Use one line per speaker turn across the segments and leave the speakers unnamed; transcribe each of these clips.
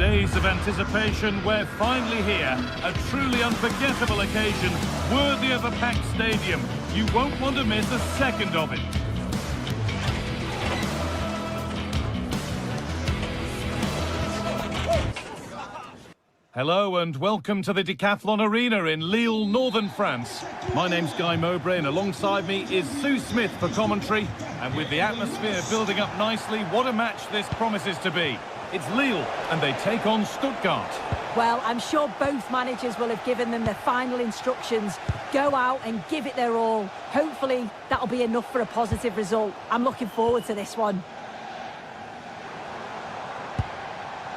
Days of anticipation, we're finally here. A truly unforgettable occasion, worthy of a packed stadium. You won't want to miss a second of it. Hello and welcome to the Decathlon Arena in Lille, northern France. My name's Guy Mowbray and alongside me is Sue Smith for commentary. And with the atmosphere building up nicely, what a match this promises to be. It's Lille and they take on Stuttgart.
Well, I'm sure both managers will have given them their final instructions. Go out and give it their all. Hopefully that'll be enough for a positive result. I'm looking forward to this one.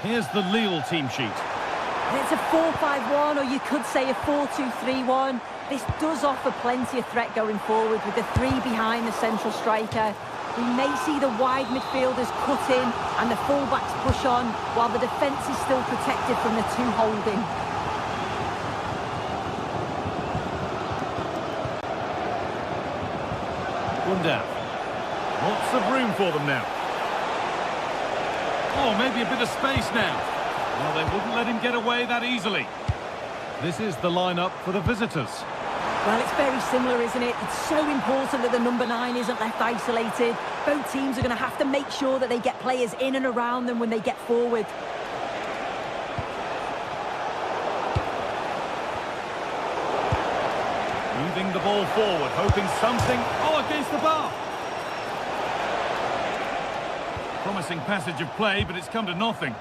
Here's the Lille team sheet.
It's a 4-5-1, or you could say a 4-2-3-1. This does offer plenty of threat going forward with the three behind the central striker. We may see the wide midfielders cut in and the fullbacks push on, while the defence is still protected from the two holding.
Gundown. Lots of room for them now. Oh, maybe a bit of space now. Well, they wouldn't let him get away that easily. This is the lineup for the visitors.
Well, it's very similar, isn't it? It's so important that the number 9 isn't left isolated. Both teams are going to have to make sure that they get players in and around them when they get forward.
Moving the ball forward, hoping something... Oh, against the bar! Promising passage of play, but it's come to nothing.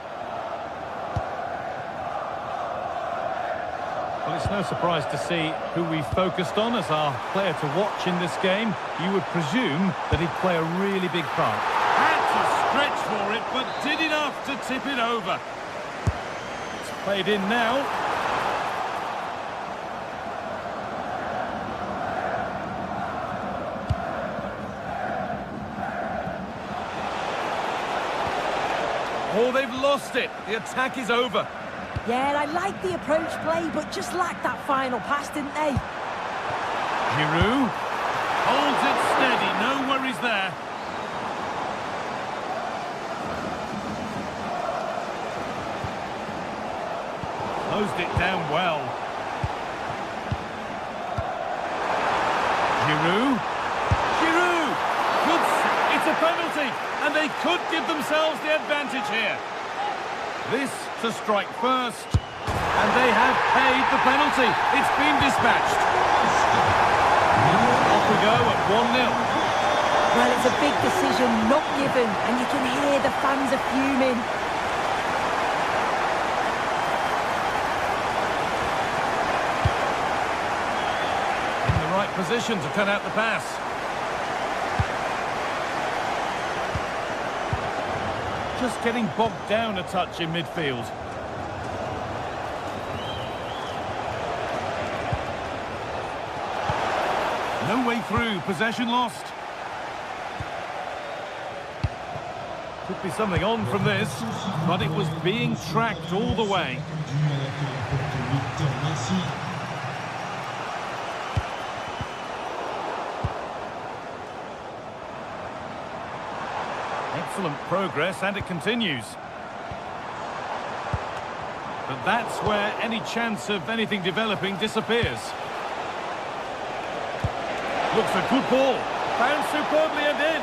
Well, it's no surprise to see who we focused on as our player to watch in this game. You would presume that he'd play a really big part. Had to stretch for it, but did enough to tip it over. It's played in now. Oh, they've lost it. The attack is over.
Yeah, I like the approach play, but just lacked that final pass, didn't they?
Giroud holds it steady, no worries there. Closed it down well. Giroud. Giroud! Good. It's a penalty, and they could give themselves the advantage here. This to strike first, and they have paid the penalty. It's been dispatched. Off we go at 1-0.
Well, it's a big decision not given, and you can hear the fans are fuming.
In the right position to cut out the pass. Just getting bogged down a touch in midfield. No way through, possession lost. Could be something on from this, but it was being tracked all the way. Excellent progress, and it continues. But that's where any chance of anything developing disappears. Looks a good ball. Found superbly and in.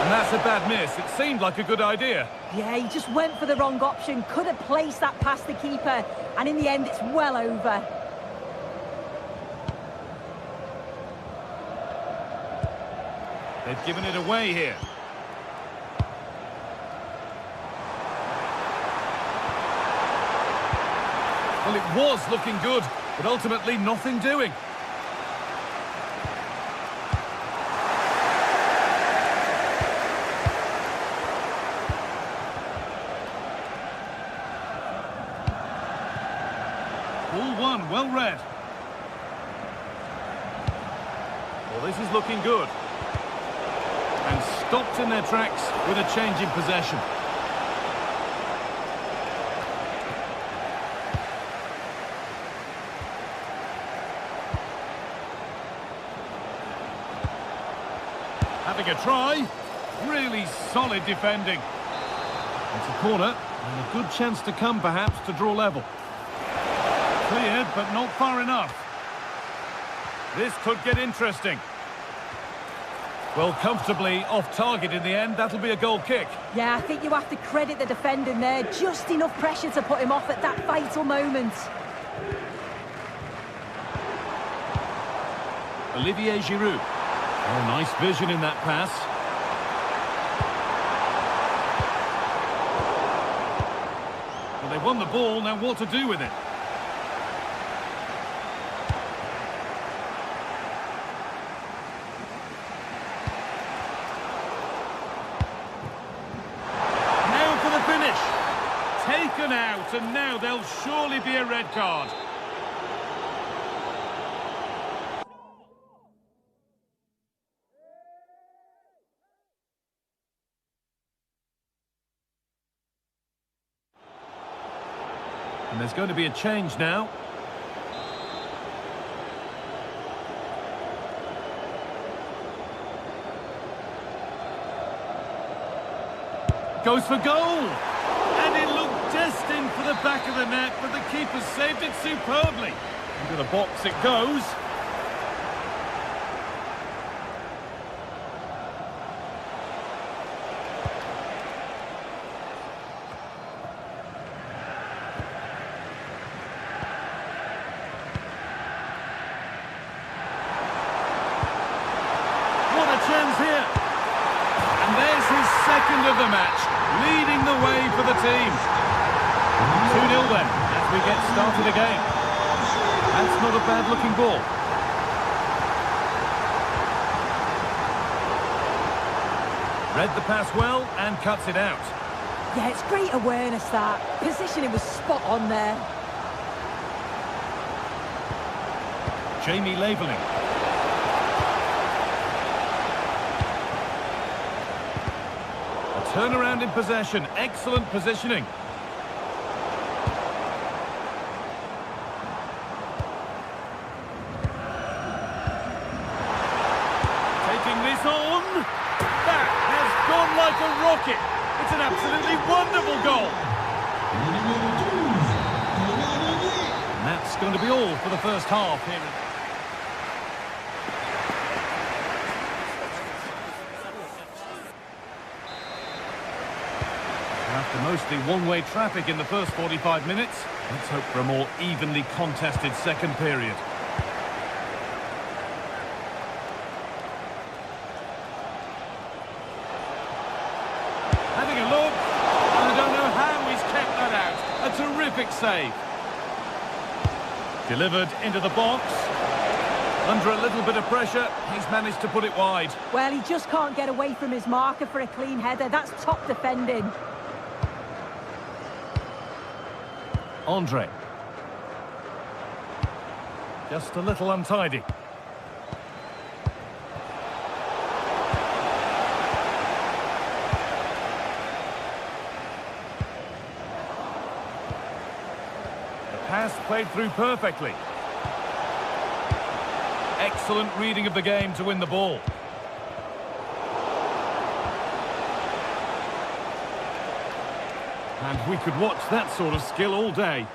And that's a bad miss. It seemed like a good idea.
Yeah, he just went for the wrong option. Could have placed that past the keeper. And in the end, it's well over.
They've given it away here. Well, it was looking good, but ultimately nothing doing. Ball one, well read. Well, this is looking good. And stopped in their tracks with a change in possession. Having a try. Really solid defending. It's a corner. And a good chance to come, perhaps, to draw level. Cleared, but not far enough. This could get interesting. Well, comfortably off target in the end. That'll be a goal kick.
Yeah, I think you have to credit the defending there. Just enough pressure to put him off at that vital moment.
Olivier Giroud. Oh, nice vision in that pass. Well, they've won the ball. Now what to do with it? Taken out, and now there'll surely be a red card. And there's going to be a change now. Goes for goal! And it looked destined for the back of the net, but the keeper saved it superbly. Into the box it goes. What a chance here! And there's his second of the match, leading the way for the team. 2-0 then, as we get started again. That's not a bad-looking ball. Read the pass well and cuts it out.
Yeah, it's great awareness, that. Positioning was spot on there.
Jamie labelling. Turnaround in possession, excellent positioning. Taking this on. That has gone like a rocket. It's an absolutely wonderful goal. And that's going to be all for the first half here. After mostly one-way traffic in the first 45 minutes, let's hope for a more evenly contested second period. Having a look, I don't know how he's kept that out. A terrific save. Delivered into the box. Under a little bit of pressure, he's managed to put it wide.
Well, he just can't get away from his marker for a clean header. That's top defending.
Andre. Just a little untidy. The pass played through perfectly. Excellent reading of the game to win the ball. And we could watch that sort of skill all day.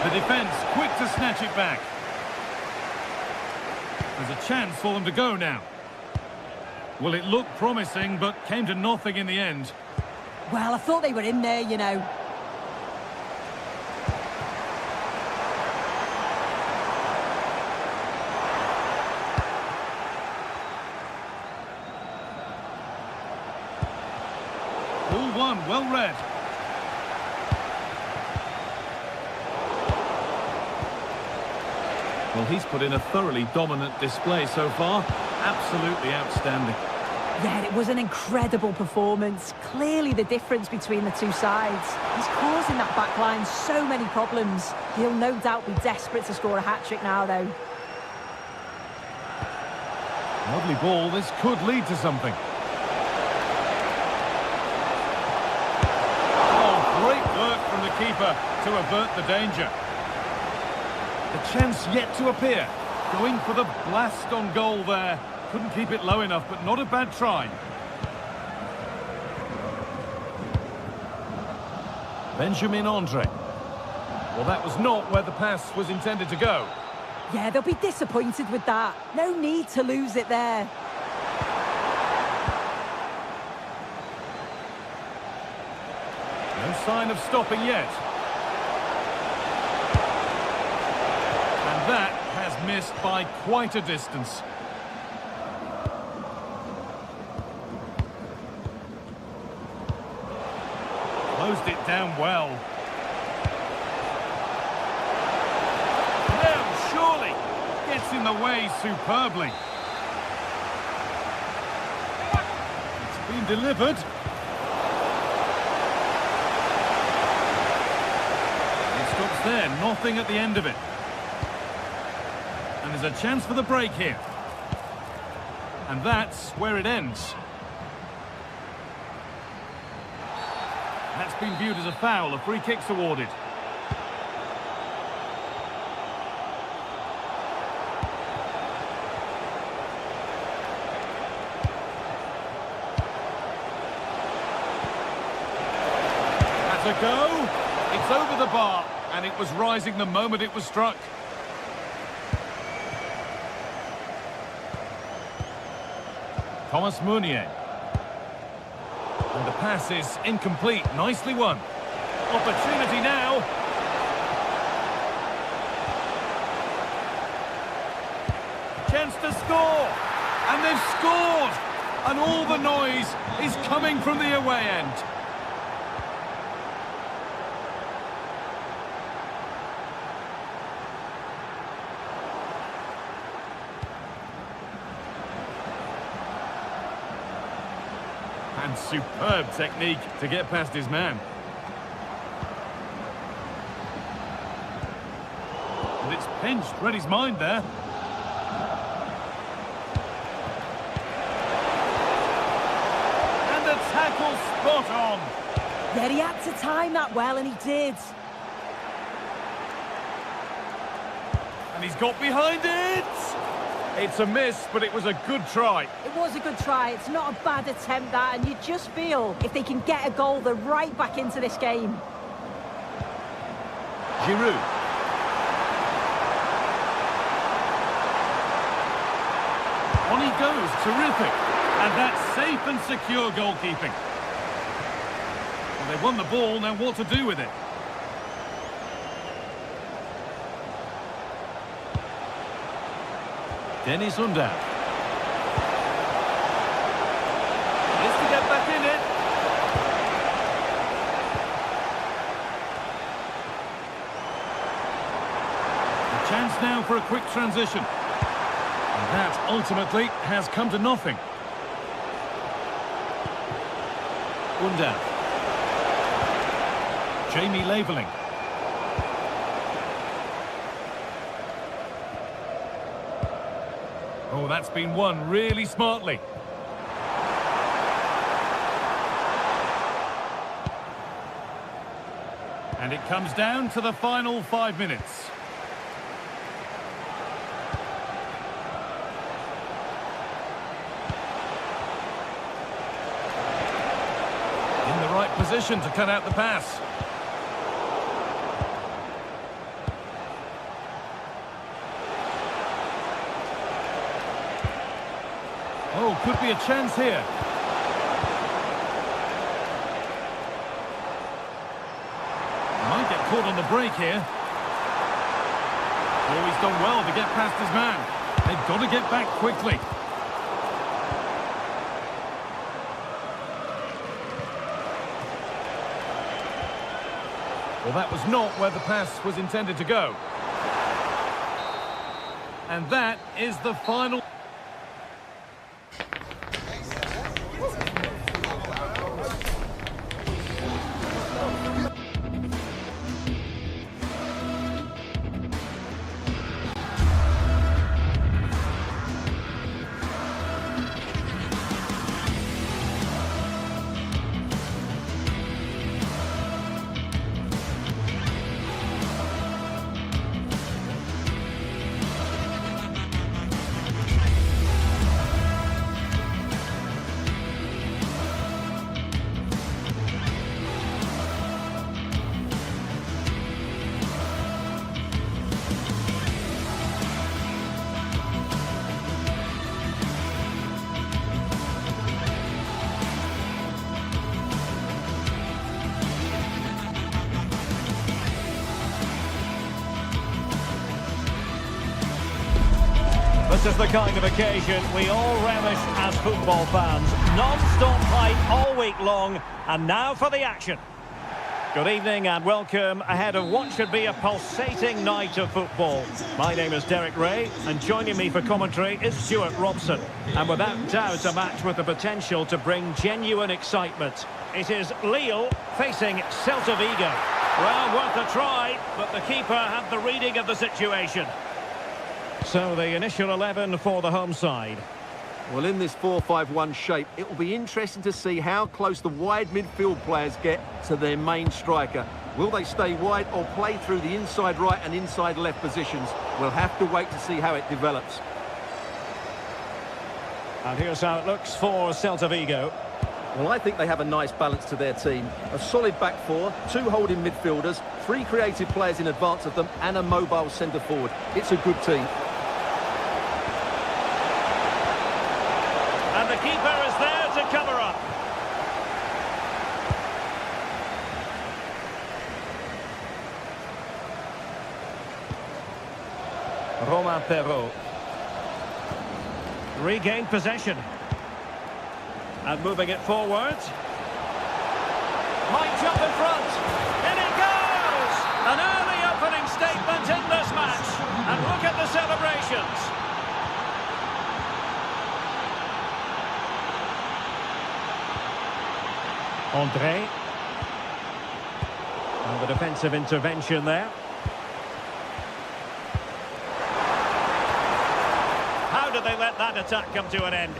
The defence quick to snatch it back. There's a chance for them to go now. Well, it looked promising, but came to nothing in the end.
Well, I thought they were in there, you know.
Ball one, well read. Well, he's put in a thoroughly dominant display so far. Absolutely outstanding.
Yeah, it was an incredible performance. Clearly the difference between the two sides. He's causing that back line so many problems. He'll no doubt be desperate to score a hat-trick now, though.
Lovely ball. This could lead to something. Great work from the keeper to avert the danger. The chance yet to appear. Going for the blast on goal there. Couldn't keep it low enough, but not a bad try. Benjamin Andre. Well, that was not where the pass was intended to go.
Yeah, they'll be disappointed with that. No need to lose it there.
No sign of stopping yet. And that has missed by quite a distance. Closed it down well. No, surely. Gets in the way superbly. It's been delivered. Stops there, nothing at the end of it. And there's a chance for the break here. And that's where it ends. That's been viewed as a foul. A free kick's awarded. That's a go. It's over the bar. And it was rising the moment it was struck. Thomas Meunier. And the pass is incomplete. Nicely won. Opportunity now. Chance to score. And they've scored. And all the noise is coming from the away end. And superb technique to get past his man. And it's pinched, read his mind there. And the tackle spot on.
Yeah, he had to time that well, and he did.
And he's got behind it. It's a miss, but it was a good try.
It was a good try. It's not a bad attempt, that, and you just feel if they can get a goal, they're right back into this game.
Giroud. On he goes, terrific. And that's safe and secure goalkeeping. Well, they've won the ball, now what to do with it? Dennis Undav. Is to get back in it. A chance now for a quick transition. And that ultimately has come to nothing. Undav. Jamie Laveling. Oh, that's been won really smartly. And it comes down to the final 5 minutes. In the right position to cut out the pass. Oh, could be a chance here. Might get caught on the break here. Oh, he's done well to get past his man. They've got to get back quickly. Well, that was not where the pass was intended to go. And that is the final...
This is the kind of occasion we all relish as football fans. Non-stop hype all week long, and now for the action. Good evening and welcome ahead of what should be a pulsating night of football. My name is Derek Ray, and joining me for commentary is Stuart Robson. And without doubt, a match with the potential to bring genuine excitement. It is Lille facing Celta Vigo. Well, worth a try, but the keeper had the reading of the situation. So the initial 11 for the home side.
Well, in this 4-5-1 shape, it will be interesting to see how close the wide midfield players get to their main striker. Will they stay wide or play through the inside right and inside left positions? We'll have to wait to see how it develops.
And here's how it looks for Celta Vigo.
Well, I think they have a nice balance to their team. A solid back four, 2 holding midfielders, 3 creative players in advance of them, and a mobile centre forward. It's a good team.
And the keeper is there to cover up. Romain Perrault. Regained possession. And moving it forward. Might jump in front. In it goes! An early opening statement in this match. And look at the celebrations. André. And the defensive intervention there. How did they let that attack come to an end?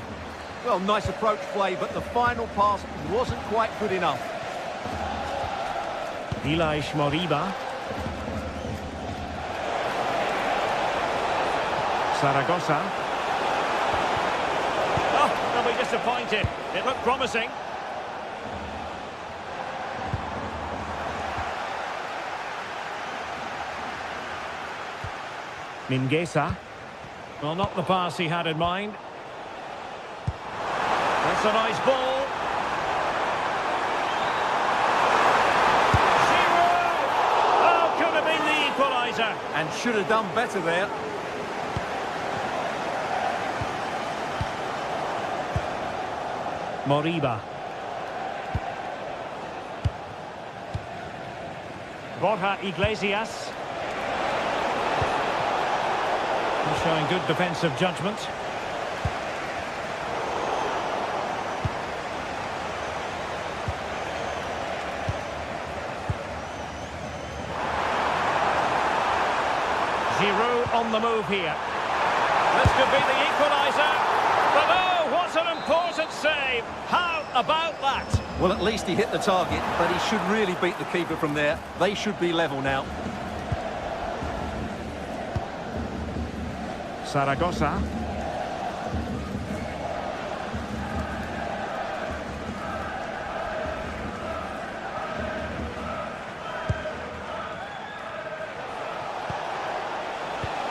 Well, nice approach play, but the final pass wasn't quite good enough.
Ilaix Moriba. Zaragoza. Oh, they'll be disappointed. It looked promising. Mingueza. Well, not the pass he had in mind. That's a nice ball. Giroud! Oh, could have been the equaliser.
And should have done better there.
Moriba. Borja Iglesias. He's showing good defensive judgment. Giroud on the move here. This could be the equaliser. But oh, what an important save. How about that?
Well, at least he hit the target, but he should really beat the keeper from there. They should be level now.
Zaragoza.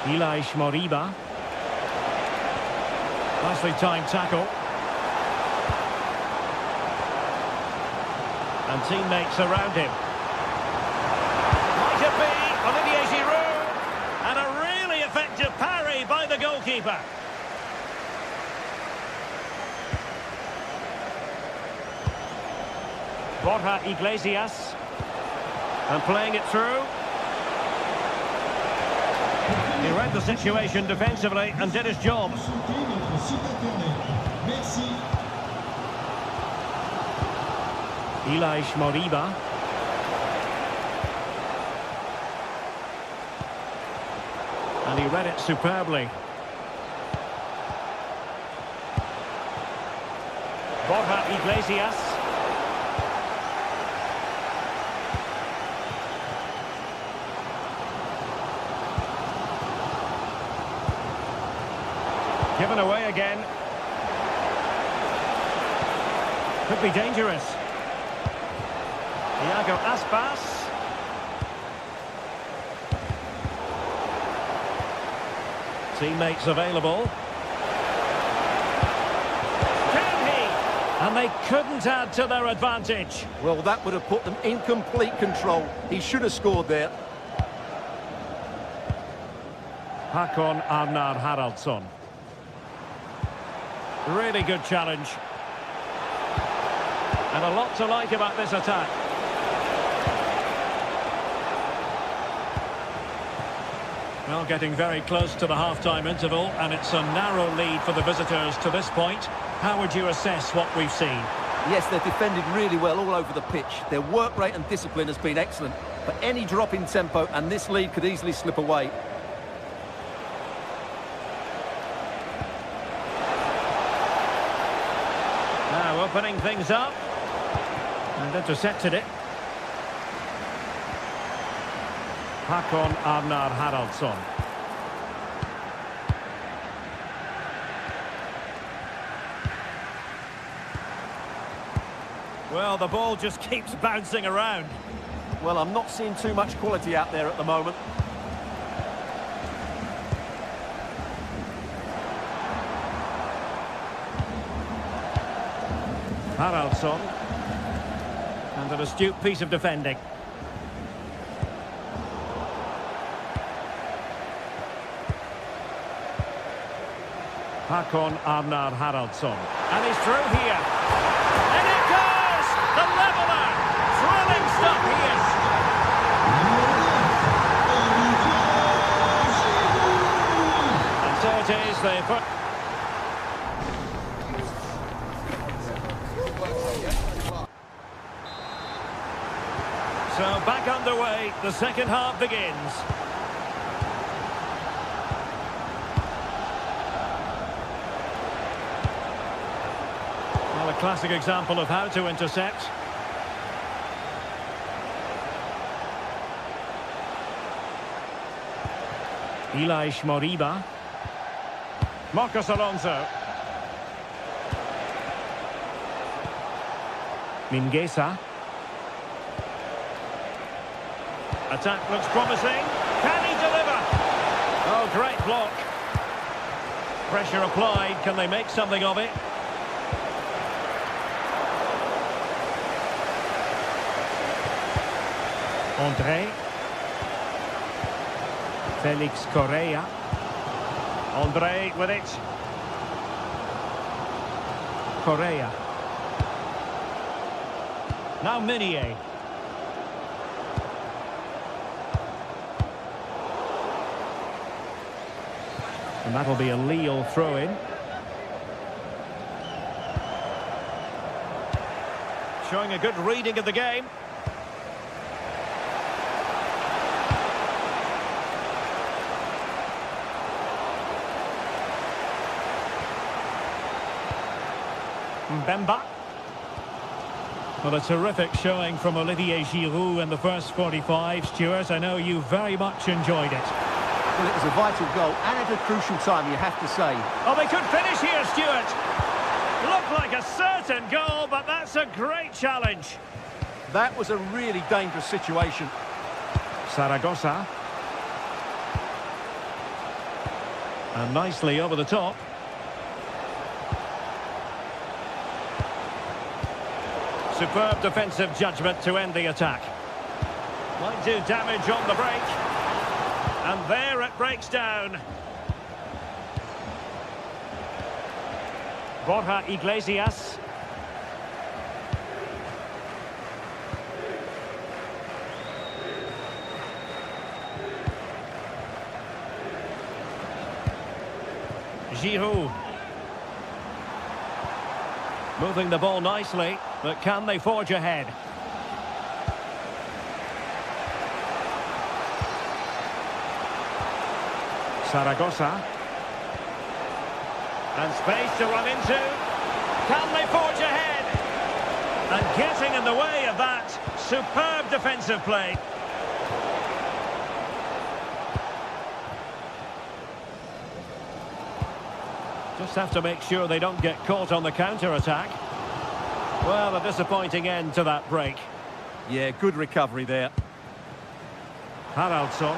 Ilaix Moriba. Nicely timed tackle. And teammates around him. Might it be Olivier Giroud? And a really effective parry by the goalkeeper. Borja Iglesias. And playing it through. He read the situation defensively and did his job. Ilaix Moriba. And he read it superbly. Borja Iglesias. Given away again. Could be dangerous. Iago Aspas. Teammates available. Can he? And they couldn't add to their advantage.
Well, that would have put them in complete control. He should have scored there.
Håkon Arnar Haraldsson. Really good challenge. And a lot to like about this attack. Well, getting very close to the half-time interval, and it's a narrow lead for the visitors to this point. How would you assess what we've seen?
Yes, they've defended really well all over the pitch. Their work rate and discipline has been excellent. But any drop in tempo and this lead could easily slip away.
Now opening things up. And intercepted it. Håkon Arnar Haraldsson. Well, the ball just keeps bouncing around.
Well, I'm not seeing too much quality out there at the moment.
Haraldsson. And an astute piece of defending. Håkon Arnar Haraldsson. And he's through here. And it goes! The leveller! Thrilling stuff here. And so it is, they put... So back underway, the second half begins. Well, a classic example of how to intercept. Elias Moriba. Marcos Alonso. Mingueza. Attack looks promising. Can he deliver? Oh, great block. Pressure applied. Can they make something of it? André. Felix Correa. André with it. Correa. Now Minier. And that'll be a Lille throw-in. Showing a good reading of the game. Mbemba. Well, a terrific showing from Olivier Giroud in the first 45. Stuart, I know you very much enjoyed it.
Well, it was a vital goal and at a crucial time, you have to say.
Oh, they could finish here, Stuart. Looked like a certain goal, but that's a great challenge.
That was a really dangerous situation.
Zaragoza. And nicely over the top. Superb defensive judgment to end the attack. Might do damage on the break. And there it breaks down. Borja Iglesias. Giroud. Moving the ball nicely, but can they forge ahead? Zaragoza. And space to run into. Can they forge ahead? And getting in the way of that. Superb defensive play. Just have to make sure they don't get caught on the counter-attack. Well, a disappointing end to that break.
Yeah, good recovery there.
Haraldsson.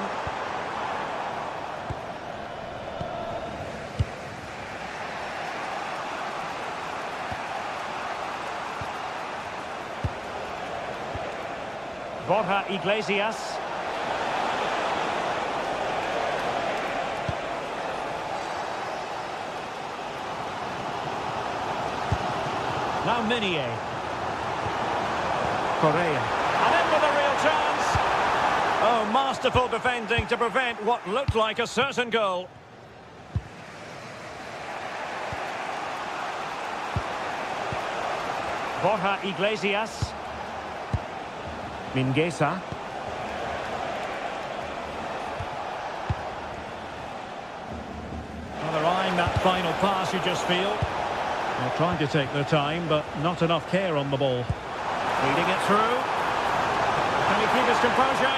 Borja Iglesias. Now Minier. Correa. And in with a real chance. Oh, masterful defending to prevent what looked like a certain goal. Borja Iglesias. Mingueza. Well, they're eyeing that final pass, you just feel. They're trying to take their time, but not enough care on the ball. Feeding it through. Can he keep his composure?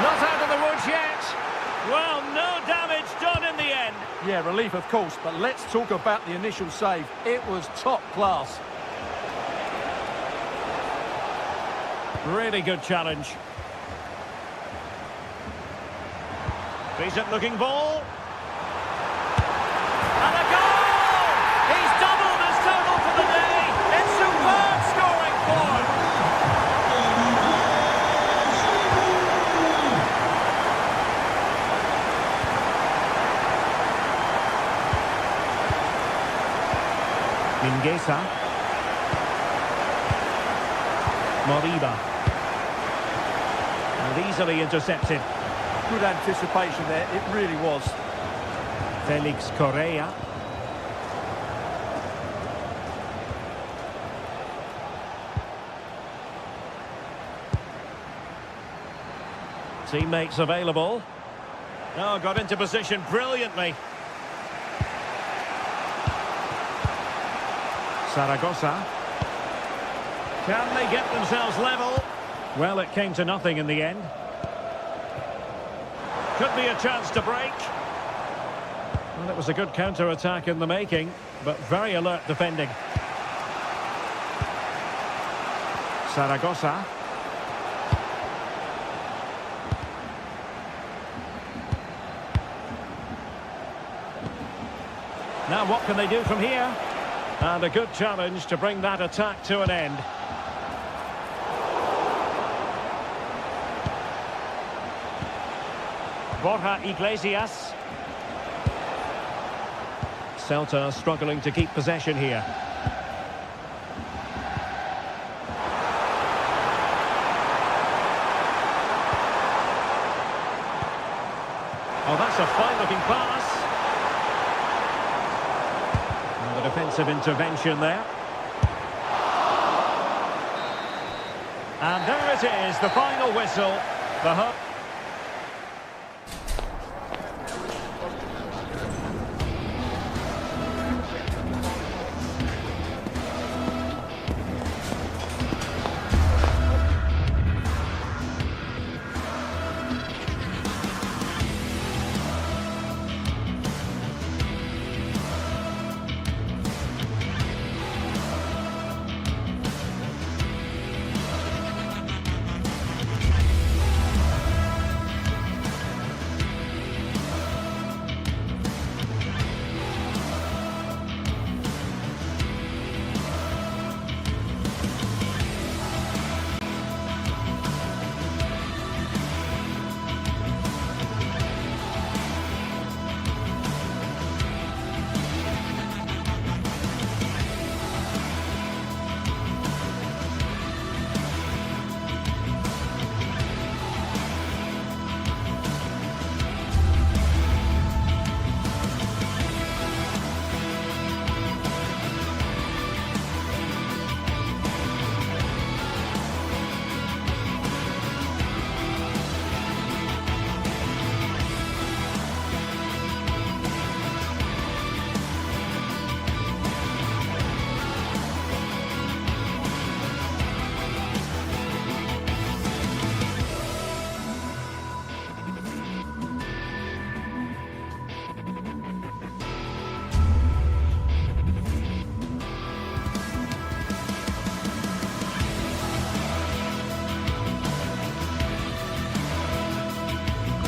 Not out of the woods yet. Well, no damage done in the end.
Yeah, relief, of course, but let's talk about the initial save. It was top class.
Really good challenge. Decent looking ball. And a goal! He's doubled his total for the day. It's superb scoring form. Mingueza. Moriba. And easily intercepted.
Good anticipation there, it really was.
Felix Correa. Teammates available. Oh, got into position brilliantly. Zaragoza. Can they get themselves level? Well, it came to nothing in the end. Could be a chance to break. Well, it was a good counter-attack in the making, but very alert defending. Zaragoza. Now what can they do from here? And a good challenge to bring that attack to an end. Borja Iglesias. Celta struggling to keep possession here. Oh, that's a fine-looking pass. And the defensive intervention there. And there it is, the final whistle. The hook.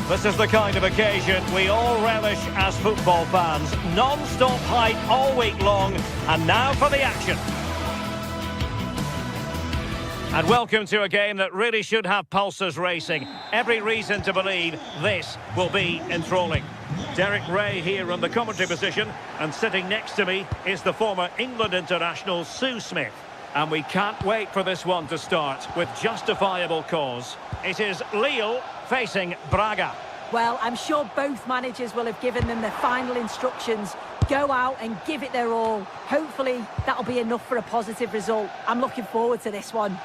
This is the kind of occasion we all relish as football fans. Non-stop hype all week long, and now for the action. And welcome to a game that really should have pulses racing. Every reason to believe this will be enthralling. Derek Ray here on the commentary position, and sitting next to me is the former England international Sue Smith. And we can't wait for this one to start with justifiable cause. It is Lille facing Braga.
Well, I'm sure both managers will have given them their final instructions. Go out and give it their all. Hopefully, that'll be enough for a positive result. I'm looking forward to this one.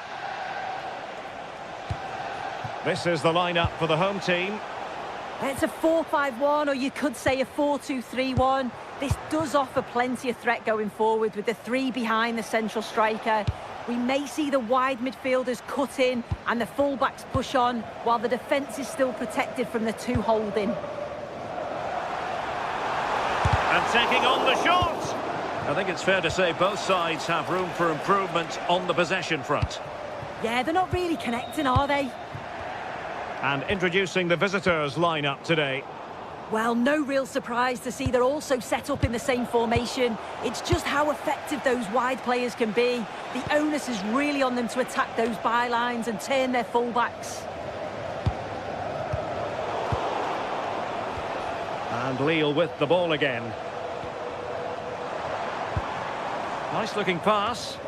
This is the lineup for the home team.
It's a 4-5-1, or you could say a 4-2-3-1. This does offer plenty of threat going forward with the three behind the central striker. We may see the wide midfielders cut in and the fullbacks push on, while the defence is still protected from the two holding.
And taking on the shot. I think it's fair to say both sides have room for improvement on the possession front.
Yeah, they're not really connecting, are they?
And introducing the visitors' lineup today.
Well, no real surprise to see they're also set up in the same formation. It's just how effective those wide players can be. The onus is really on them to attack those bylines and turn their fullbacks.
And Lille with the ball again. Nice looking pass.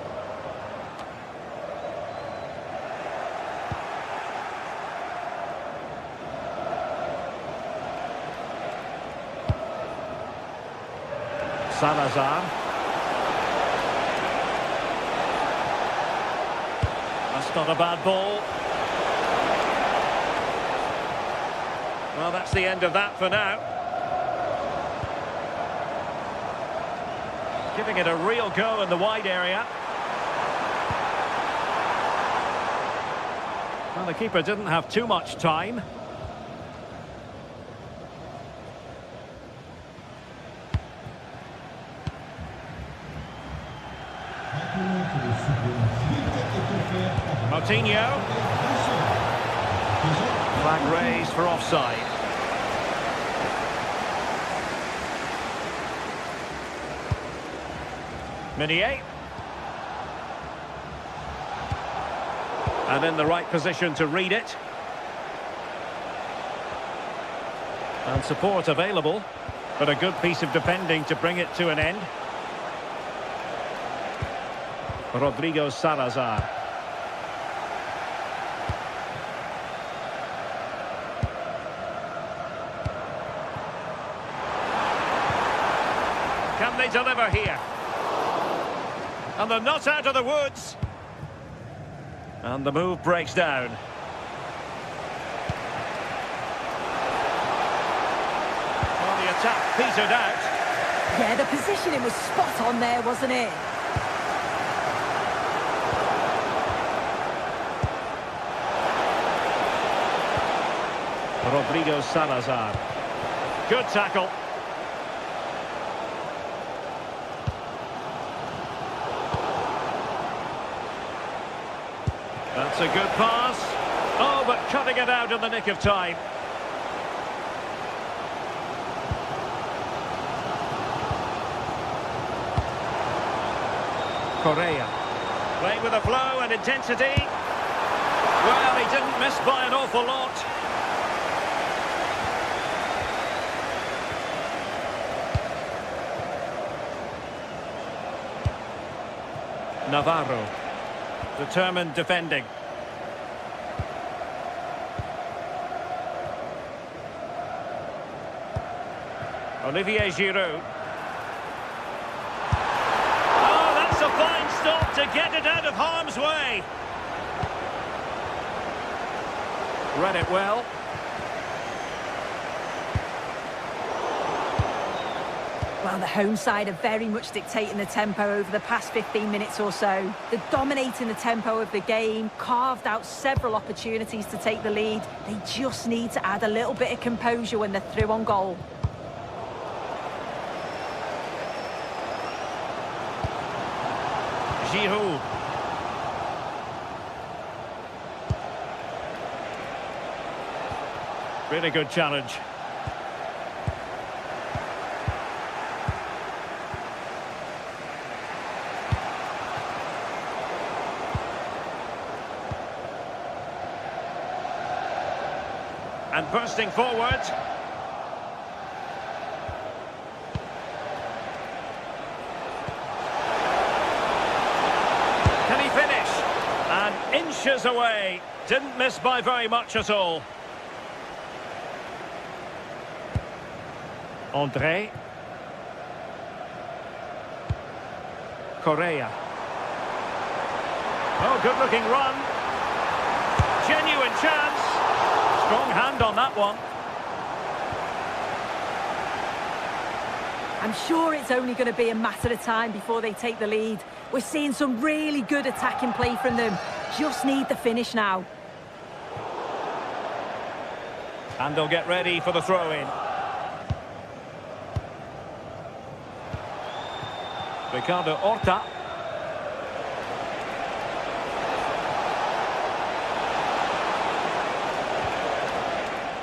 Salazar. That's not a bad ball. Well, that's the end of that for now. Giving it a real go in the wide area. Well, the keeper didn't have too much time. Coutinho. Flag raised for offside. Meunier. And in the right position to read it. And support available, but a good piece of defending to bring it to an end. Rodrigo Salazar. Can they deliver here? And they're not out of the woods. And the move breaks down. Well, the attack petered out.
Yeah, the positioning was spot on there, wasn't it?
Rodrigo Salazar. Good tackle. That's a good pass. Oh, but cutting it out in the nick of time. Correa. Playing with a flow and intensity. Well, he didn't miss by an awful lot. Navarro. Determined defending. Olivier Giroud. Oh, that's a fine stop to get it out of harm's way. Read it well.
Well, the home side are very much dictating the tempo over the past 15 minutes or so. They're dominating the tempo of the game, carved out several opportunities to take the lead. They just need to add a little bit of composure when they're through on goal.
Giroud. Really good challenge. And bursting forward. Inches away. Didn't miss by very much at all. Andre. Correa. Oh, good-looking run. Genuine chance. Strong hand on that one.
I'm sure it's only going to be a matter of time before they take the lead. We're seeing some really good attacking play from them. Just need the finish now.
And they'll get ready for the throw-in. Ricardo Horta.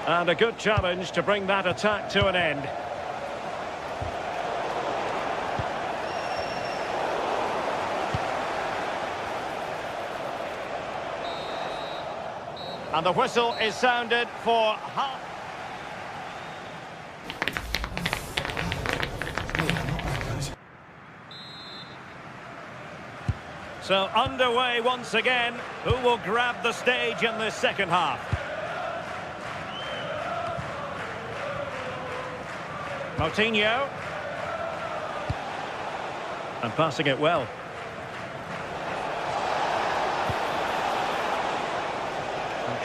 And a good challenge to bring that attack to an end. And the whistle is sounded for half. So underway once again. Who will grab the stage in this second half? Moutinho. And passing it well.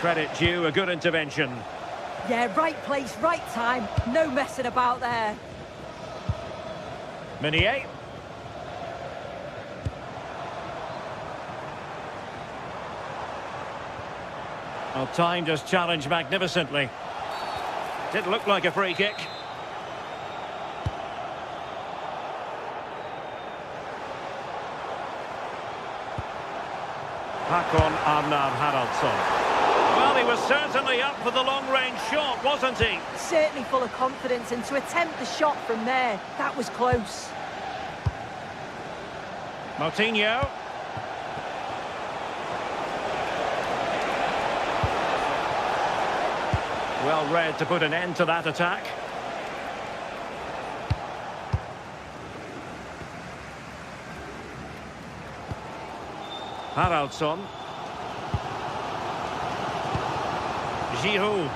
Credit due, a good intervention.
Yeah, right place, right time. No messing about there.
Meunier. Well, timed his challenge magnificently. Did look like a free kick. Håkon Arnar Haraldsson. Well, he was certainly up for the long-range shot, wasn't he?
Certainly full of confidence, and to attempt the shot from there, that was close.
Moutinho. Well read to put an end to that attack. Haraldsson. Giroud.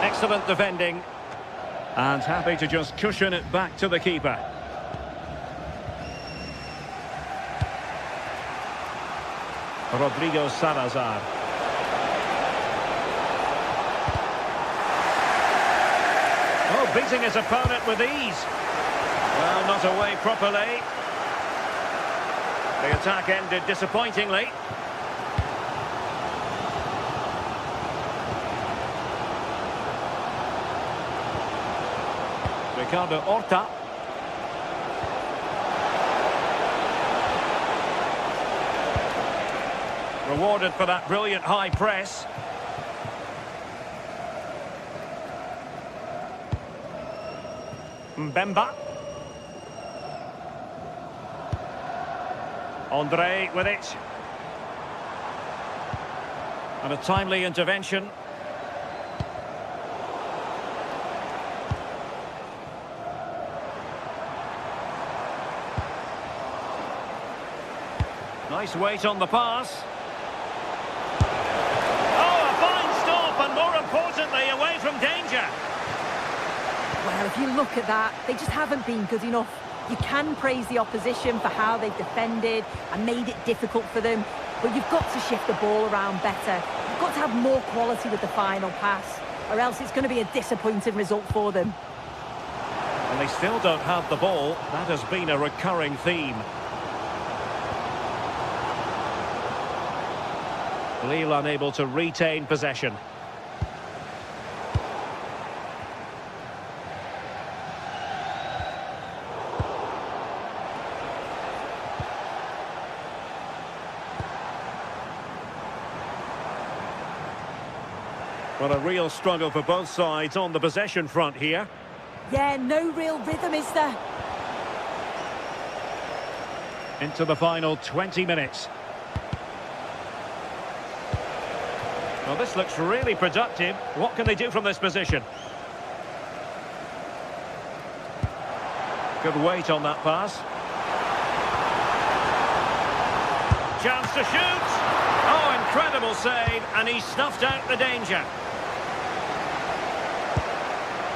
Excellent defending. And happy to just cushion it back to the keeper. Rodrigo Salazar. Oh, beating his opponent with ease. Well, not away properly. The attack ended disappointingly. Ricardo Horta. Rewarded for that brilliant high press. Mbemba. Andre with it. And a timely intervention. Nice weight on the pass. Oh, a fine stop, and more importantly, away from danger.
Well, if you look at that, they just haven't been good enough. You can praise the opposition for how they've defended and made it difficult for them, but you've got to shift the ball around better. You've got to have more quality with the final pass, or else it's going to be a disappointing result for them.
And they still don't have the ball. That has been a recurring theme. Lille unable to retain possession. Well, a real struggle for both sides on the possession front here.
Yeah, no real rhythm, is there?
Into the final 20 minutes. Well, this looks really productive. What can they do from this position? Good weight on that pass. Chance to shoot. Oh, incredible save, and he snuffed out the danger.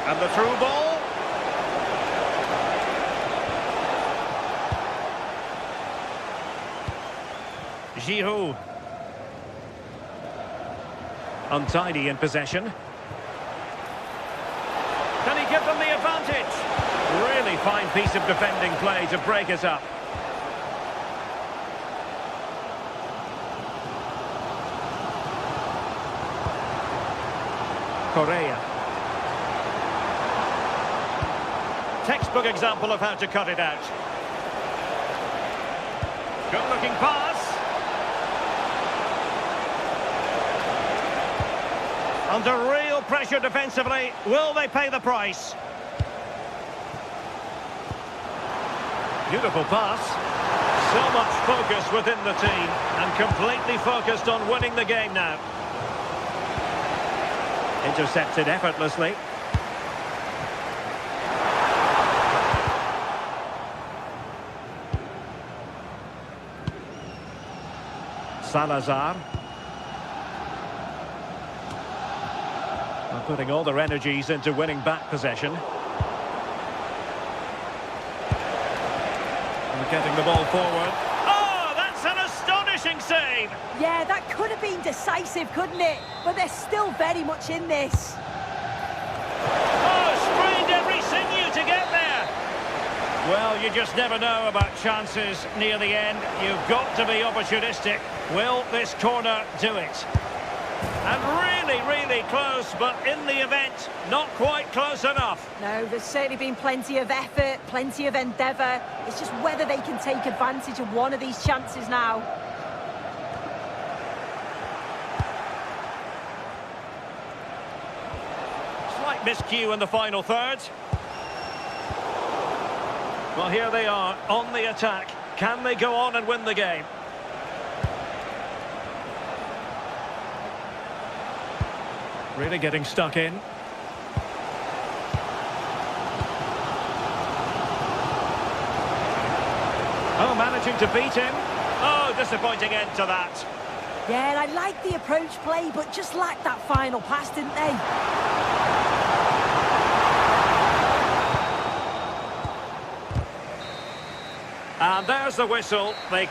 And the through ball. Giroud. Untidy in possession. Can he give them the advantage? Really fine piece of defending play to break us up. Correa. Textbook example of how to cut it out. Good-looking pass. Under real pressure defensively, will they pay the price? Beautiful pass. So much focus within the team, and completely focused on winning the game now. Intercepted effortlessly. Salazar. And putting all their energies into winning back possession. And getting the ball forward. Oh, that's an astonishing save!
Yeah, that could have been decisive, couldn't it? But they're still very much in this.
Oh, sprained every sinew to get there! Well, you just never know about chances near the end. You've got to be opportunistic. Will this corner do it? And really, really close, but in the event, not quite close enough.
No, there's certainly been plenty of effort, plenty of endeavour. It's just whether they can take advantage of one of these chances now.
Slight miscue in the final third. Well, here they are on the attack. Can they go on and win the game? Really getting stuck in. Oh, managing to beat him. Oh, disappointing end to that.
Yeah, and I like the approach play, but just lacked that final pass, didn't they?
And there's the whistle. They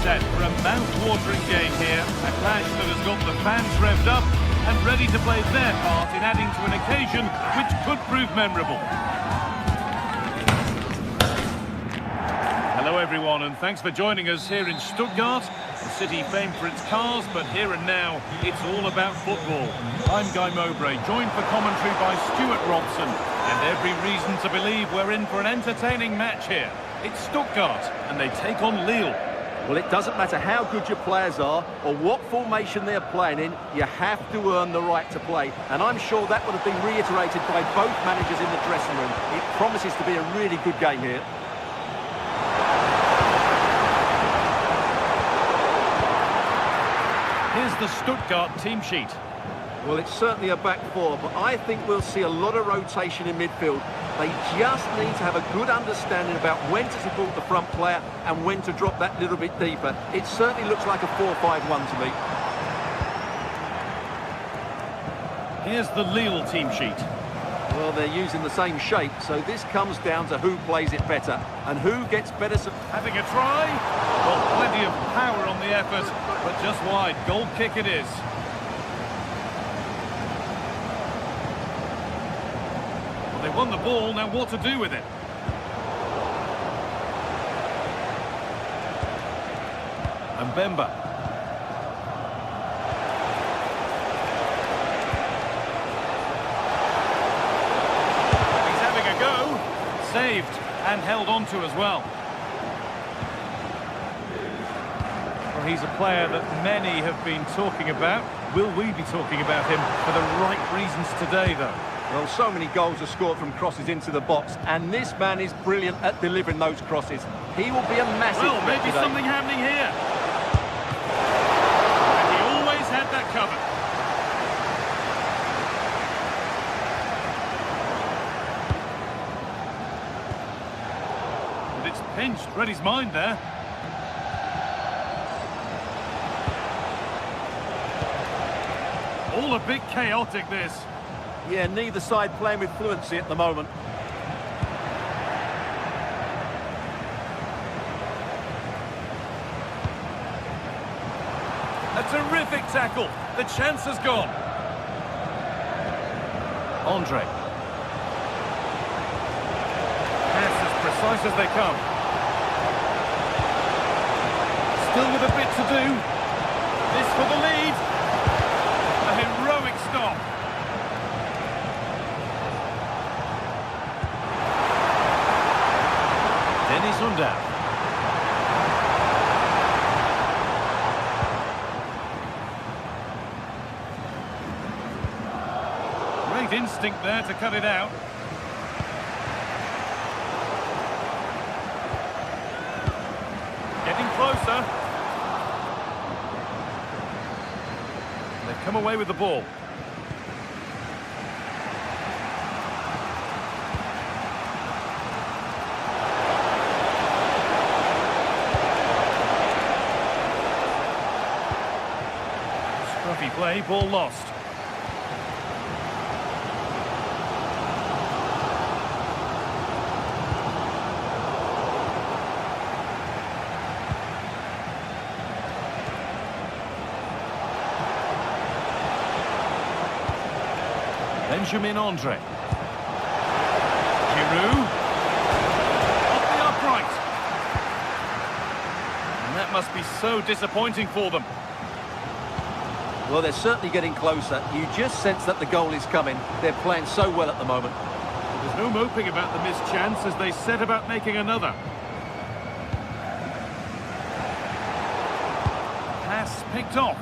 set for a mouth-watering game here. A clash that has got the fans revved up and ready to play their part in adding to an occasion which could prove memorable. Hello everyone, and thanks for joining us here in Stuttgart, a city famed for its cars, but here and now, it's all about football. I'm Guy Mowbray, joined for commentary by Stuart Robson, and every reason to believe we're in for an entertaining match here. It's Stuttgart, and they take on Lille.
Well, it doesn't matter how good your players are or what formation they're playing in, you have to earn the right to play. And I'm sure that would have been reiterated by both managers in the dressing room. It promises to be a really good game here.
Here's the Stuttgart team sheet.
Well, it's certainly a back four, but I think we'll see a lot of rotation in midfield. They just need to have a good understanding about when to support the front player and when to drop that little bit deeper. It certainly looks like a 4-5-1 to me.
Here's the Lille team sheet.
Well, they're using the same shape, so this comes down to who plays it better and who gets better.
Having a try. Well, plenty of power on the effort, but just wide. Goal kick it is. Well, they won the ball, now what to do with it? And Bemba. Saved and held on to as well. Well, he's a player that many have been talking about. Will we be talking about him for the right reasons today, though?
Well, so many goals are scored from crosses into the box, and this man is brilliant at delivering those crosses. He will be a massive
Well,
threat
maybe
today.
something happening here. And he always had that covered. It's pinched, read his mind there. All a bit chaotic, this.
Yeah, neither side playing with fluency at the moment.
A terrific tackle. The chance has gone. Andre. Precise as they come. Still with a bit to do. This for the lead. A heroic stop. Dennis Undav. Great instinct there to cut it out. Getting closer. They've come away with the ball. Scruffy play, ball lost. Benjamin Andre. Giroud. Off the upright. And that must be so disappointing for them.
Well, they're certainly getting closer. You just sense that the goal is coming. They're playing so well at the moment.
There's no moping about the missed chance as they set about making another. Pass picked off.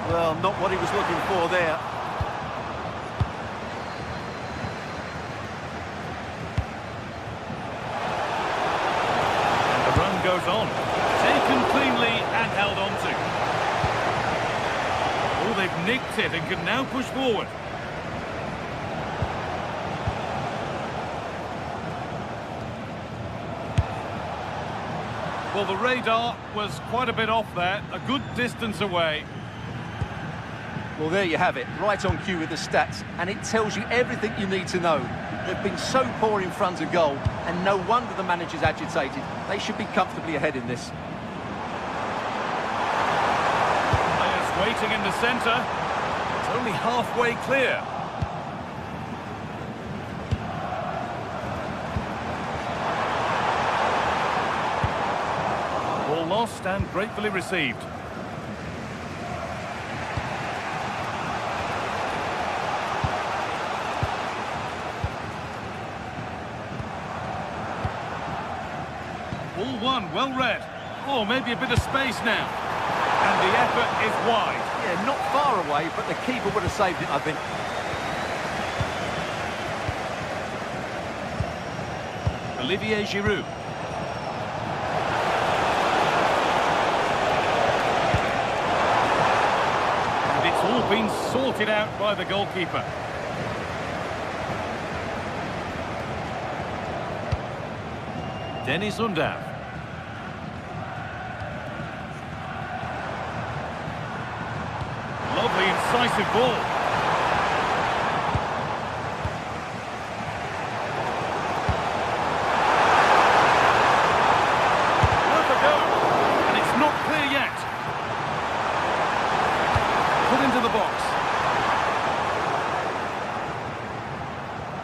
Well, not what he was looking for there.
Goes on, taken cleanly and held on to. Oh, they've nicked it and can now push forward. Well, the radar was quite a bit off there, a good distance away.
Well, there you have it, right on cue with the stats, and it tells you everything you need to know. They've been so poor in front of goal, and no wonder the manager's agitated. They should be comfortably ahead in this.
waiting in the centre. It's only halfway clear. Ball lost and gratefully received. Ball one, well read. Oh, maybe a bit of space now. And the effort is wide.
Yeah, not far away, but the keeper would have saved it, I think.
Olivier Giroud. And it's all been sorted out by the goalkeeper. Denis Undav. Lovely incisive ball. Worth a go, and it's not clear yet. Put into the box.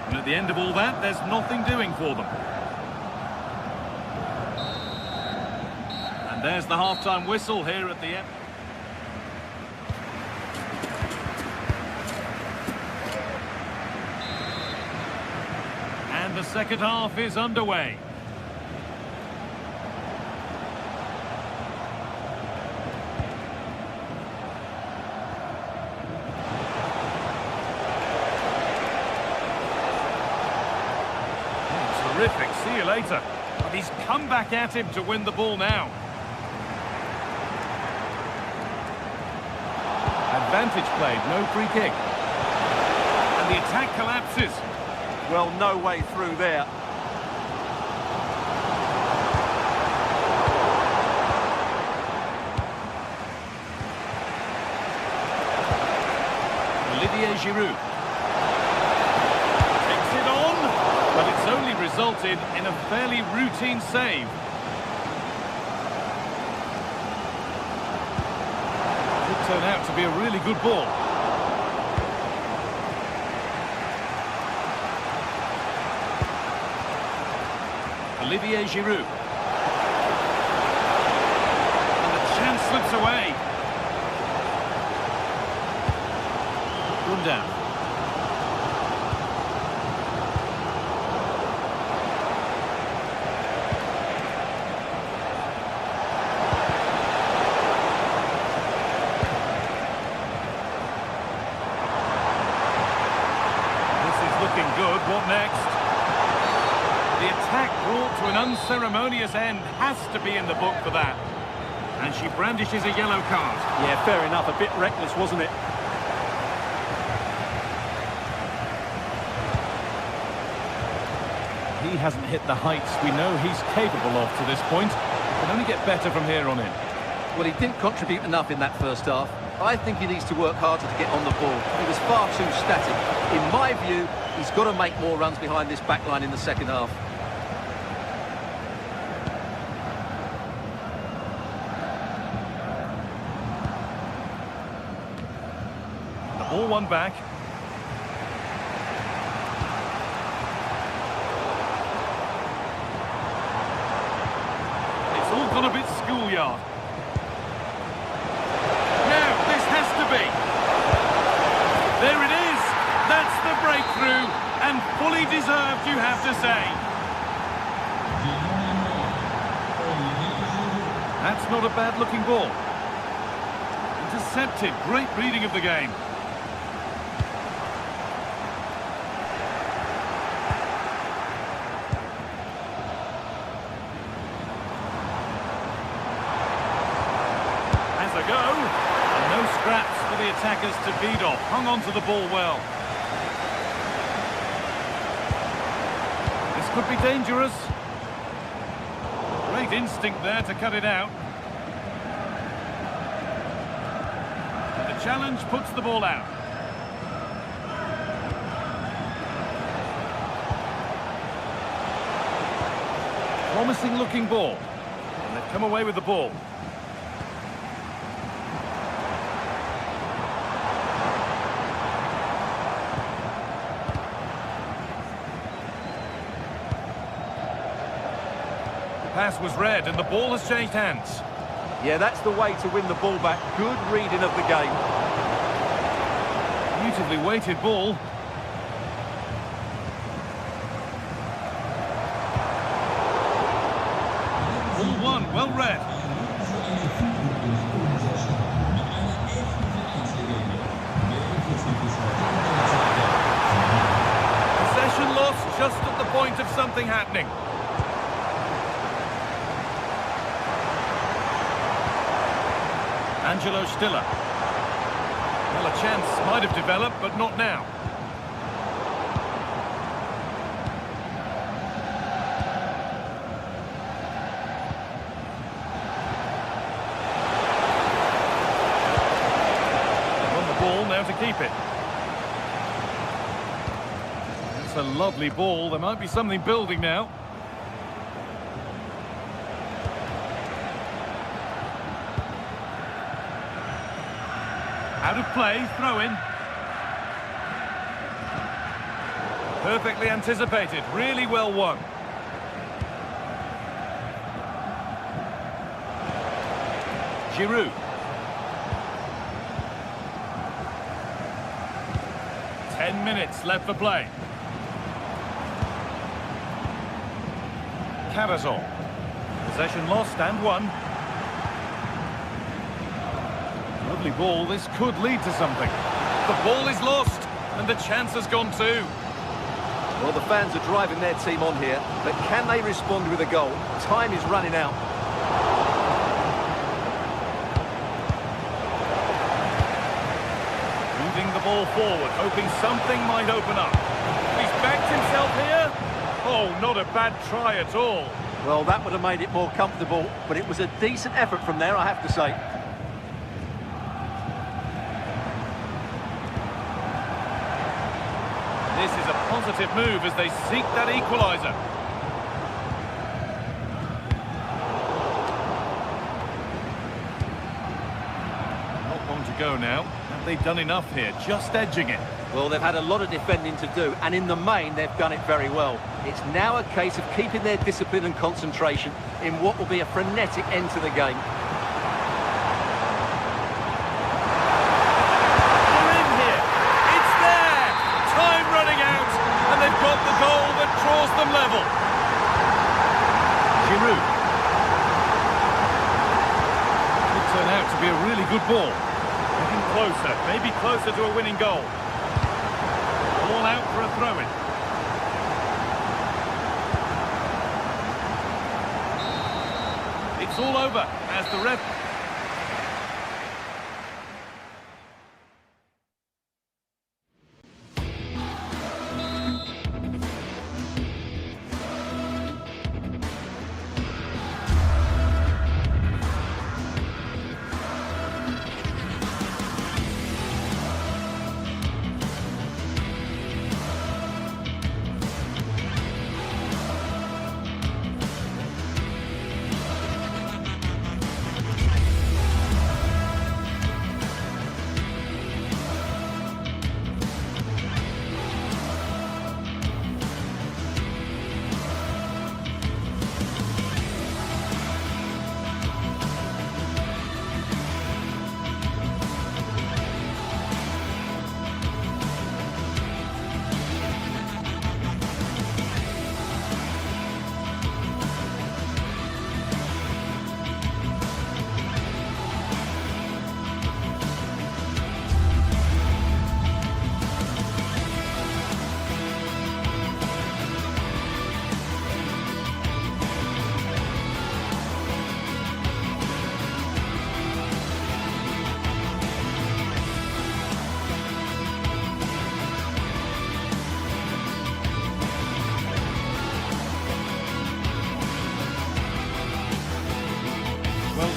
And at the end of all that, there's nothing doing for them. And there's the half-time whistle here at the end. And the second half is underway. Oh, terrific. See you later. But he's come back at him to win the ball now. Advantage played, no free kick. And the attack collapses.
Well, no way through there.
Olivier Giroud. Takes it on, but it's only resulted in a fairly routine save. Could turn out to be a really good ball. Olivier Giroud. And the chance slips away. Undav. This is looking good. What next? The attack brought to an unceremonious end has to be in the book for that. And she brandishes a yellow card.
Yeah, fair enough. A bit reckless, wasn't it?
He hasn't hit the heights we know he's capable of to this point. Can only get better from here on in.
Well, he didn't contribute enough in that first half. I think he needs to work harder to get on the ball. He was far too static. In my view, he's got to make more runs behind this back line in the second half.
The ball won back. It's all gone a bit schoolyard. Now, this has to be. There it is. That's the breakthrough. And fully deserved, you have to say. That's not a bad-looking ball. Intercepted. Great reading of the game. Has a go. And no scraps for the attackers to beat off. Hung on to the ball well. This could be dangerous. Great instinct there to cut it out. And the challenge puts the ball out. Promising looking ball. And they've come away with the ball. pass was read and the ball has changed hands.
Yeah, that's the way to win the ball back. Good reading of the game.
Beautifully weighted ball. Ball one, well read. Possession lost just at the point of something happening. Angelo Stiller. Well, a chance might have developed, but not now. They're on the ball now to keep it. That's a lovely ball. There might be something building now. Out of play, throw in. Perfectly anticipated, really well won. Giroud. 10 minutes left for play. Carrazol. Possession lost and won. Lovely ball, this could lead to something. The ball is lost, and the chance has gone too.
Well, the fans are driving their team on here, but can they respond with a goal? Time is running out.
Moving the ball forward, hoping something might open up. He's backed himself here. Oh, not a bad try at all.
Well, that would have made it more comfortable, but it was a decent effort from there, I have to say.
This is a positive move as they seek that equaliser. Not long to go now. Have they done enough here? Just edging it.
Well, they've had a lot of defending to do, and in the main, they've done it very well. It's now a case of keeping their discipline and concentration in what will be a frenetic end to the game.
They're in here. It's there. Time running out, and they've got the goal that draws them level. Giroud. Could turn out to be a really good ball. Getting closer, maybe closer to a winning goal. All out for a throw-in. It's all over as the ref...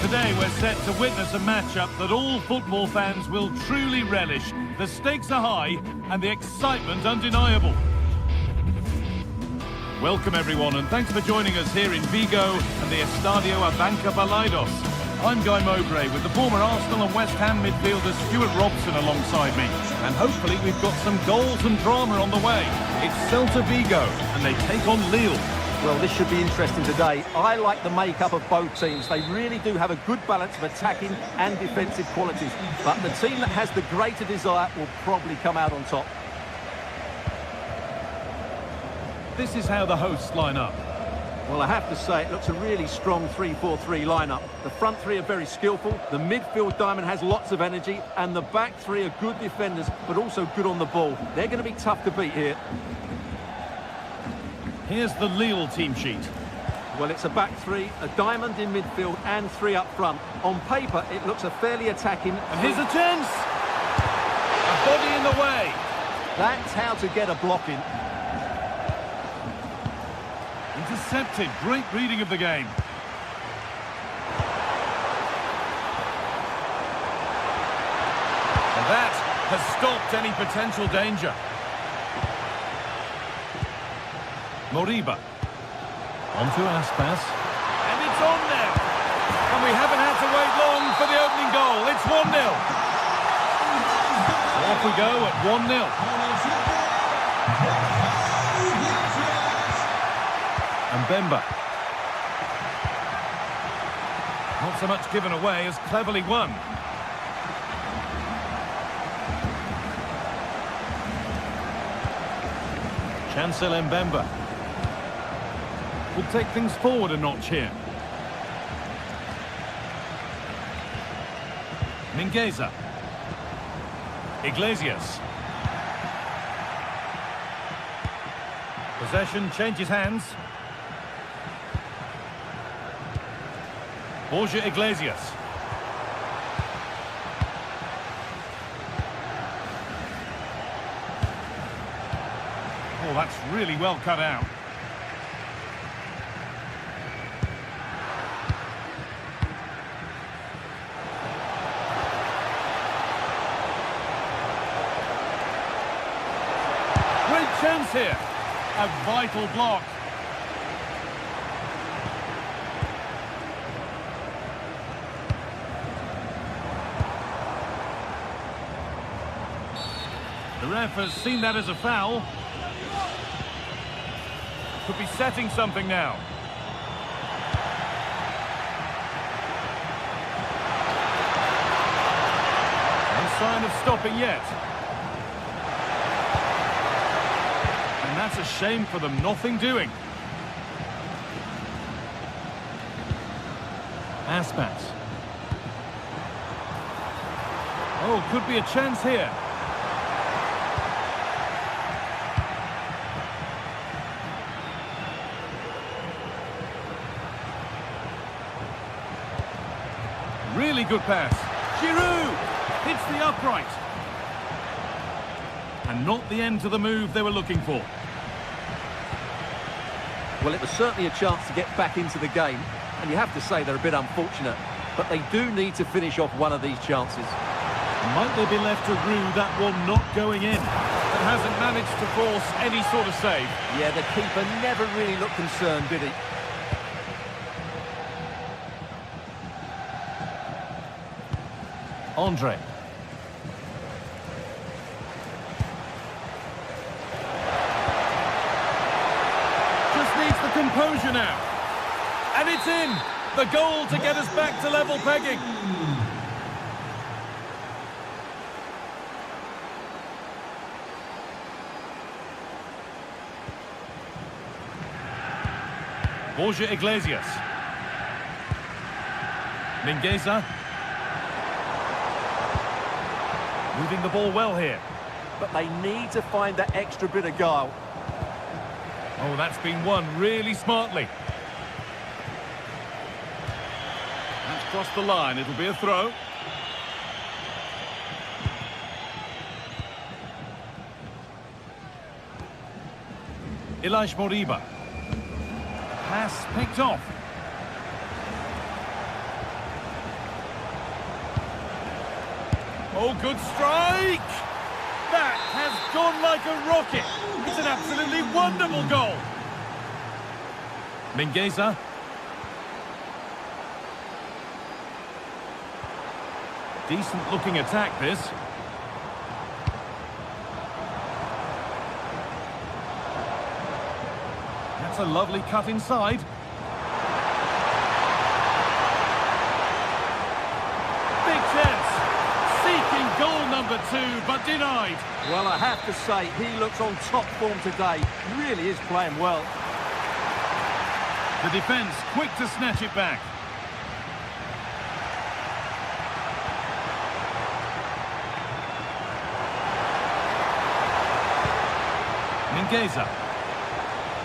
Today we're set to witness a matchup that all football fans will truly relish. The stakes are high and the excitement undeniable. Welcome everyone and thanks for joining us here in Vigo and the Estadio Abanca Balaidos. I'm Guy Mowbray with the former Arsenal and West Ham midfielder Stuart Robson alongside me. And hopefully we've got some goals and drama on the way. It's Celta Vigo and they take on Lille.
Well, this should be interesting today. I like the makeup of both teams. They really do have a good balance of attacking and defensive qualities. But the team that has the greater desire will probably come out on top.
This is how the hosts line up.
Well, I have to say, it looks a really strong 3-4-3 lineup. The front three are very skillful, the midfield diamond has lots of energy, and the back three are good defenders, but also good on the ball. They're going to be tough to beat here.
Here's the Lille team sheet.
Well, it's a back three, a diamond in midfield, and three up front. On paper, it looks a fairly attacking...
And here's a chance! A body in the way!
That's how to get a block in.
Intercepted. Great reading of the game. And that has stopped any potential danger. Moriba. On to Aspas. And it's on now. And we haven't had to wait long for the opening goal. It's 1-0. Off we go at 1-0. And Bemba. Not so much given away as cleverly won. Chancel Mbemba will take things forward a notch here. Mingueza. Iglesias. Possession changes hands. Borja Iglesias. Oh, that's really well cut out. Great chance here. A vital block. The ref has seen that as a foul. Could be setting something now. No sign of stopping yet. And that's a shame for them. Nothing doing. Aspas. Oh, could be a chance here. Really good pass. Giroud hits the upright. And not the end to the move they were looking for.
Well, it was certainly a chance to get back into the game, and you have to say they're a bit unfortunate, but they do need to finish off one of these chances.
Might they be left to rue that one not going in? That hasn't managed to force any sort of save.
Yeah, the keeper never really looked concerned, did he?
Andre. Just needs the composure now. And it's in. The goal to get us back to level pegging. Borja Iglesias. Mingueza. Moving the ball well here.
But they need to find that extra bit of guile.
Oh, that's been won really smartly. That's crossed the line. It'll be a throw. Ilaix Moriba. Pass picked off. Oh, good strike! That has gone like a rocket. It's an absolutely wonderful goal. Mingueza. Decent looking attack, this. That's a lovely cut inside. Big chance. Seeking goal number 2, but denied.
Well, I have to say, he looks on top form today. Really is playing well.
The defence quick to snatch it back. Mingueza.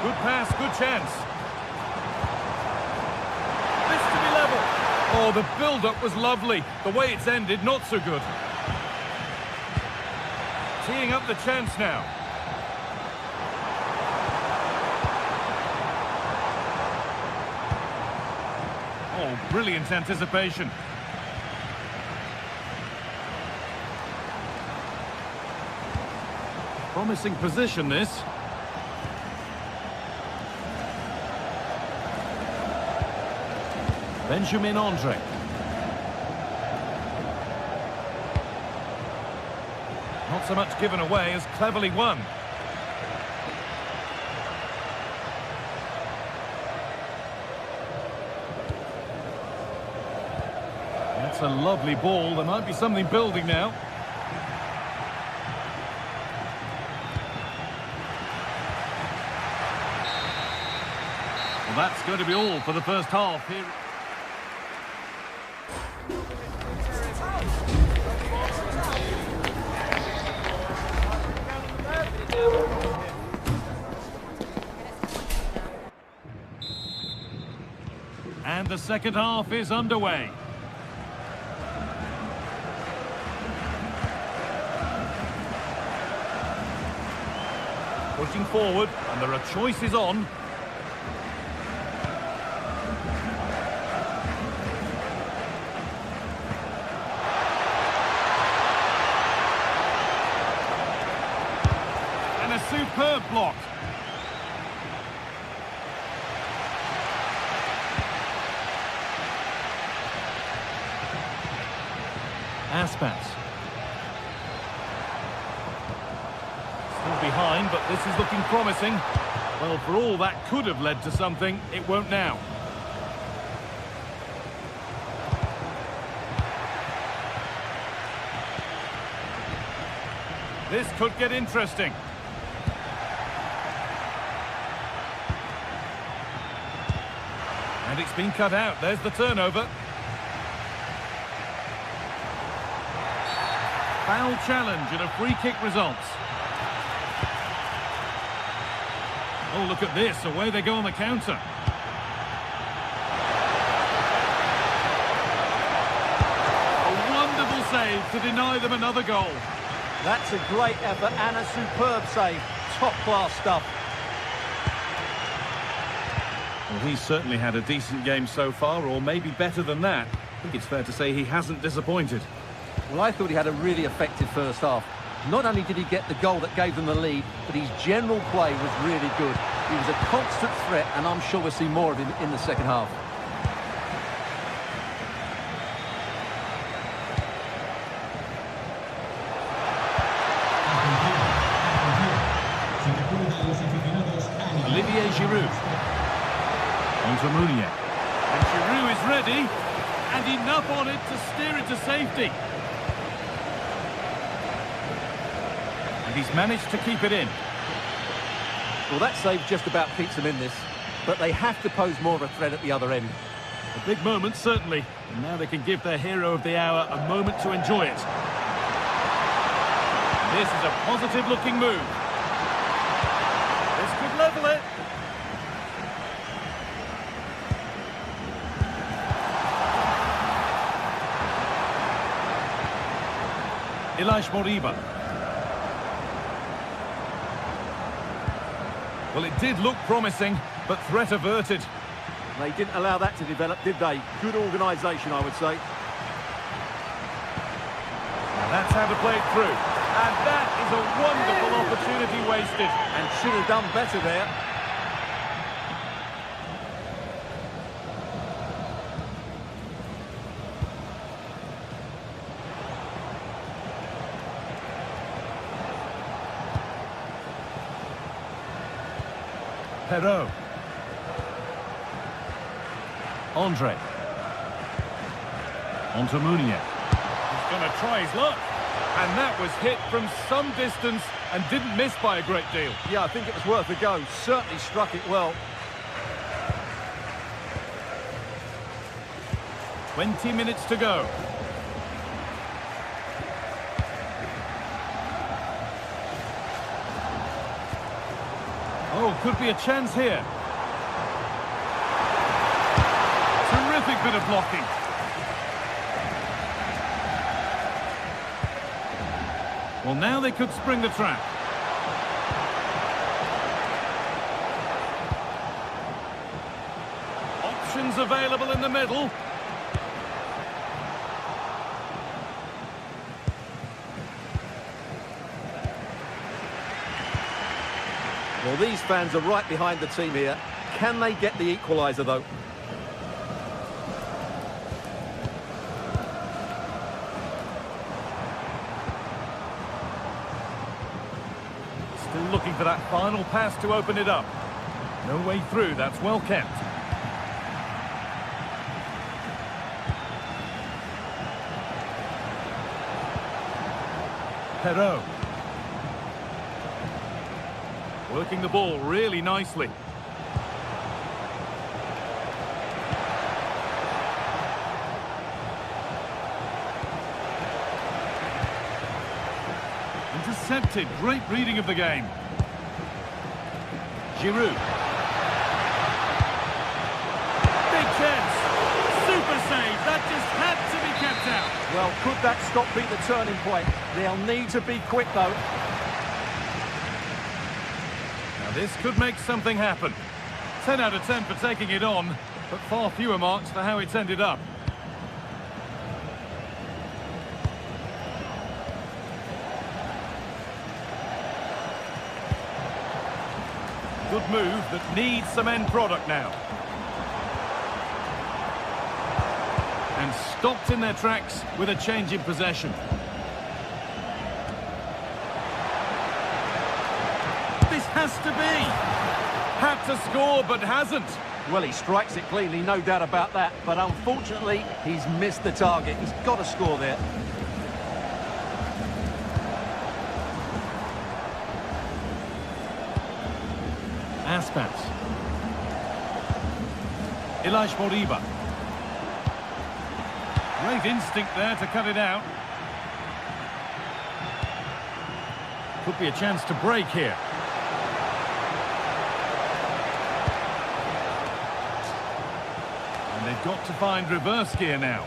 Good pass, good chance. This to be level. Oh, the build-up was lovely. The way it's ended, not so good. Teeing up the chance now. Oh, brilliant anticipation. Promising position, this. Benjamin Andre. Not so much given away as cleverly won. That's a lovely ball. There might be something building now. Well, that's going to be all for the first half here. And the second half is underway. Pushing forward, and there are choices on. And a superb block. Aspas. Still behind, but this is looking promising. Well, for all that could have led to something, it won't now. This could get interesting. And it's been cut out. There's the turnover. Foul challenge and a free kick results. Oh, look at this. Away they go on the counter. A wonderful save to deny them another goal.
That's a great effort and a superb save. Top-class stuff.
Well, he's certainly had a decent game so far, or maybe better than that. I think it's fair to say he hasn't disappointed.
Well, I thought he had a really effective first half. Not only did he get the goal that gave them the lead, but his general play was really good. He was a constant threat, and I'm sure we'll see more of him in the second half.
Olivier Giroud. Onto Mounier. And Giroud is ready, and enough on it to steer it to safety. And he's managed to keep it in.
Well, that save just about keeps them in this, but they have to pose more of a threat at the other end.
A big moment, certainly. And now they can give their hero of the hour a moment to enjoy it. This is a positive-looking move. This could level it. Elias Moriba. Well, it did look promising, but threat averted.
They didn't allow that to develop, did they? Good organisation, I would say.
And that's how to play it through. And that is a wonderful opportunity wasted.
And should have done better there.
Perrault. Andre. On to Munier. He's going to try his luck. And that was hit from some distance and didn't miss by a great deal.
Yeah, I think it was worth a go. Certainly struck it well.
20 minutes to go. Oh, could be a chance here. Terrific bit of blocking. Well, now they could spring the trap. Options available in the middle.
Well, these fans are right behind the team here. Can they get the equaliser, though?
Still looking for that final pass to open it up. No way through, that's well kept. Perrault. Working the ball really nicely. Intercepted. Great reading of the game. Giroud. Big chance. Super save. That just had to be kept out.
Well, could that stop be the turning point? They'll need to be quick, though.
Now this could make something happen. 10 out of 10 for taking it on, but far fewer marks for how it's ended up. Good move that needs some end product now. And stopped in their tracks with a change in possession. This has to be. Had to score, but hasn't.
Well, he strikes it cleanly, no doubt about that. But unfortunately, he's missed the target. He's got to score there.
Aspas. Ilaix Moriba. Great instinct there to cut it out. Could be a chance to break here. And they've got to find reverse gear now.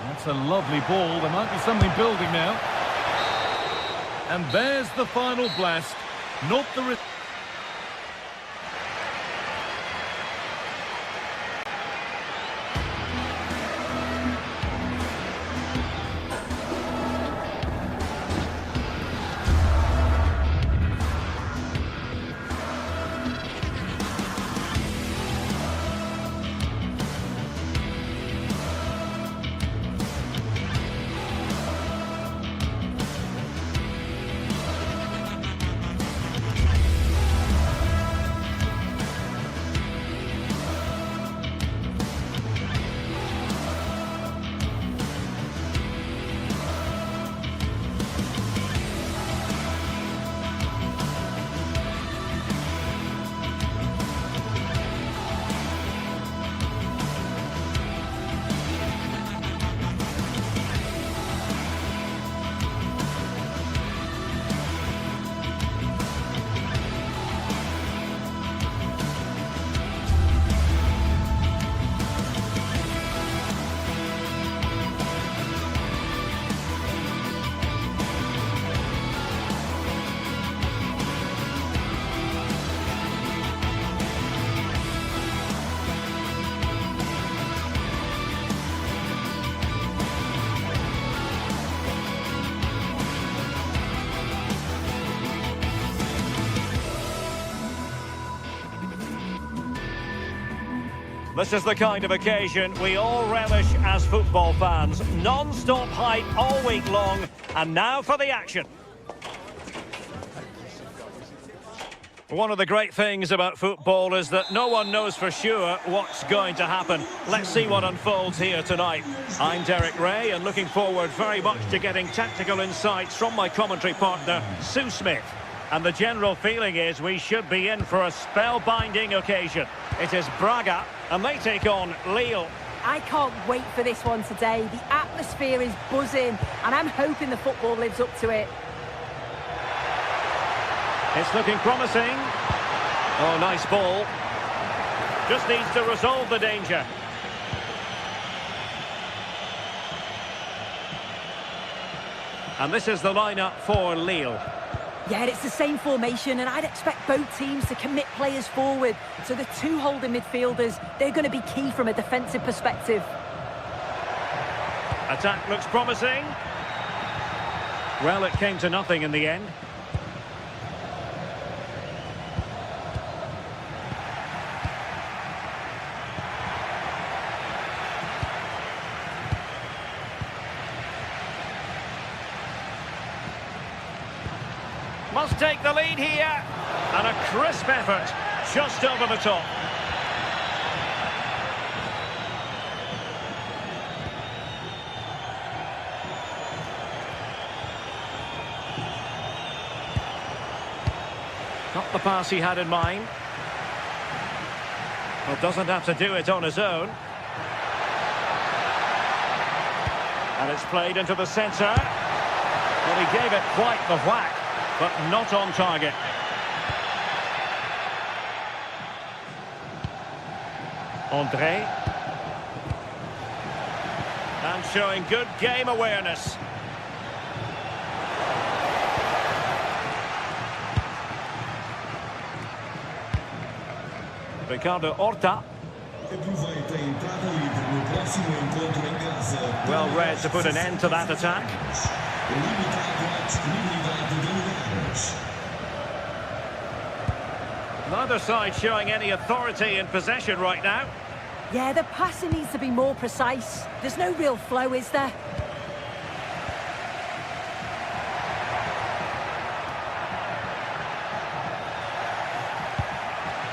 That's a lovely ball. There might be something building now. And there's the final blast. Not the...
This is the kind of occasion we all relish as football fans. Non-stop hype all week long, and now for the action. One of the great things about football is that no one knows for sure what's going to happen. Let's see what unfolds here tonight. I'm Derek Ray and looking forward very much to getting tactical insights from my commentary partner, Sue Smith. And the general feeling is we should be in for a spellbinding occasion. It is Braga and they take on Lille.
I can't wait for this one today. The atmosphere is buzzing and I'm hoping the football lives up to it.
It's looking promising. Oh, nice ball. Just needs to resolve the danger. And this is the lineup for Lille.
Yeah, it's the same formation, and I'd expect both teams to commit players forward. So the two holding midfielders, they're going to be key from a defensive perspective.
Attack looks promising. Well, it came to nothing in the end. Must take the lead here. And a crisp effort just over the top. Not the pass he had in mind. Well, doesn't have to do it on his own. And it's played into the centre. Well, he gave it quite the whack, but not on target. André. And showing good game awareness. Ricardo Horta. Well read to put an end to that attack. Neither side showing any authority in possession right now.
Yeah, the passing needs to be more precise. There's no real flow, is there?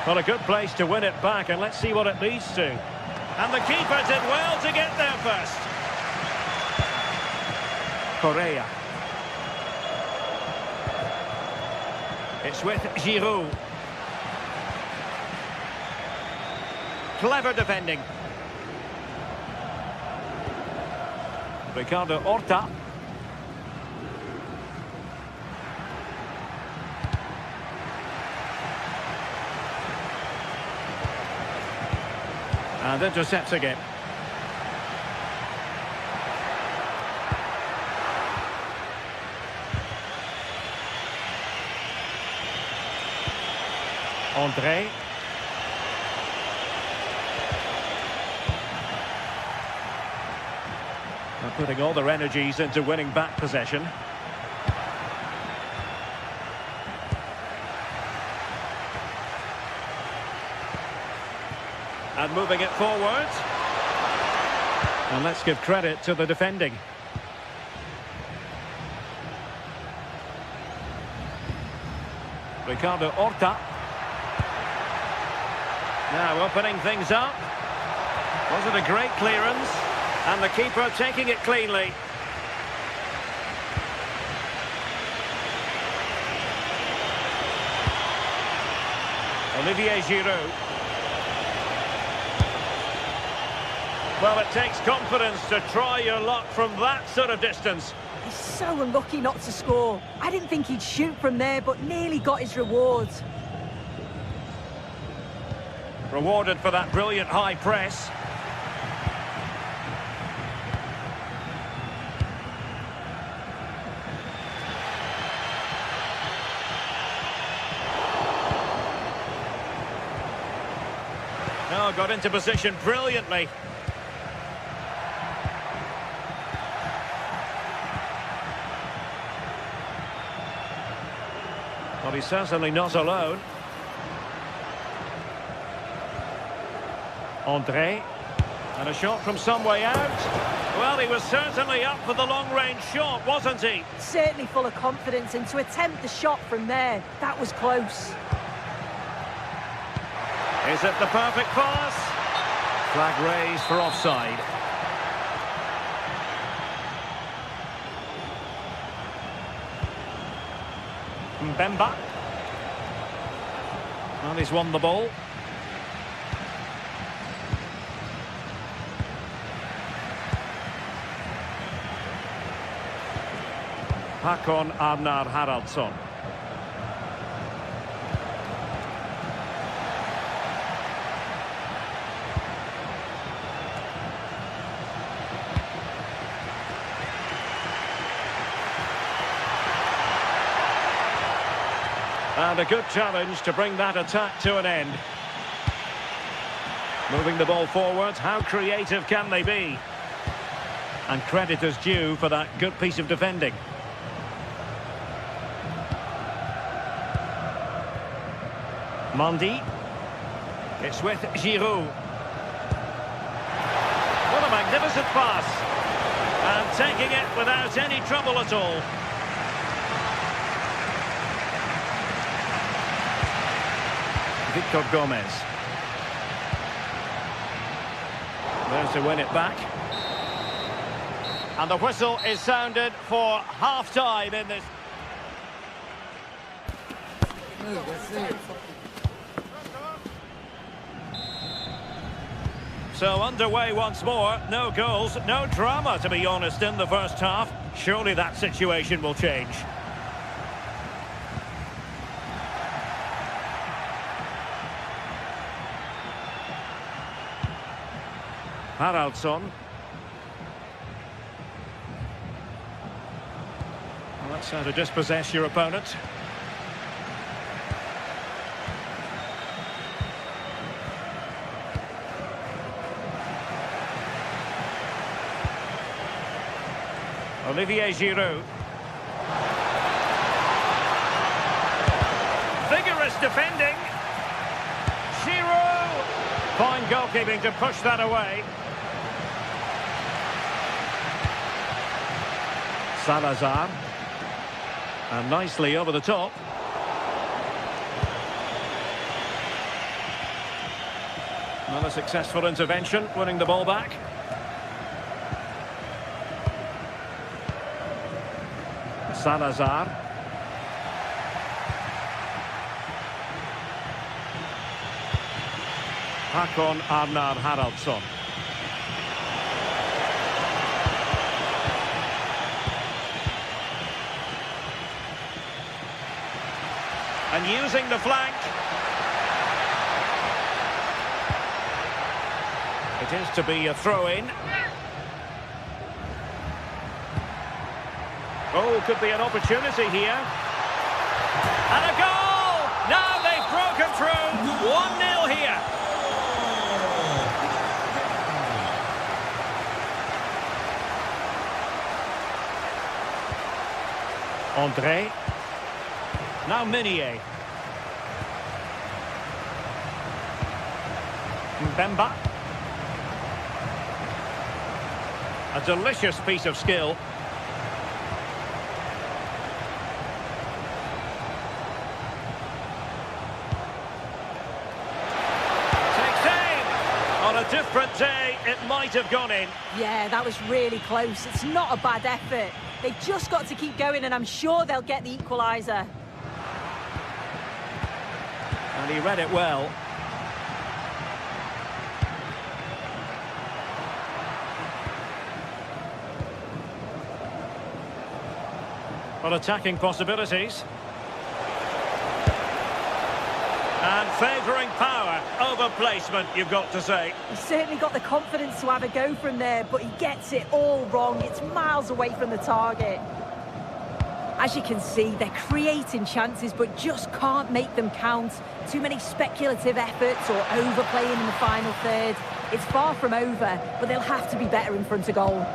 Well, a good place to win it back, and let's see what it leads to. And the keeper did well to get there first. Correa. It's with Giroud. Clever defending. Ricardo Horta. And intercepts again. André. They're putting all their energies into winning back possession. And moving it forward. And let's give credit to the defending. Ricardo Horta. Now opening things up. Was it a great clearance? And the keeper taking it cleanly. Olivier Giroud. Well, it takes confidence to try your luck from that sort of distance.
He's so unlucky not to score. I didn't think he'd shoot from there, but nearly got his reward.
Rewarded for that brilliant high press. Oh, got into position brilliantly. Well, he's certainly not alone. André. And a shot from some way out. Well, he was certainly up for the long-range shot, wasn't he?
Certainly full of confidence, and to attempt the shot from there, that was close.
Is it the perfect pass? Flag raised for offside. Mbemba. Well, he's won the ball. Håkon Arnar Haraldsson. And a good challenge to bring that attack to an end. Moving the ball forward, how creative can they be? And credit is due for that good piece of defending. Mendy. It's with Giroud. What a magnificent pass. And taking it without any trouble at all. Victor Gomez. There's to win it back. And the whistle is sounded for half-time in this. So underway once more. No goals, no drama, to be honest, in the first half. Surely that situation will change. Haraldsson. Well, that's how to dispossess your opponent. Olivier Giroud. Vigorous defending. Giroud. Fine goalkeeping to push that away. Salazar. And nicely over the top. Another successful intervention, winning the ball back. Salazar. Håkon Arnar Haraldsson. And using the flank. It is to be a throw-in. Oh, could be an opportunity here. And a goal! Now they've broken through. 1-0 here. André. Now Meunier. Mbemba. A delicious piece of skill. Takes aim. On a different day, it might have gone in.
Yeah, that was really close. It's not a bad effort. They've just got to keep going, and I'm sure they'll get the equaliser.
And he read it well. Well, attacking possibilities. And favouring power over placement, you've got to say.
He's certainly got the confidence to have a go from there, but he gets it all wrong. It's miles away from the target. As you can see, they're creating chances, but just can't make them count. Too many speculative efforts or overplaying in the final third. It's far from over, but they'll have to be better in front of goal.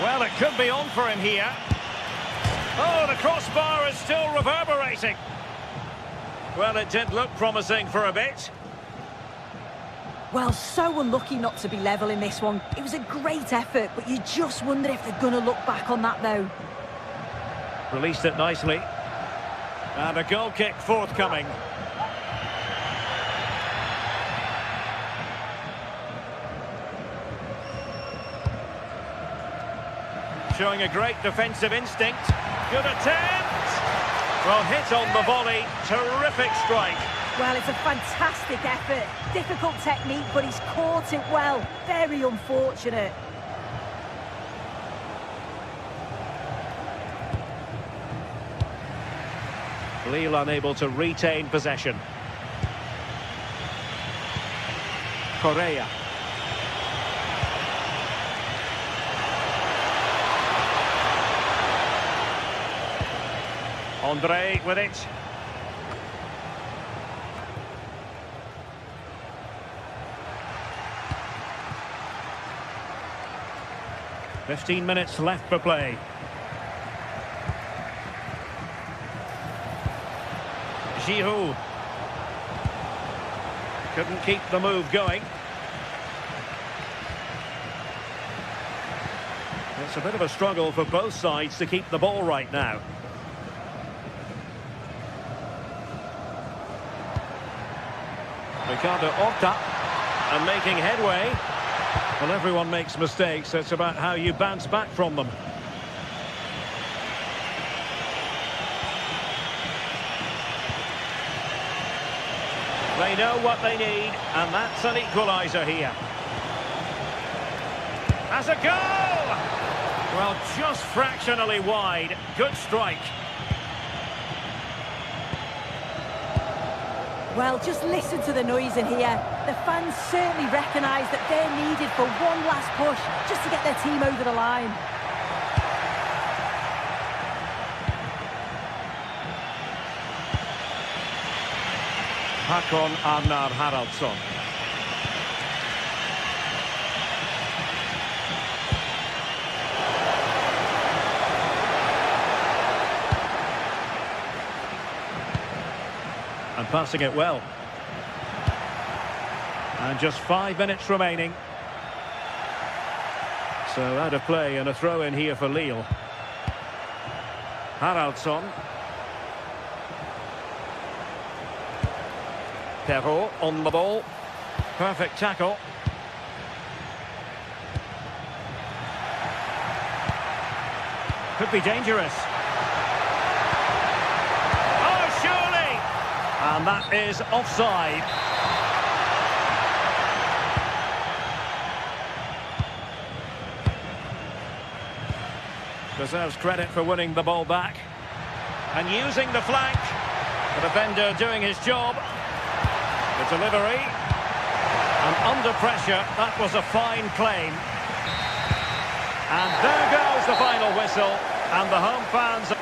Well, it could be on for him here. Oh, the crossbar is still reverberating. Well, it did look promising for a bit.
Well, so unlucky not to be level in this one. It was a great effort, but you just wonder if they're going to look back on that, though.
Released it nicely. And a goal kick forthcoming. Showing a great defensive instinct. Good attempt. Well, hit on the volley. Terrific strike.
Well, it's a fantastic effort. Difficult technique, but he's caught it well. Very unfortunate.
Lille unable to retain possession. Correa. Andre with it. "15 minutes left for play. Giroud. Couldn't keep the move going. It's a bit of a struggle for both sides to keep the ball right now. Ricardo Horta, and making headway. Well, everyone makes mistakes. It's about how you bounce back from them. They know what they need, and that's an equaliser here. As a goal! Well, just fractionally wide. Good strike.
Well, just listen to the noise in here. The fans certainly recognise that they're needed for one last push, just to get their team over the line.
Håkon Arnar Haraldsson. And passing it well. And just 5 minutes remaining. So out of play and a throw in here for Lille. Haraldsson. Perrault on the ball. Perfect tackle. Could be dangerous. Oh, surely! And that is offside. Deserves credit for winning the ball back. And using the flank. The defender doing his job. The delivery, and under pressure, that was a fine claim. And there goes the final whistle, and the home fans...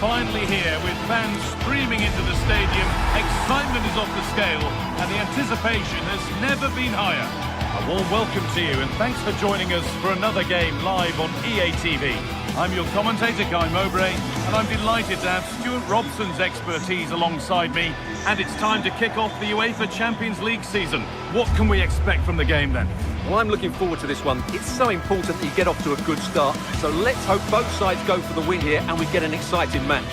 finally here with fans streaming into the stadium. Excitement is off the scale and the anticipation has never been higher. A warm welcome to you and thanks for joining us for another game live on EA TV. I'm your commentator, Guy Mowbray, and I'm delighted to have Stuart Robson's expertise alongside me. And it's time to kick off the UEFA Champions League season. What can we expect from the game then?
Well, I'm looking forward to this one. It's so important that you get off to a good start. So let's hope both sides go for the win here and we get an exciting match.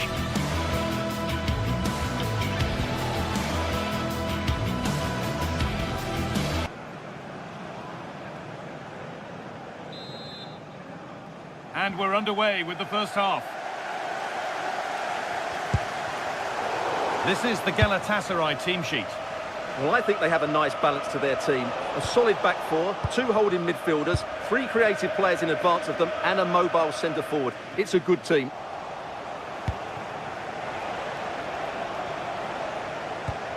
And we're underway with the first half. This is the Galatasaray team sheet.
Well, I think they have a nice balance to their team. A solid back four, 2 holding midfielders, 3 creative players in advance of them, and a mobile centre-forward. It's a good team.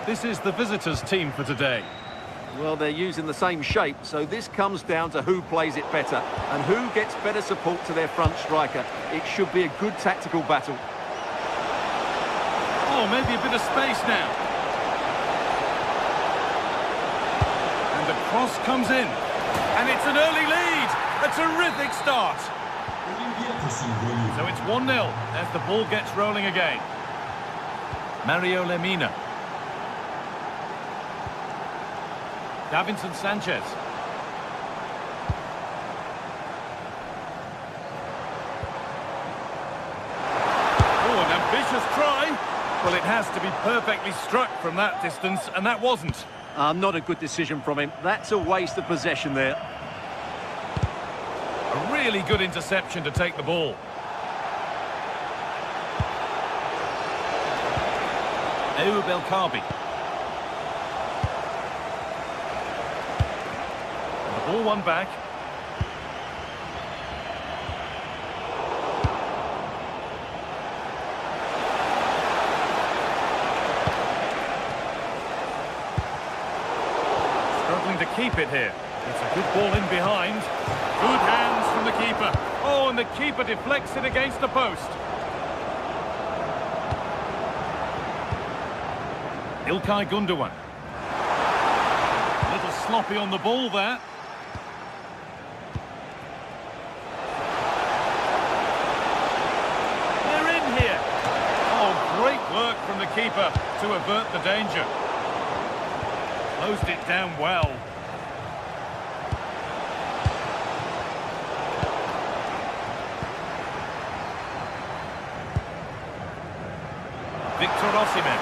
This is the visitors' team for today.
Well, they're using the same shape, so this comes down to who plays it better and who gets better support to their front striker. It should be a good tactical battle.
Oh, maybe a bit of space now. And the cross comes in. And it's an early lead. A terrific start. So it's 1-0 as the ball gets rolling again. Mario Lemina. Davinson Sanchez. Oh, an ambitious try. Well, it has to be perfectly struck from that distance, and that wasn't.
Not a good decision from him. That's a waste of possession there.
A really good interception to take the ball. Ayoub El Kaabi. Ball one back. Struggling to keep it here. It's a good ball in behind. Good hands from the keeper. Oh, and the keeper deflects it against the post. İlkay Gundogan. A little sloppy on the ball there. Work from the keeper to avert the danger. Closed it down well. Victor Osimhen.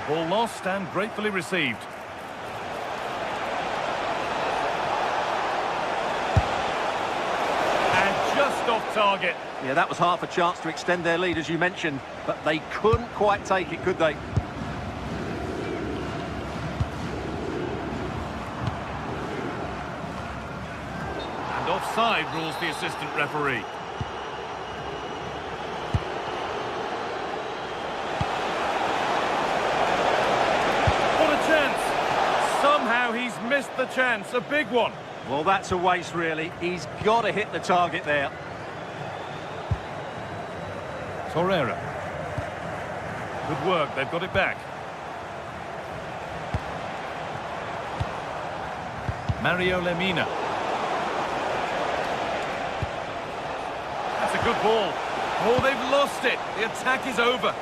Ball lost and gratefully received. Off target.
Yeah, that was half a chance to extend their lead, as you mentioned, but they couldn't quite take it, could they?
And offside rules the assistant referee. What a chance! Somehow he's missed the chance, a big one.
Well, that's a waste, really. He's got to hit the target there.
Torreira. Good work, they've got it back. Mario Lemina. That's a good ball. Oh, they've lost it. The attack is over.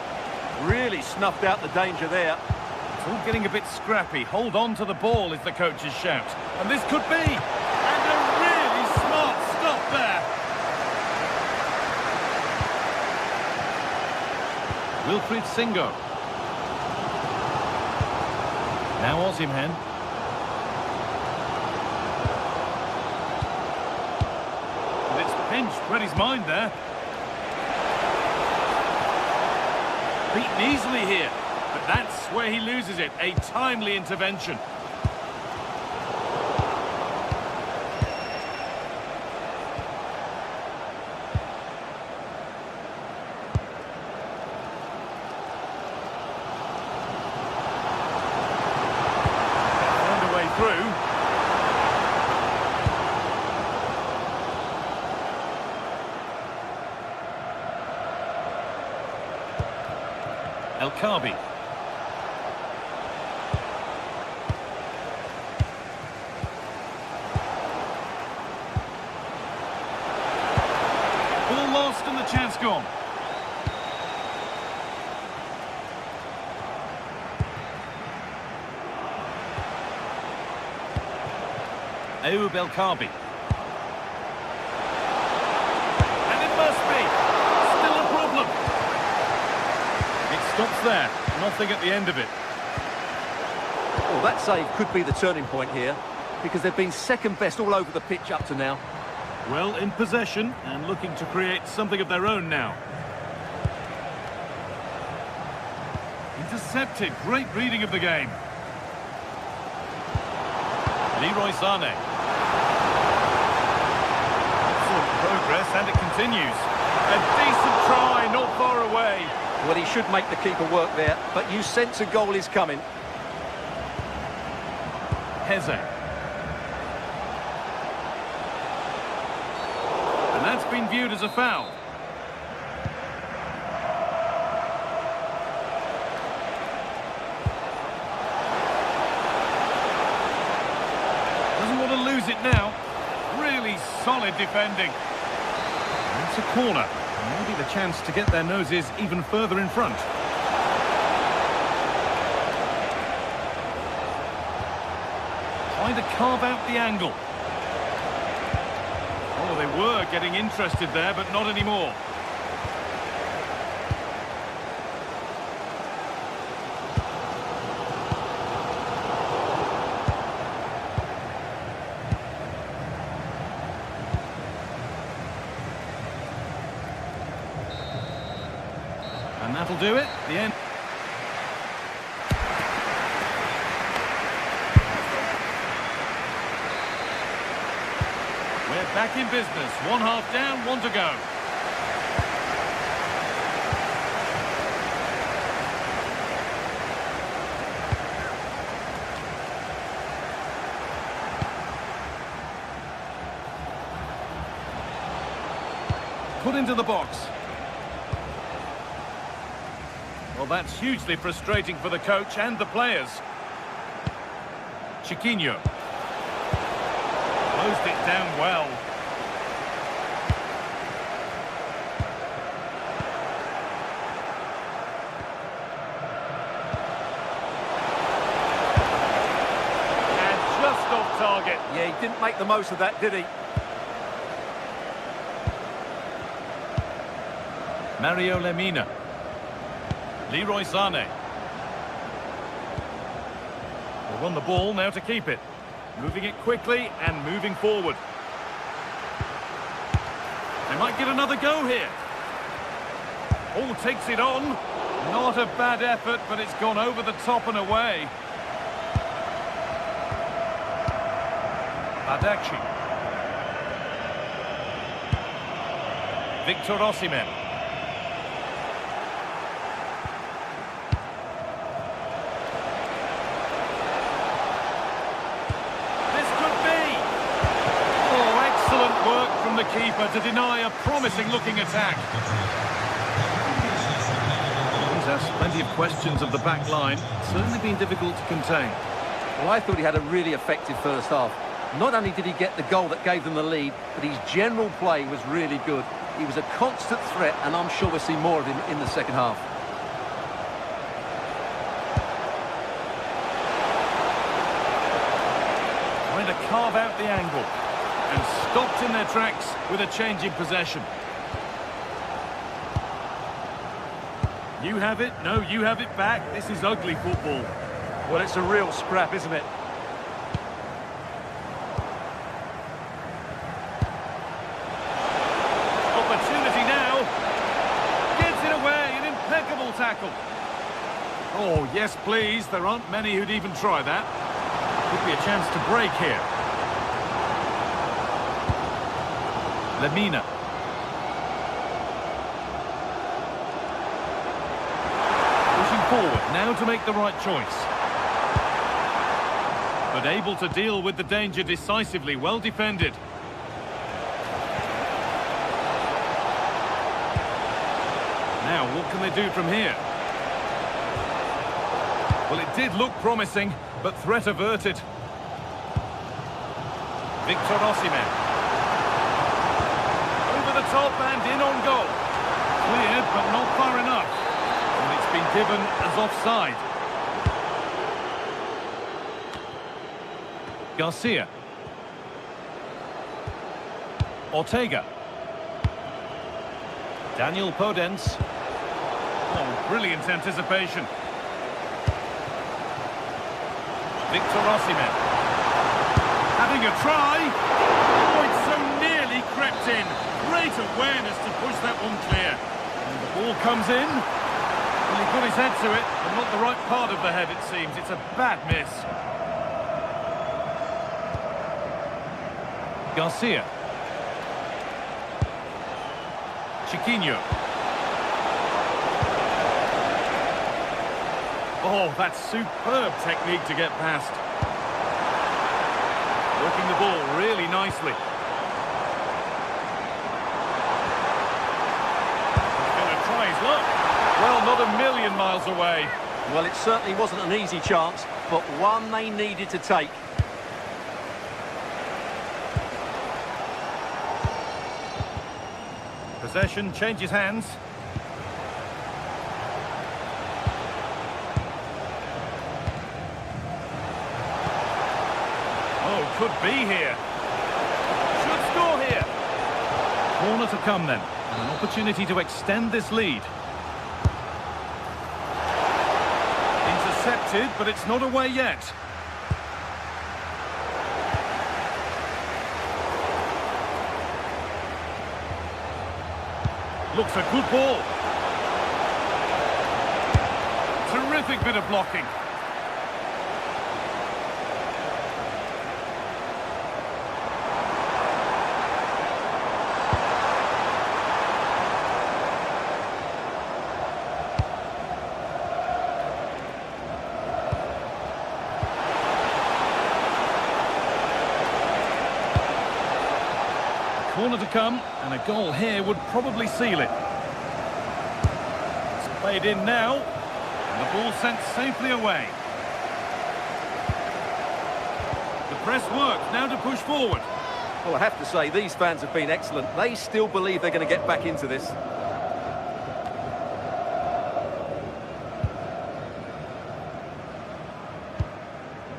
Really snuffed out the danger there.
It's all getting a bit scrappy. Hold on to the ball is the coach's shout. And this could be. And a really smart stop there. Wilfried Singo. Now Osimhen. And it's pinched. Read his mind there. Beaten easily here. But that's where he loses it. A timely intervention. El Kabi. Ball lost and the chance gone. Ayoub El Kabi. And it must be. Still a problem. It stops there. Nothing at the end of it.
Well, that save could be the turning point here, because they've been second best all over the pitch up to now.
Well, in possession and looking to create something of their own now. Intercepted. Great reading of the game. Leroy Sané. Progress, and it continues. A decent try, not far away.
Well, he should make the keeper work there, but you sense a goal is coming.
Heze. And that's been viewed as a foul. Doesn't want to lose it now. Really solid defending. It's a corner. Maybe the chance to get their noses even further in front. Trying to carve out the angle. Oh, they were getting interested there, but not anymore. And that'll do it. The end. We're back in business. One half down, one to go. Put into the box. Well, that's hugely frustrating for the coach and the players. Chiquinho. Closed it down well. And just off target.
Yeah, he didn't make the most of that, did he?
Mario Lemina. Leroy Sané. They won the ball, now to keep it. Moving it quickly and moving forward. They might get another go here. Oh, takes it on. Not a bad effort, but it's gone over the top and away. Badachi. Victor Osimhen. The keeper to deny a promising looking attack. He's asked plenty of questions of the back line. Certainly been difficult to contain.
Well, I thought he had a really effective first half. Not only did he get the goal that gave them the lead, but his general play was really good. He was a constant threat, and I'm sure we'll see more of him in the second half.
Trying to carve out the angle. And stopped in their tracks with a change in possession. You have it, no, you have it back. This is ugly football.
Well, it's a real scrap, isn't it?
Opportunity now. Gets it away, an impeccable tackle. Oh, yes, please. There aren't many who'd even try that. Could be a chance to break here. Lemina. Pushing forward, now to make the right choice. But able to deal with the danger decisively, well defended. Now, what can they do from here? Well, it did look promising, but threat averted. Victor Osimhen. Over the top and in on goal. Cleared, but not far enough. And it's been given as offside. Garcia. Ortega. Daniel Podence. Oh, brilliant anticipation. Victor Osimhen. Having a try. Oh, it so nearly crept in. Great awareness to push that one clear. And the ball comes in. Well, he got his head to it, but not the right part of the head, it seems. It's a bad miss. Garcia. Chiquinho. Oh, that's superb technique to get past. Working the ball really nicely. He's going to try his luck. Well, not a million miles away.
Well, it certainly wasn't an easy chance, but one they needed to take.
Possession changes hands. Oh, could be here. Should score here. Corner to come then. And an opportunity to extend this lead. Intercepted, but it's not away yet. Looks a good ball. Terrific bit of blocking. Corner to come, and a goal here would probably seal it. It's played in now, and the ball sent safely away. The press worked, now to push forward.
Well, I have to say, these fans have been excellent. They still believe they're going to get back into this.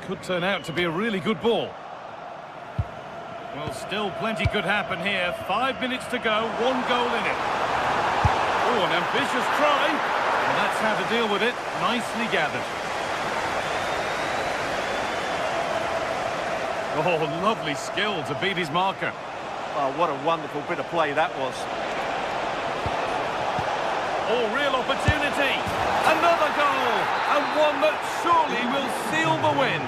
Could turn out to be a really good ball. Well, still plenty could happen here. 5 minutes to go, 1 goal in it. Oh, an ambitious try. And that's how to deal with it. Nicely gathered. Oh, lovely skill to beat his marker.
Oh, what a wonderful bit of play that was.
Oh, real opportunity. Another goal. And one that surely will seal the win.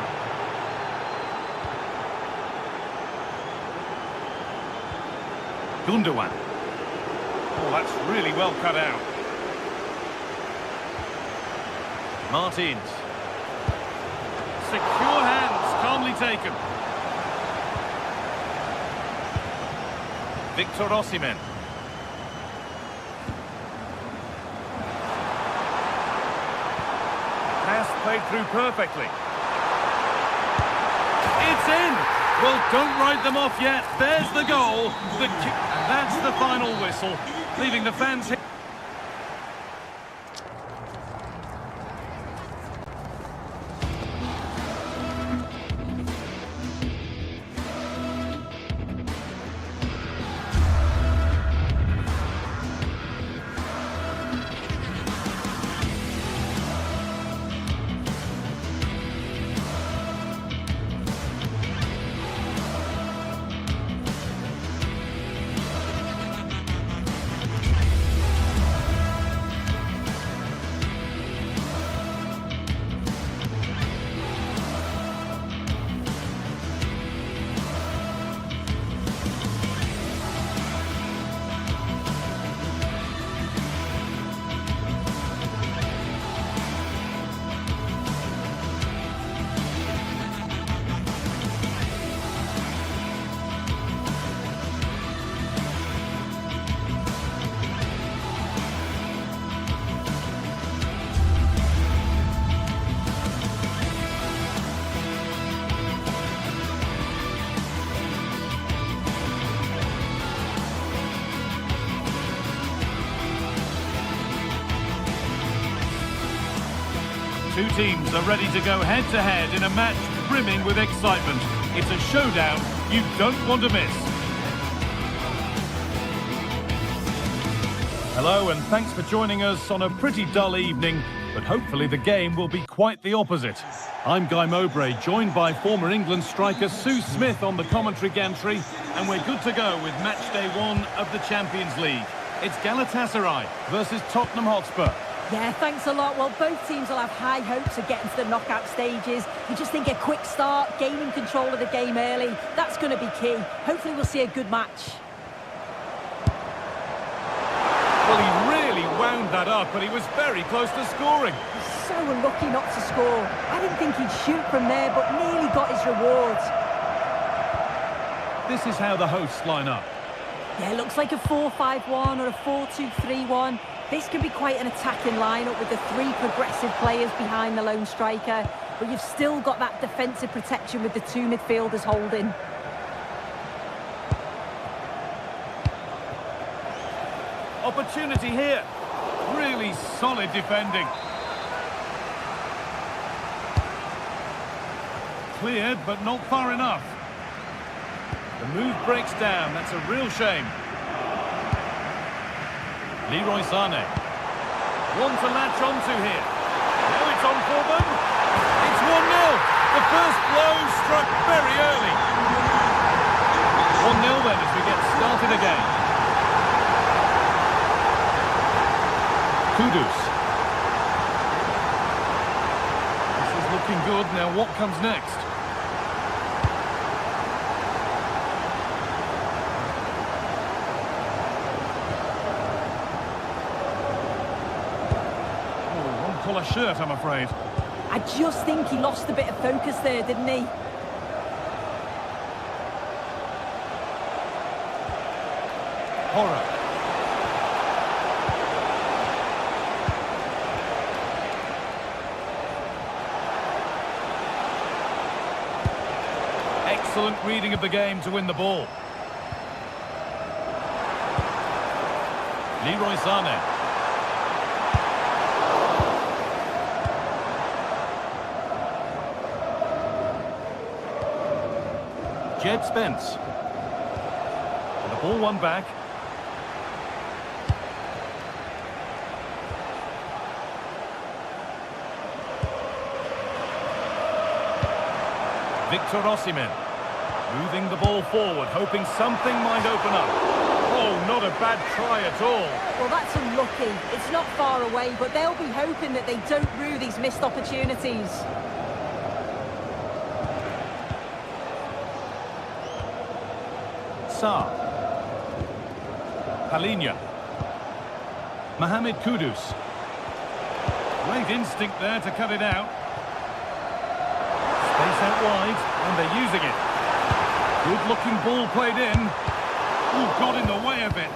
Gundogan. Oh, that's really well cut out. Martins. Secure hands, calmly taken. Victor Osimhen. Pass played through perfectly. It's in! Well, don't write them off yet. There's the goal. And that's the final whistle, leaving the fans here. Two teams are ready to go head-to-head in a match brimming with excitement. It's a showdown you don't want to miss. Hello and thanks for joining us on a pretty dull evening, but hopefully the game will be quite the opposite. I'm Guy Mowbray, joined by former England striker Sue Smith on the commentary gantry, and we're good to go with match day 1 of the Champions League. It's Galatasaray versus Tottenham Hotspur.
Yeah, thanks a lot. Well, both teams will have high hopes of getting to the knockout stages. You just think a quick start, gaining control of the game early, that's going to be key. Hopefully we'll see a good match.
Well, he really wound that up, and he was very close to scoring.
He's so unlucky not to score. I didn't think he'd shoot from there, but nearly got his reward.
This is how the hosts line up.
Yeah, it looks like a 4-5-1 or a 4-2-3-1. This could be quite an attacking lineup with the 3 progressive players behind the lone striker, but you've still got that defensive protection with the 2 midfielders holding.
Opportunity here. Really solid defending. Cleared, but not far enough. The move breaks down. That's a real shame. Leroy Sané. One to latch onto here. Now it's on for them. It's 1-0. The first blow struck very early. 1-0 then as we get started again. Kudus. This is looking good. Now what comes next? Pull a shirt, I'm afraid.
I just think he lost a bit of focus there, didn't he?
Horror. Excellent reading of the game to win the ball. Leroy Sané. Jed Spence. And the ball won back. Victor Osimhen. Moving the ball forward, hoping something might open up. Oh, not a bad try at all.
Well, that's unlucky. It's not far away, but they'll be hoping that they don't rue these missed opportunities.
Sarr. Palhinha. Mohamed Kudus. Great instinct there to cut it out. Space out wide, and they're using it. Good-looking ball played in. Ooh, got in the way of it.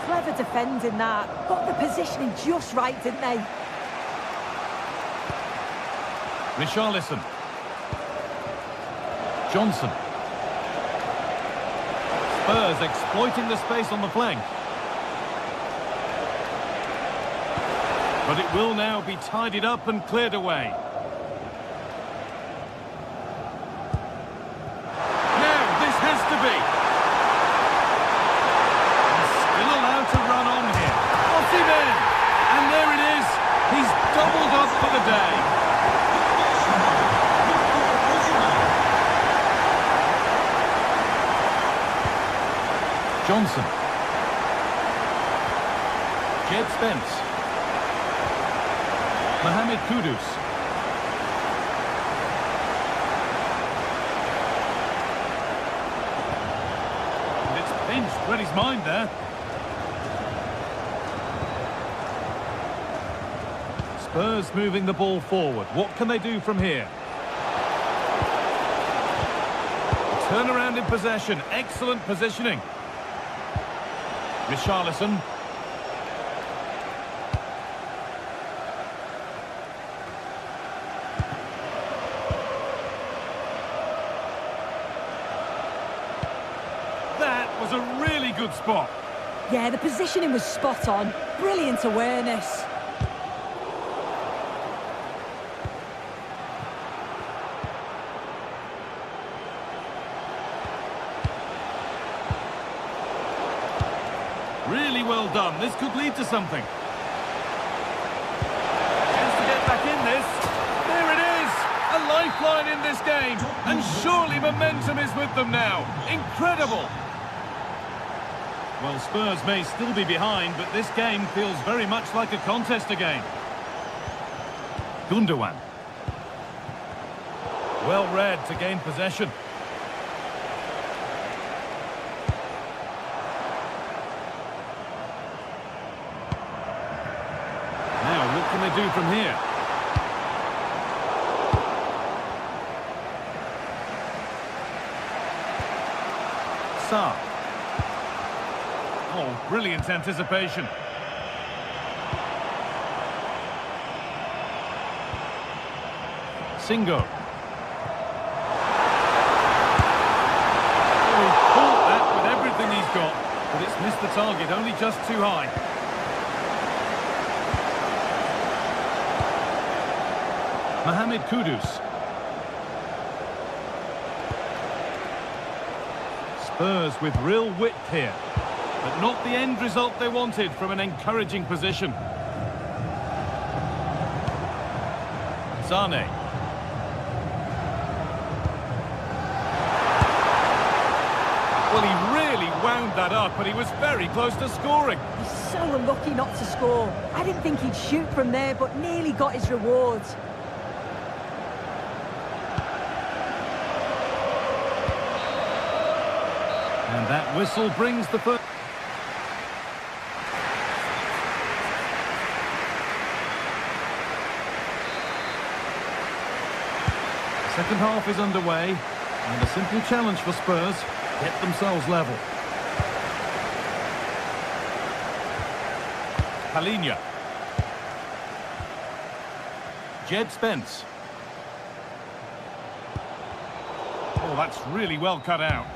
Clever defending that. Got the positioning just right, didn't they?
Richarlison. Johnson. Spurs exploiting the space on the flank. But it will now be tidied up and cleared away. Now, this has to be. He's still allowed to run on here. Osimhen! And there it is. He's doubled up for the day. Johnson. Jed Spence. Mohamed Kudus. And it's pinched, read his mind there. Spurs moving the ball forward. What can they do from here? Turnaround in possession. Excellent positioning. Richarlison. That was a really good spot.
Yeah, the positioning was spot on. Brilliant awareness.
well done. This could lead to something. Chance to get back in this. There it is! A lifeline in this game. And surely momentum is with them now. Incredible! Well, Spurs may still be behind, but this game feels very much like a contest again. Gundogan. Well read to gain possession. Now, what can they do from here? Sa. Oh, brilliant anticipation. Singo. Oh, he caught that with everything he's got, but it's missed the target, only just too high. Mohamed Kudus. Spurs with real width here, but not the end result they wanted from an encouraging position. Sane. Well, he really wound that up, but he was very close to scoring.
He's so unlucky not to score. I didn't think he'd shoot from there, but nearly got his rewards.
And that whistle brings the first. The second half is underway, and a simple challenge for Spurs: get themselves level. Palinha. Jed Spence. Oh, that's really well cut out.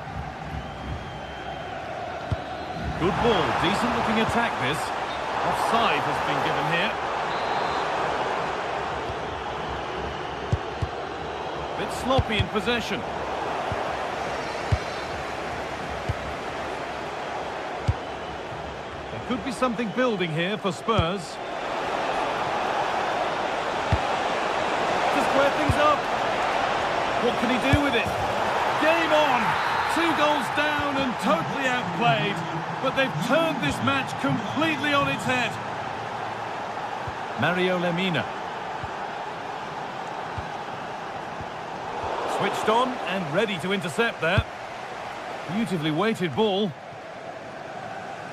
Good ball, decent looking attack this. Offside has been given here. Bit sloppy in possession. There could be something building here for Spurs. To square things up. What can he do with it? Game on! 2 goals down and totally outplayed. But they've turned this match completely on its head. Mario Lemina. Switched on and ready to intercept there. Beautifully weighted ball.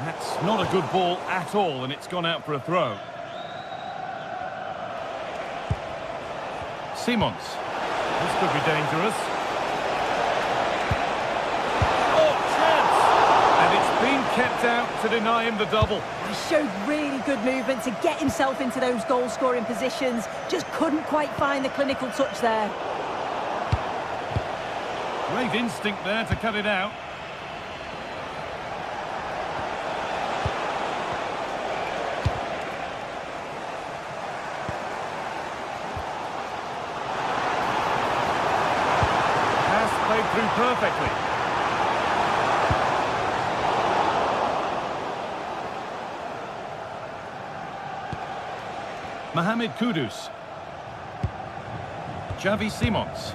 That's not a good ball at all, and it's gone out for a throw. Simons. This could be dangerous. Been kept out to deny him the double.
He showed really good movement to get himself into those goal-scoring positions. Just couldn't quite find the clinical touch there.
Great instinct there to cut it out. Pass played through perfectly. Mohamed Kudus. Xavi Simons.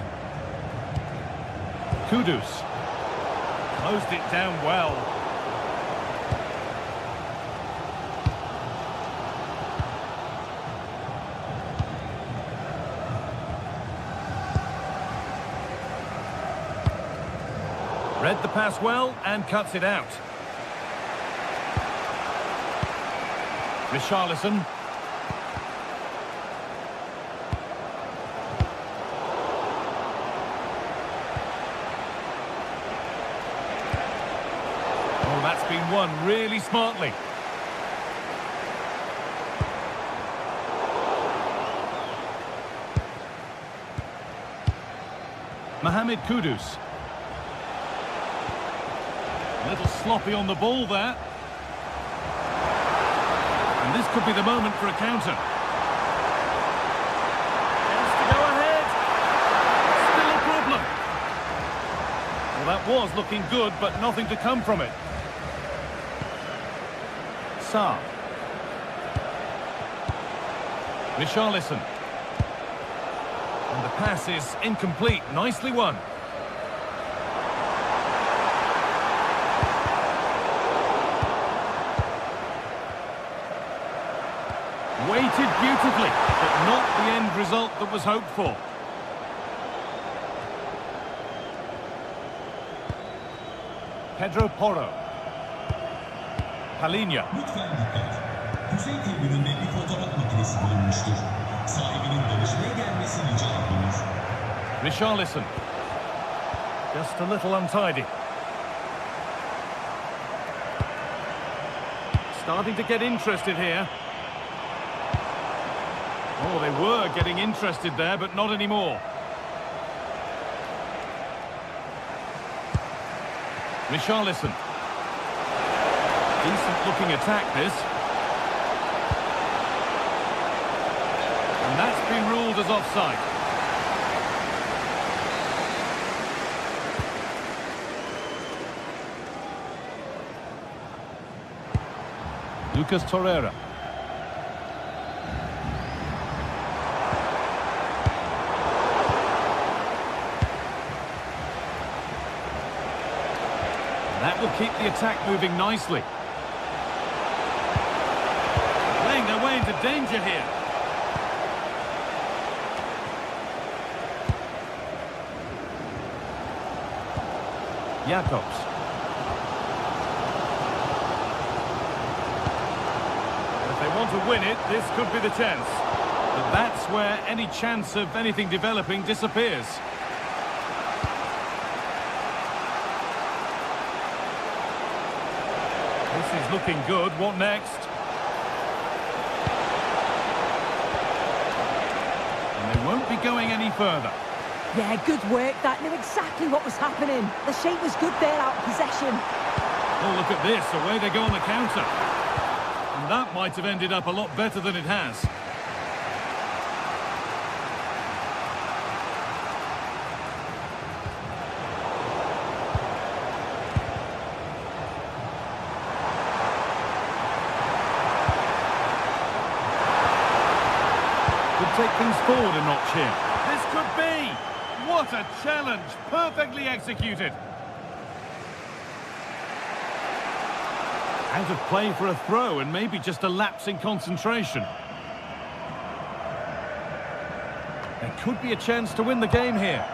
Kudus. Closed it down well. Read the pass well and cuts it out. Richarlison. That's been won really smartly. Mohamed Kudus. A little sloppy on the ball there. And this could be the moment for a counter. Chance to go ahead. Still a problem. Well, that was looking good, but nothing to come from it. Sarr. Richarlison. And the pass is incomplete. Nicely won. Weighted beautifully, but not the end result that was hoped for. Pedro Porro. Palinha.
Lütfen dikkat. Kuzey tribününde bir fotoğraf makinesi bulunmuştur. Sahibinin danışmaya gelmesi rica edilir.
Richarlison. Just a little untidy. Starting to get interested here. Oh, they were getting interested there, but not anymore. Richarlison. Decent looking attack, this. And that's been ruled as offside. Lucas Torreira. That will keep the attack moving nicely. Playing their way into danger here. Jacobs. If they want to win it, this could be the chance. But that's where any chance of anything developing disappears. This is looking good. What next? And they won't be going any further.
Yeah, good work. That knew exactly what was happening. The shape was good there out of possession.
Oh, look at this. Away they go on the counter. And that might have ended up a lot better than it has. Could take things forward a notch here. This could be! What a challenge! Perfectly executed. Out of play for a throw and maybe just a lapse in concentration. There could be a chance to win the game here.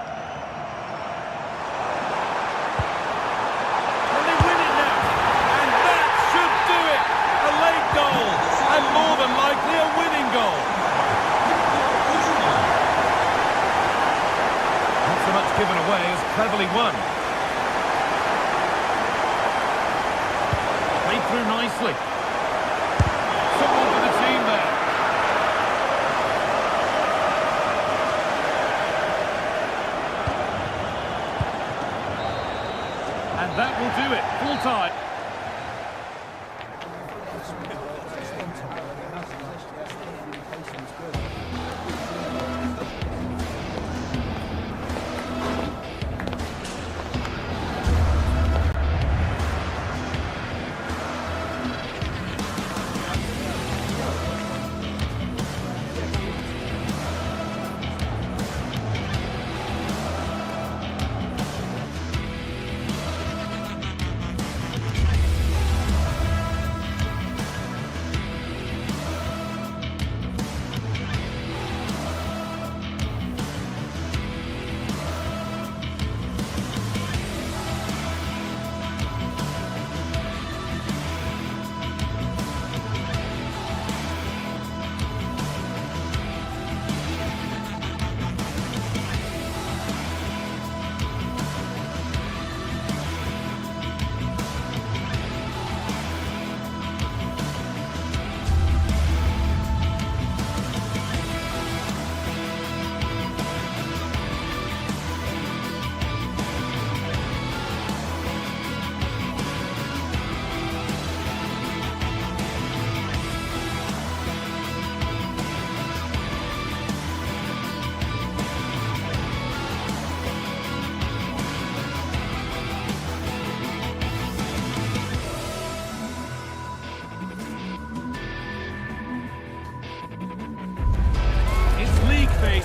And they win it now! And that should do it! A late goal! And more than likely a winning goal! Not so much given away as cleverly won. Played through nicely. Someone for the team there. And that will do it. Full time.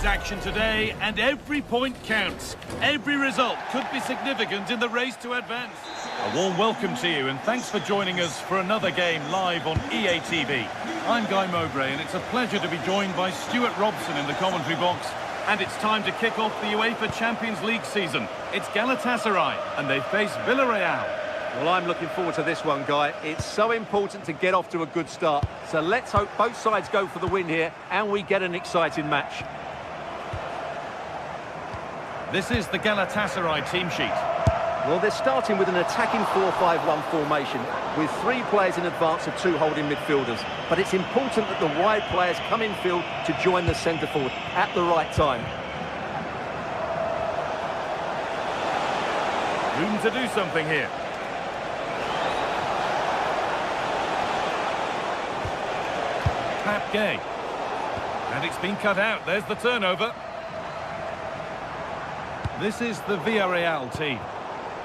is action today, and every point counts. Every result could be significant in the race to advance. A warm welcome to you, and thanks for joining us for another game live on EA TV. I'm Guy Mowbray, and it's a pleasure to be joined by Stuart Robson in the commentary box. And it's time to kick off the UEFA Champions League season. It's Galatasaray, and they face Villarreal.
Well, I'm looking forward to this one, Guy. It's so important to get off to a good start. So let's hope both sides go for the win here and we get an exciting match.
This is the Galatasaray team sheet.
Well, they're starting with an attacking 4-5-1 formation with 3 players in advance of 2 holding midfielders. But it's important that the wide players come in field to join the centre forward at the right time.
Room to do something here. Gay. And it's been cut out. There's the turnover. This is the Villarreal team.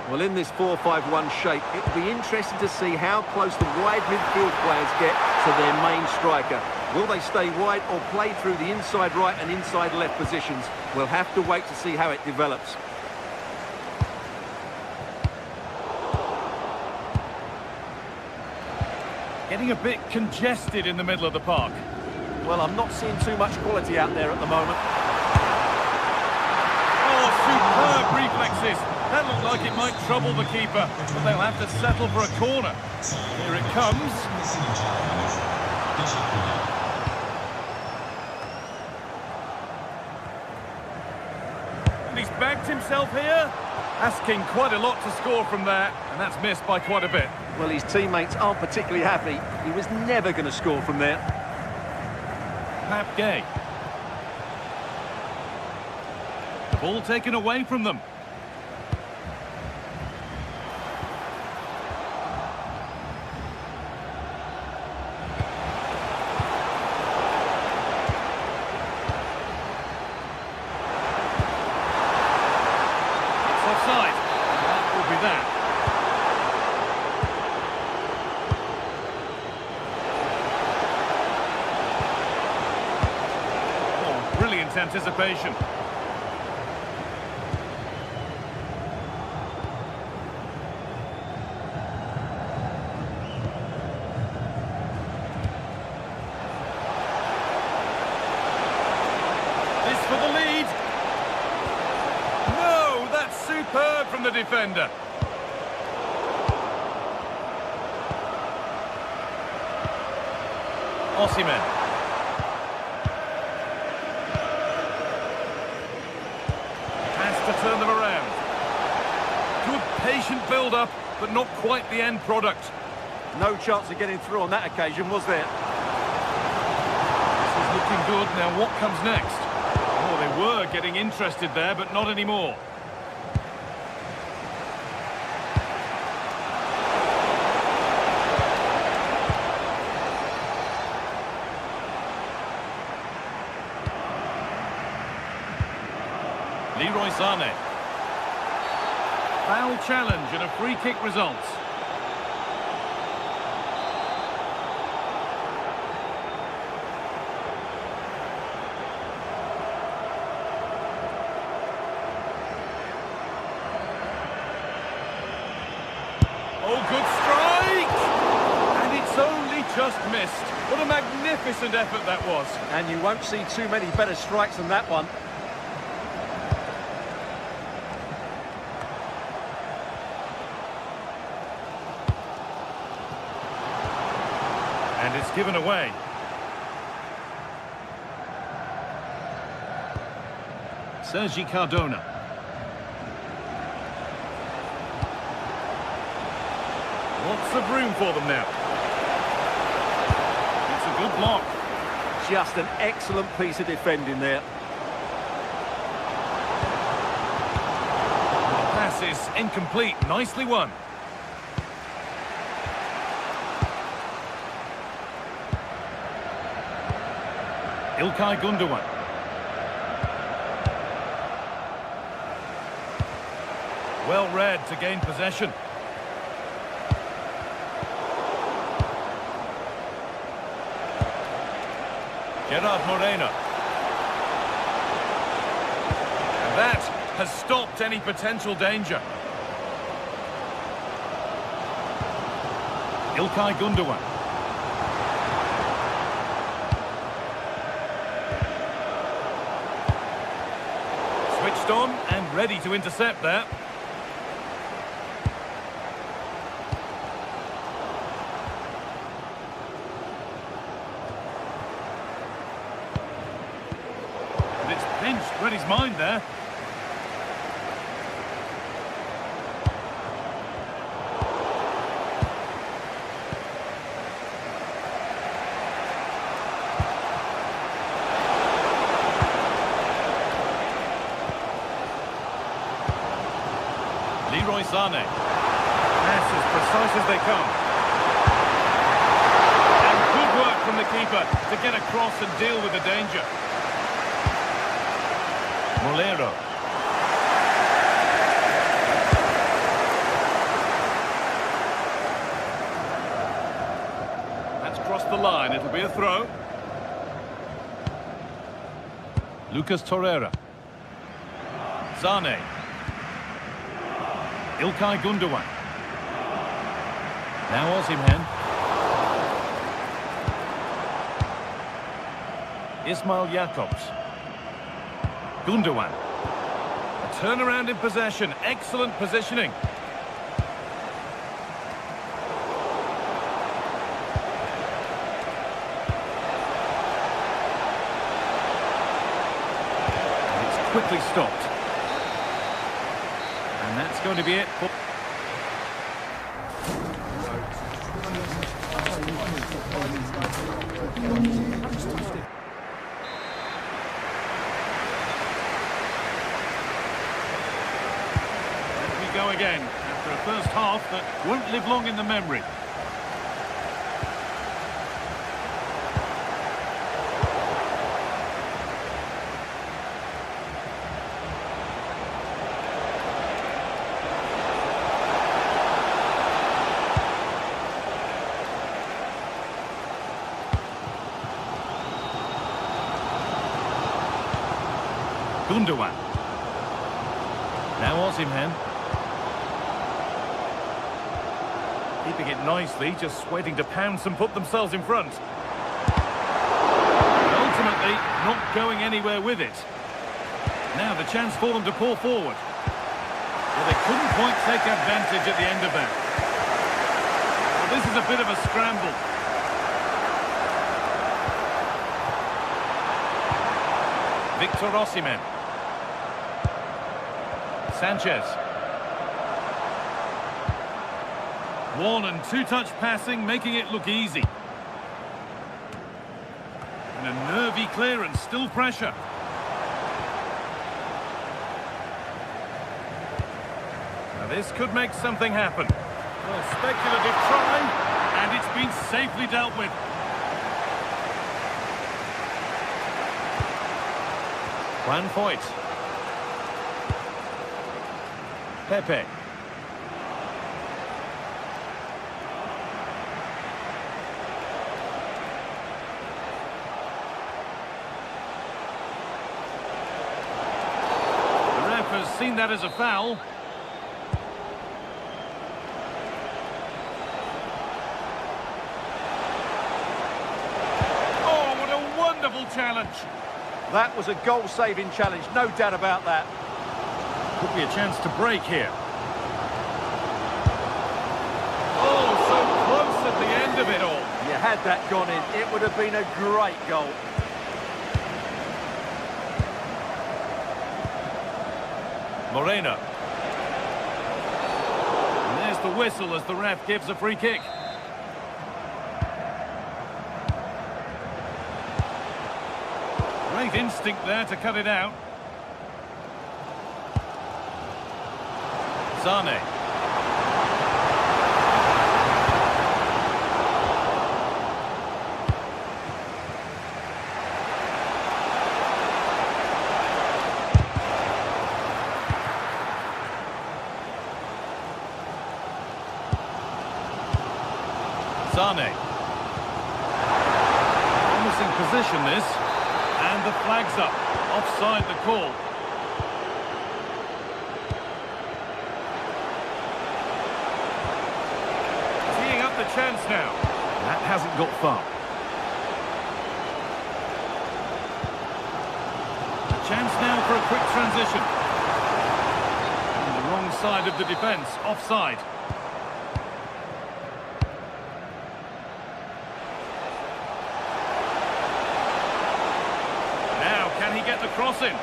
Well, in this 4-5-1 shape, it will be interesting to see how close the wide midfield players get to their main striker. Will they stay wide or play through the inside right and inside left positions? We'll have to wait to see how it develops.
Getting a bit congested in the middle of the park.
Well, I'm not seeing too much quality out there at the moment.
Oh, superb reflexes. That looked like it might trouble the keeper, but they'll have to settle for a corner. Here it comes. And he's backed himself here. Asking quite a lot to score from there, and that's missed by quite a bit.
Well, his teammates aren't particularly happy. He was never going to score from there.
Gay. The ball taken away from them. It's offside. That will be that. Brilliant anticipation. This for the lead. No, that's superb from the defender. Osimhen. To turn them around. Good patient build-up, but not quite the end product.
No chance of getting through on that occasion, was there?
This is looking good. Now what comes next? Oh, they were getting interested there, but not anymore. Leroy Sané. Foul challenge and a free kick results. Oh, good strike! And it's only just missed. What a magnificent effort that was.
And you won't see too many better strikes than that one.
And it's given away. Sergi Cardona. Lots of room for them now. It's a good block.
Just an excellent piece of defending there.
The pass is incomplete. Nicely won. İlkay Gundogan. Well read to gain possession. Gerard Moreno. That has stopped any potential danger. İlkay Gündoğan. Switched on and ready to intercept there. And it's pinched, read his mind there. Sane. Pass as precise as they come. And good work from the keeper to get across and deal with the danger. Molero. That's crossed the line. It'll be a throw. Lucas Torreira. Sane. İlkay Gündoğan. Now Osimhen. Ismail Jakobs. Gündoğan. A turnaround in possession. Excellent positioning. It's quickly stopped. And that's going to be it. And we go again after a first half that won't live long in the memory. Gündoğan. Now Osimhen. Keeping it nicely, just waiting to pounce and put themselves in front. And ultimately, not going anywhere with it. Now the chance for them to pour forward. Well, they couldn't quite take advantage at the end of that. Well, this is a bit of a scramble. Victor Osimhen. Sanchez. One and two-touch passing, making it look easy. And a nervy clearance, still pressure. Now this could make something happen. Well, speculative try, and it's been safely dealt with. Juan Foyt. Pepe. The ref has seen that as a foul. Oh, what a wonderful challenge.
That was a goal-saving challenge, no doubt about that.
Could be a chance to break here. Oh, so close at the end of it all.
You had that gone in, it would have been a great goal.
Moreno. And there's the whistle as the ref gives a free kick. Great instinct there to cut it out. Sane. Sane. Promising position this. And the flag's up. Offside the call. now. That hasn't got far. A chance now for a quick transition. On the wrong side of the defence, offside. Now, can he get the cross in?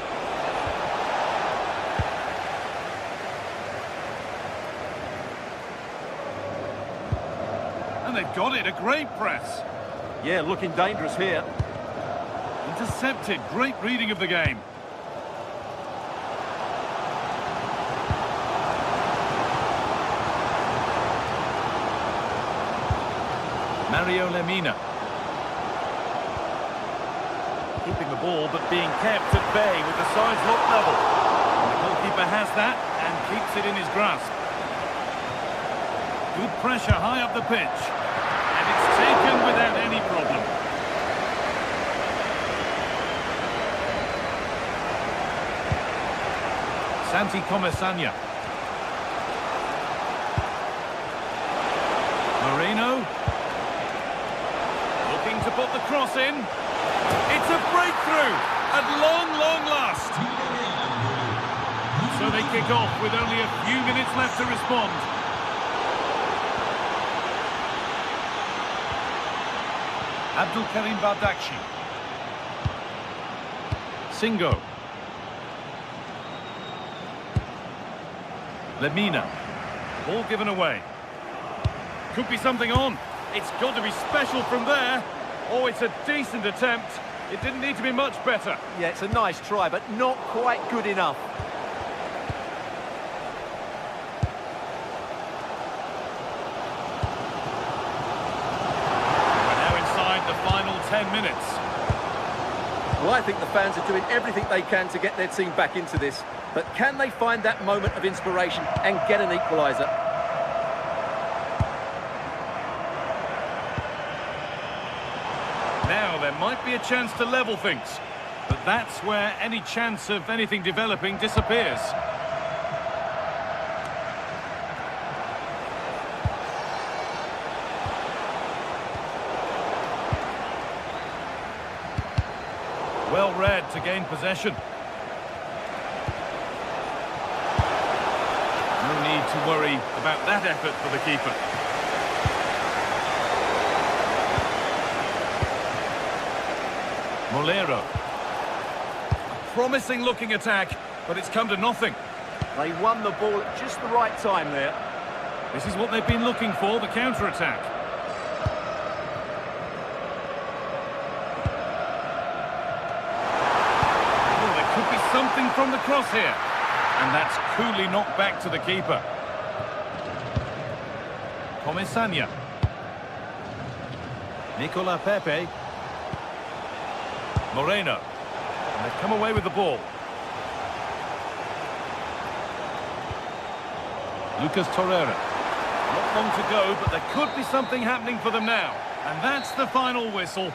And they've got it, a great press.
Yeah, looking dangerous here.
Intercepted, great reading of the game. Mario Lemina. Keeping the ball, but being kept at bay with the sides locked level. And the goalkeeper has that and keeps it in his grasp. Good pressure high up the pitch. And it's taken without any problem. Santi Comesaña. Moreno. Looking to put the cross in. It's a breakthrough at long, long last. So they kick off with only a few minutes left to respond. Abdul Karim Bardakci. Singo. Lemina. Ball given away. Could be something on. It's got to be special from there. Oh, it's a decent attempt. It didn't need to be much better.
Yeah, it's a nice try, but not quite good enough.
We're now inside the final 10 minutes.
Well, I think the fans are doing everything they can to get their team back into this. But can they find that moment of inspiration and get an equaliser?
Now there might be a chance to level things, but that's where any chance of anything developing disappears. Well read to gain possession. No need to worry about that effort for the keeper. Molero. A promising looking attack, but it's come to nothing.
They won the ball at just the right time there.
This is what they've been looking for, the counter-attack. Oh, there could be something from the cross here. And that's coolly knocked back to the keeper. Comesaña. Nicola Pepe. Moreno. And they've come away with the ball. Lucas Torreira. Not long to go, but there could be something happening for them now. And that's the final whistle.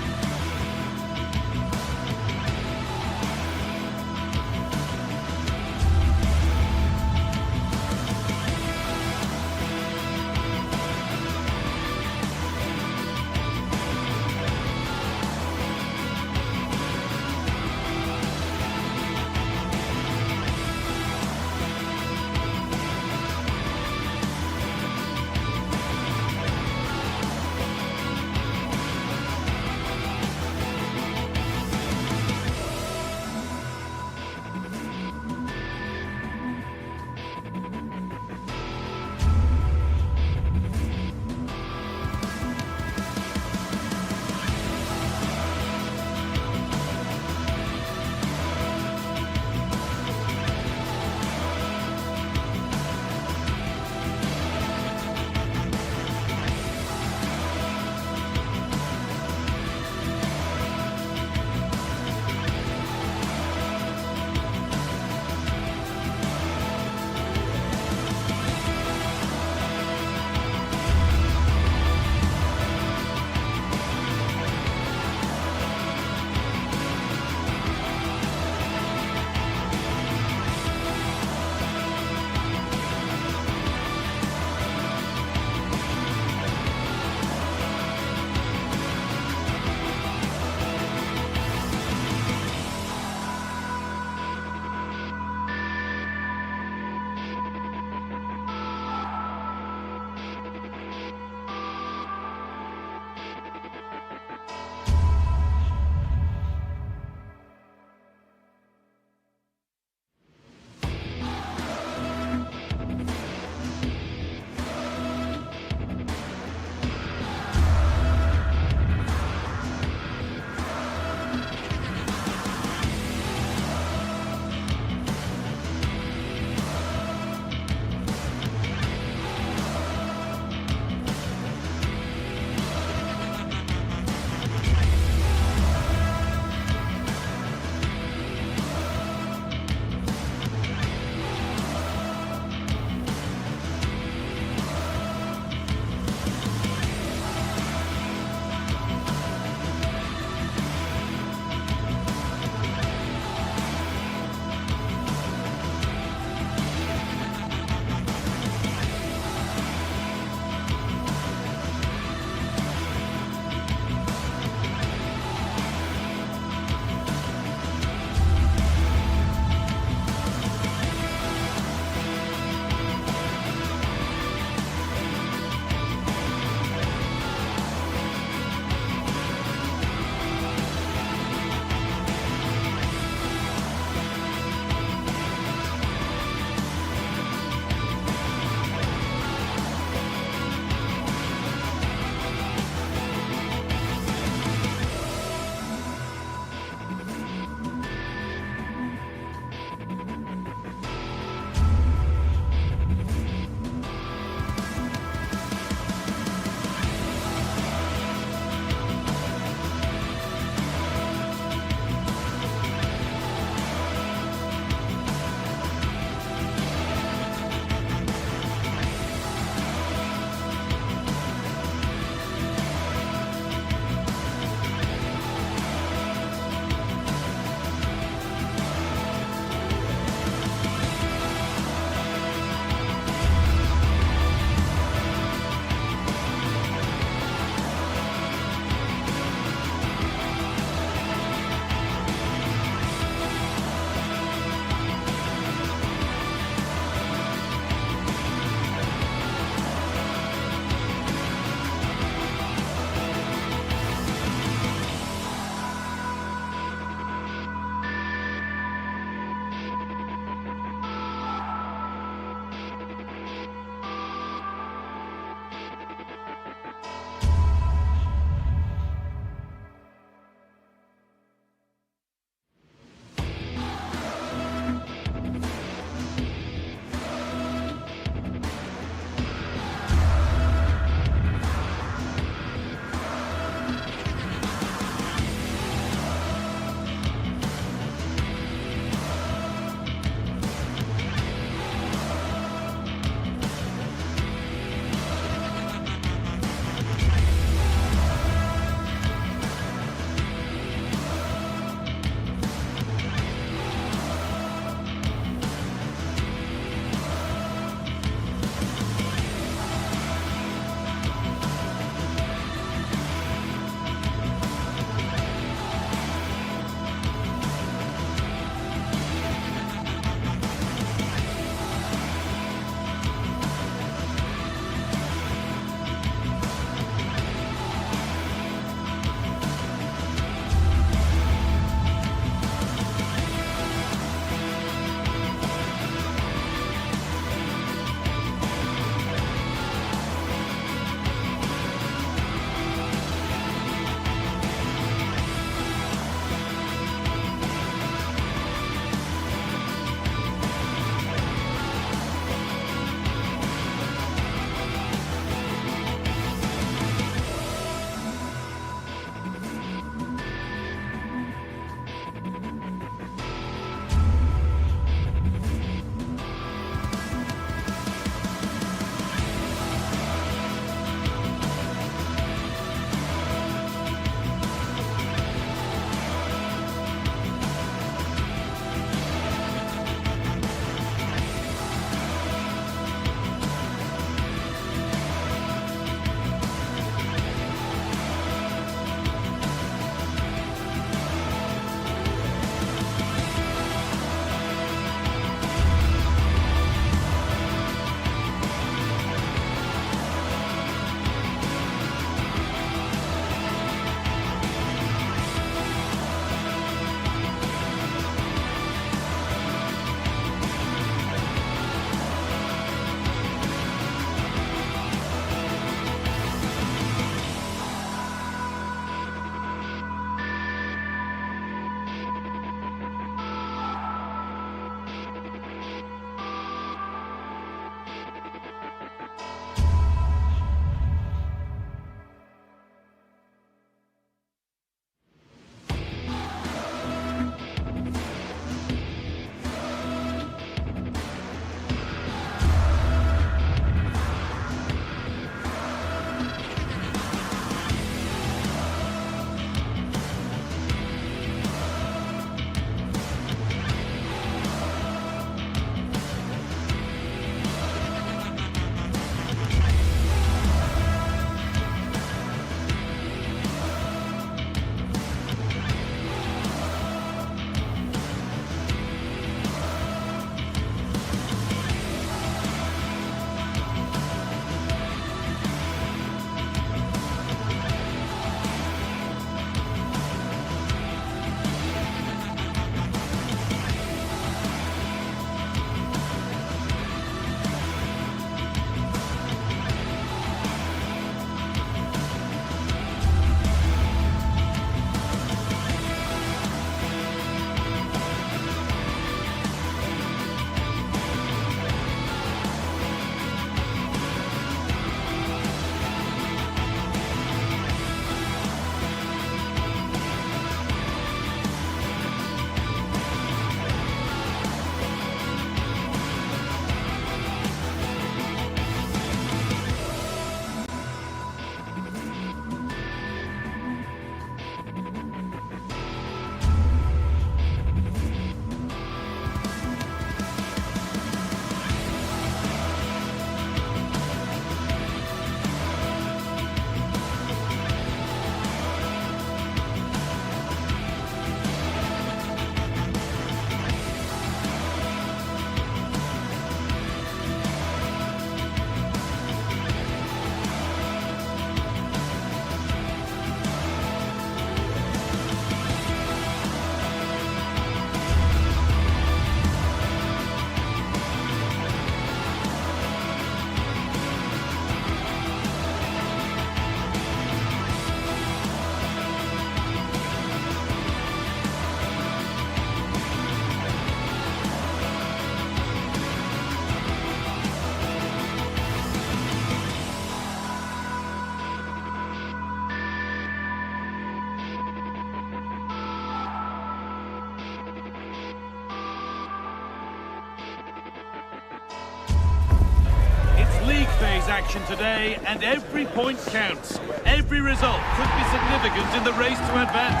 is action today, and every point counts. Every result could be significant in the race to advance.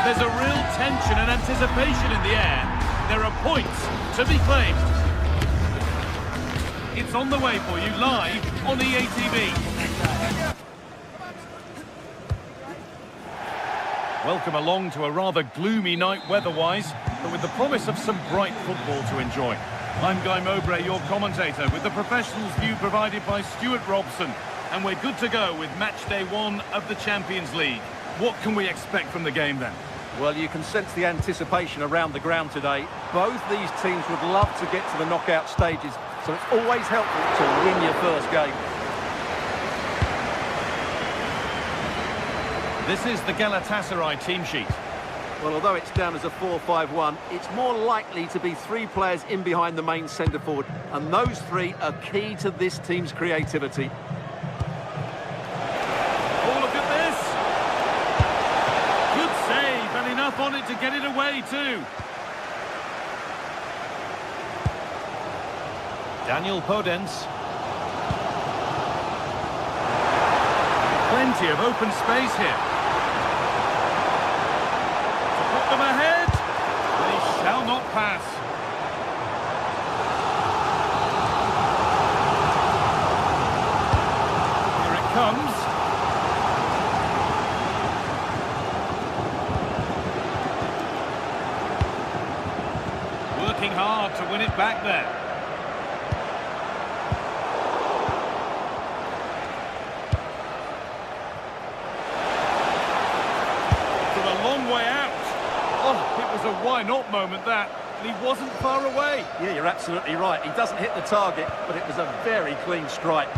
There's a real tension and anticipation in the air. There are points to be claimed. It's on the way for you live on EA TV. Welcome along to a rather gloomy night weather-wise, but with the promise of some bright football to enjoy. I'm Guy Mowbray, your commentator, with the professionals' view provided by Stuart Robson. And we're good to go with match day 1 of the Champions League. What can we expect from the game then?
Well, you can sense the anticipation around the ground today. Both these teams would love to get to the knockout stages, so it's always helpful to win your first game.
This is the Galatasaray team sheet.
Well, although it's down as a 4-5-1, it's more likely to be 3 players in behind the main centre-forward, and those 3 are key to this team's creativity.
Oh, look at this! Good save, and enough on it to get it away too. Daniel Podence. Plenty of open space here. Them ahead, they shall not pass. Here it comes. Working hard to win it back there. From a long way out. Oh, it was a why-not moment, that. And he wasn't far away.
Yeah, you're absolutely right. He doesn't hit the target, but it was a very clean strike.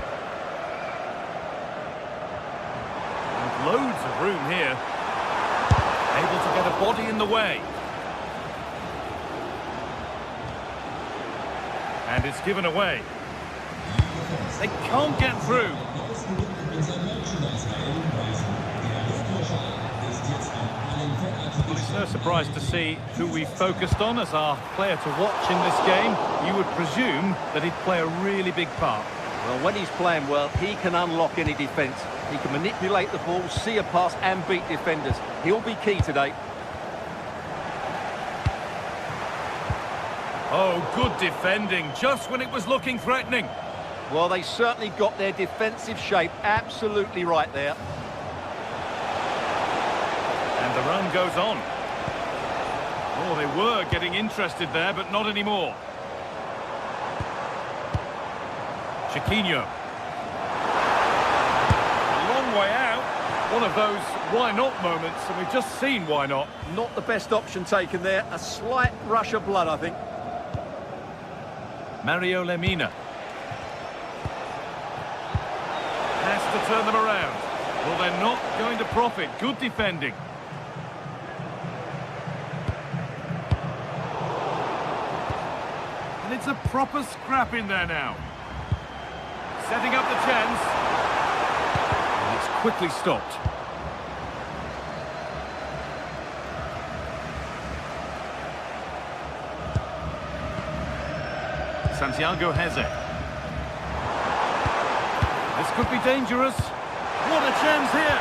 And loads of room here. Able to get a body in the way. And it's given away. They can't get through. Well, it's no surprise to see who we focused on as our player to watch in this game. You would presume that he'd play a really big part.
Well, when he's playing well, he can unlock any defence. He can manipulate the ball, see a pass and beat defenders. He'll be key today.
Oh, good defending, just when it was looking threatening.
Well, they certainly got their defensive shape absolutely right there.
And the run goes on. Oh, they were getting interested there, but not anymore. Chiquinho. A long way out. One of those why-not moments, and we've just seen why not.
Not the best option taken there. A slight rush of blood, I think.
Mario Lemina. Has to turn them around. Well, they're not going to profit. Good defending. And it's a proper scrap in there now. Setting up the chance. And it's quickly stopped. Santiago Heze. This could be dangerous. What a chance here.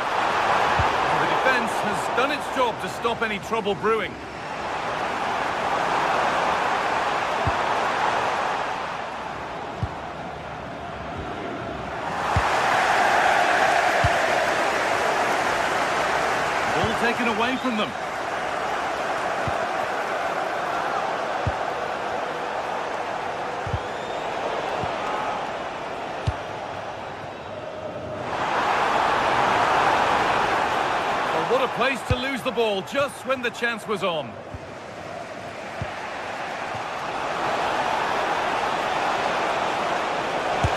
The defence has done its job to stop any trouble brewing. Ball taken away from them. What a place to lose the ball just when the chance was on.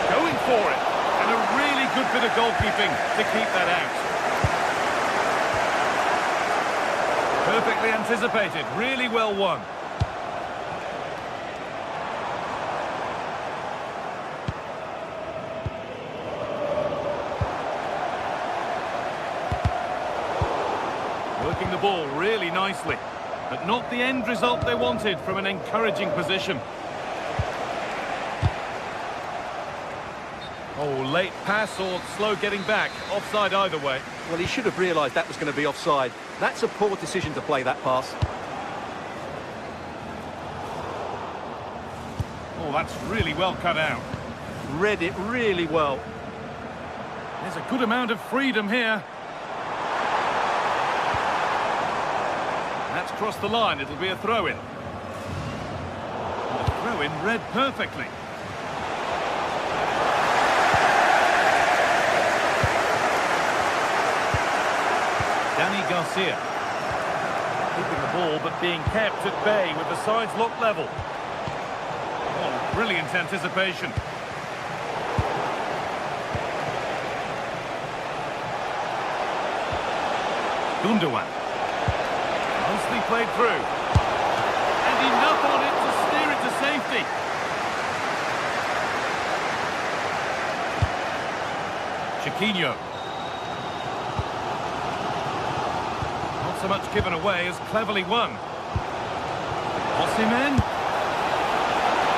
Going for it. And a really good bit of goalkeeping to keep that out. Perfectly anticipated. Really well won. Working the ball really nicely, but not the end result they wanted from an encouraging position. Oh, late pass or slow getting back. Offside either way.
Well, he should have realised that was going to be offside. That's a poor decision to play that pass.
Oh, that's really well cut out.
Read it really well.
There's a good amount of freedom here. That's crossed the line. It'll be a throw-in. The throw-in read perfectly. Danny Garcia. Keeping the ball, but being kept at bay with the sides locked level. Oh, brilliant anticipation. Gundogan. Nicely played through. And enough on it to steer it to safety. Chiquinho. Not so much given away as cleverly won. Osimhen.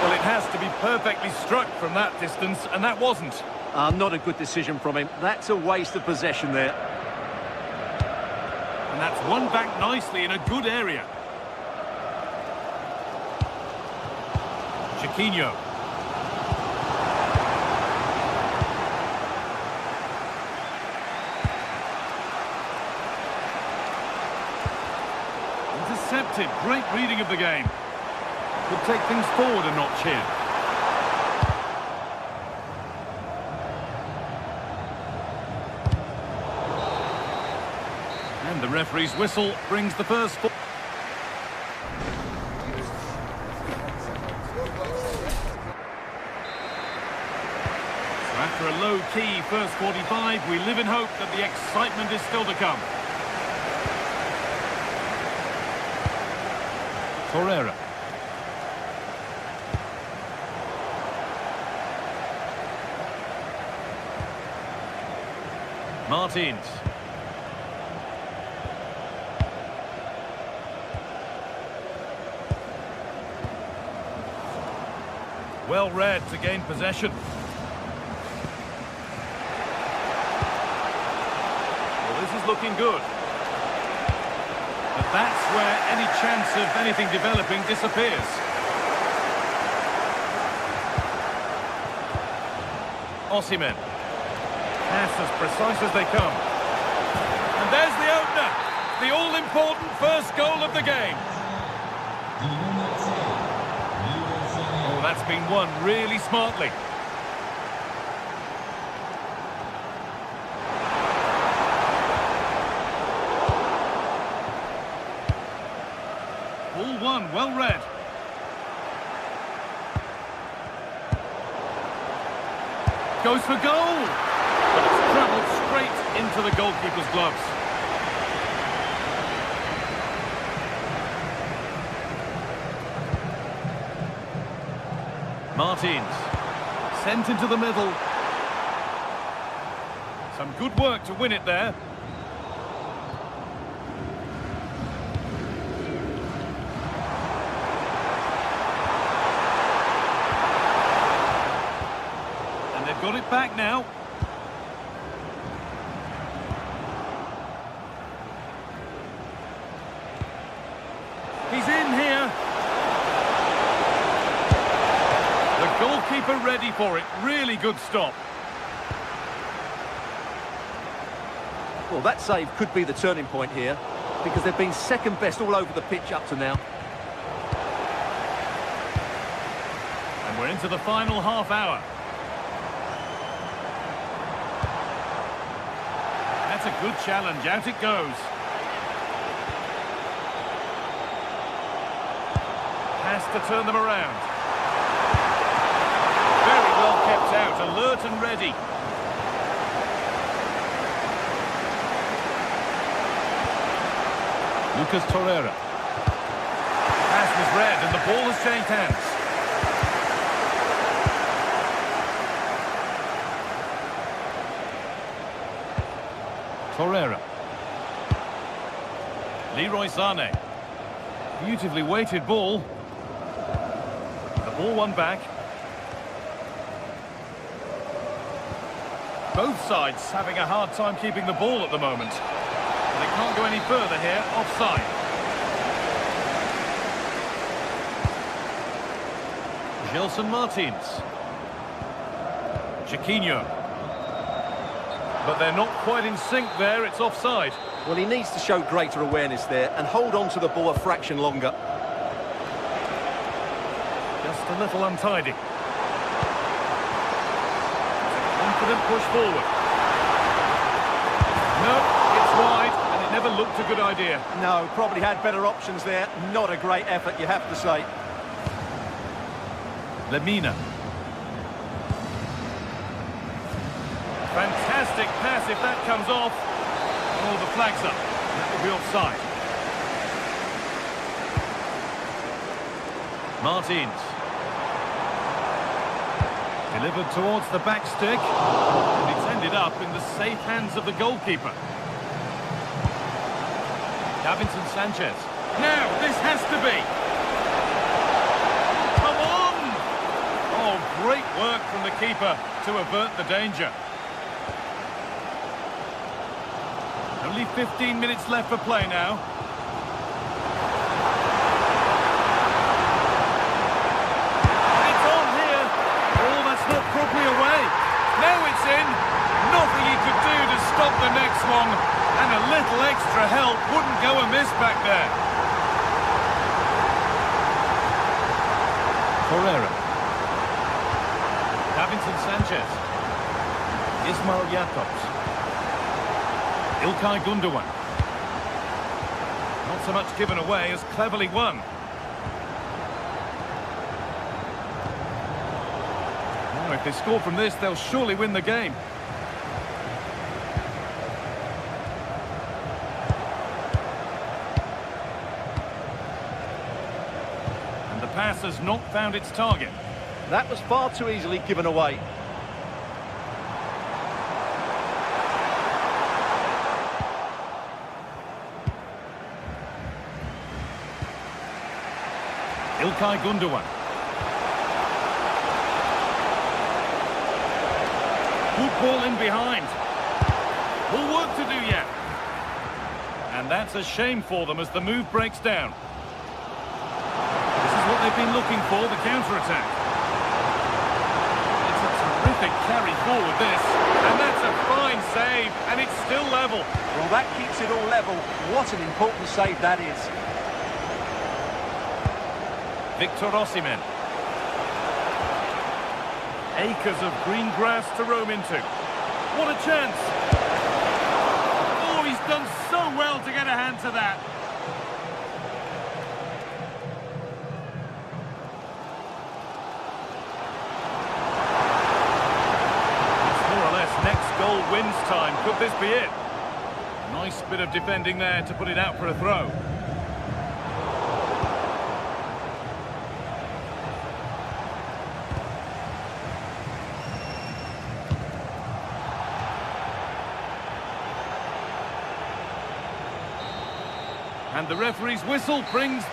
Well, it has to be perfectly struck from that distance, and that wasn't.
Not a good decision from him. That's a waste of possession there.
And that's won back nicely in a good area. Chiquinho. Intercepted. Great reading of the game. Could take things forward a notch here. And the referee's whistle brings the first... So after a low-key first 45, we live in hope that the excitement is still to come. Torreira. Martins. Well read to gain possession. Well, this is looking good. But that's where any chance of anything developing disappears. Osimhen. Pass as precise as they come. And there's the opener. The all-important first goal of the game. Oh, that's been won really smartly. All one, well read. Goes for goal. But it's travelled straight into the goalkeeper's gloves. Martins. Sent into the middle. Some good work to win it there. And they've got it back now. He's in here. The goalkeeper ready for it. Really good stop.
Well, that save could be the turning point here, because they've been second best all over the pitch up to now.
And we're into the final half hour. That's a good challenge. Out it goes. Has to turn them around. Very well kept out, alert and ready. Lucas Torreira. Pass was read and the ball has changed hands. Torreira. Leroy Sané. Beautifully weighted ball. The ball won back. Both sides having a hard time keeping the ball at the moment. They can't go any further here, offside. Gelson Martins. Chiquinho. But they're not quite in sync there, it's offside.
Well, he needs to show greater awareness there and hold on to the ball a fraction longer.
Just a little untidy. Confident push forward. No, it's wide, and it never looked a good idea.
No, probably had better options there. Not a great effort, you have to say.
Lemina. Fantastic pass if that comes off. Oh, the flag's up. That will be offside. Martins. Delivered towards the back stick. And it's ended up in the safe hands of the goalkeeper. Davinson Sanchez. Now, this has to be. Come on! Oh, great work from the keeper to avert the danger. Only 15 minutes left for play now. It's on here. Oh, that's not properly away. Now it's in. Nothing he could do to stop the next one. And a little extra help wouldn't go amiss back there. Torreira. Davinson Sanchez. Ismail Jakobs. Ilkay Gundogan. Not so much given away as cleverly won. Now, if they score from this, they'll surely win the game. And the pass has not found its target.
That was far too easily given away.
Ilkay Gundogan. Good ball in behind. More work to do yet. And that's a shame for them as the move breaks down. This is what they've been looking for, the counter-attack. It's a terrific carry forward, this. And that's a fine save, and it's still level.
Well, that keeps it all level. What an important save that is.
Victor Osimhen. Acres of green grass to roam into. What a chance! Oh, he's done so well to get a hand to that. It's more or less next goal wins time. Could this be it? Nice bit of defending there to put it out for a throw. And the referee's whistle brings...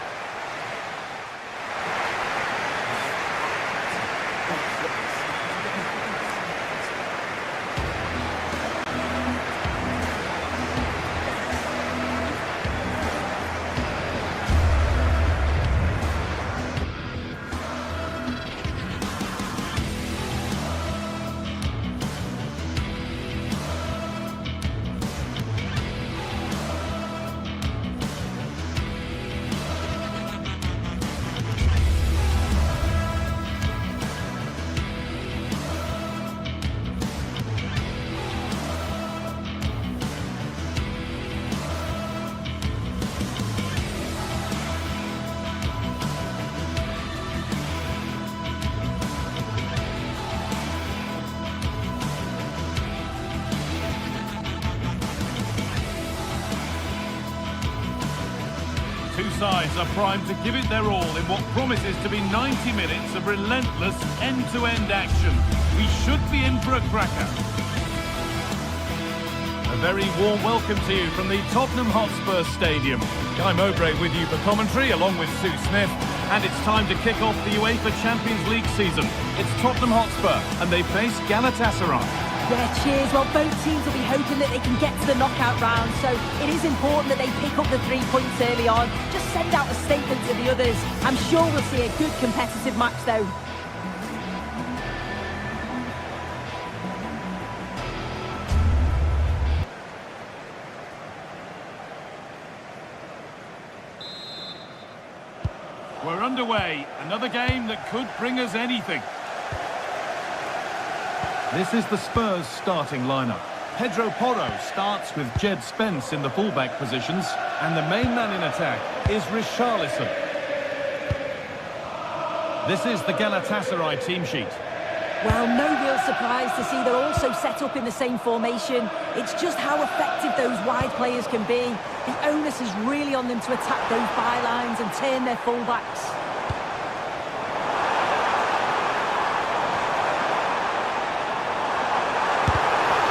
Two sides are primed to give it their all in what promises to be 90 minutes of relentless end-to-end action. We should be in for a cracker. A very warm welcome to you from the Tottenham Hotspur Stadium. Guy Mowbray with you for commentary along with Sue Smith. And it's time to kick off the UEFA Champions League season. It's Tottenham Hotspur and they face Galatasaray.
Yeah, cheers. Well, both teams will be hoping that they can get to the knockout round, so it is important that they pick up the 3 points early on. Just send out a statement to the others. I'm sure we'll see a good competitive match, though.
We're underway. Another game that could bring us anything. This is the Spurs starting lineup. Pedro Porro starts with Jed Spence in the fullback positions, and the main man in attack is Richarlison. This is the Galatasaray team sheet.
Well, no real surprise to see they're also set up in the same formation. It's just how effective those wide players can be. The onus is really on them to attack those bylines and turn their fullbacks.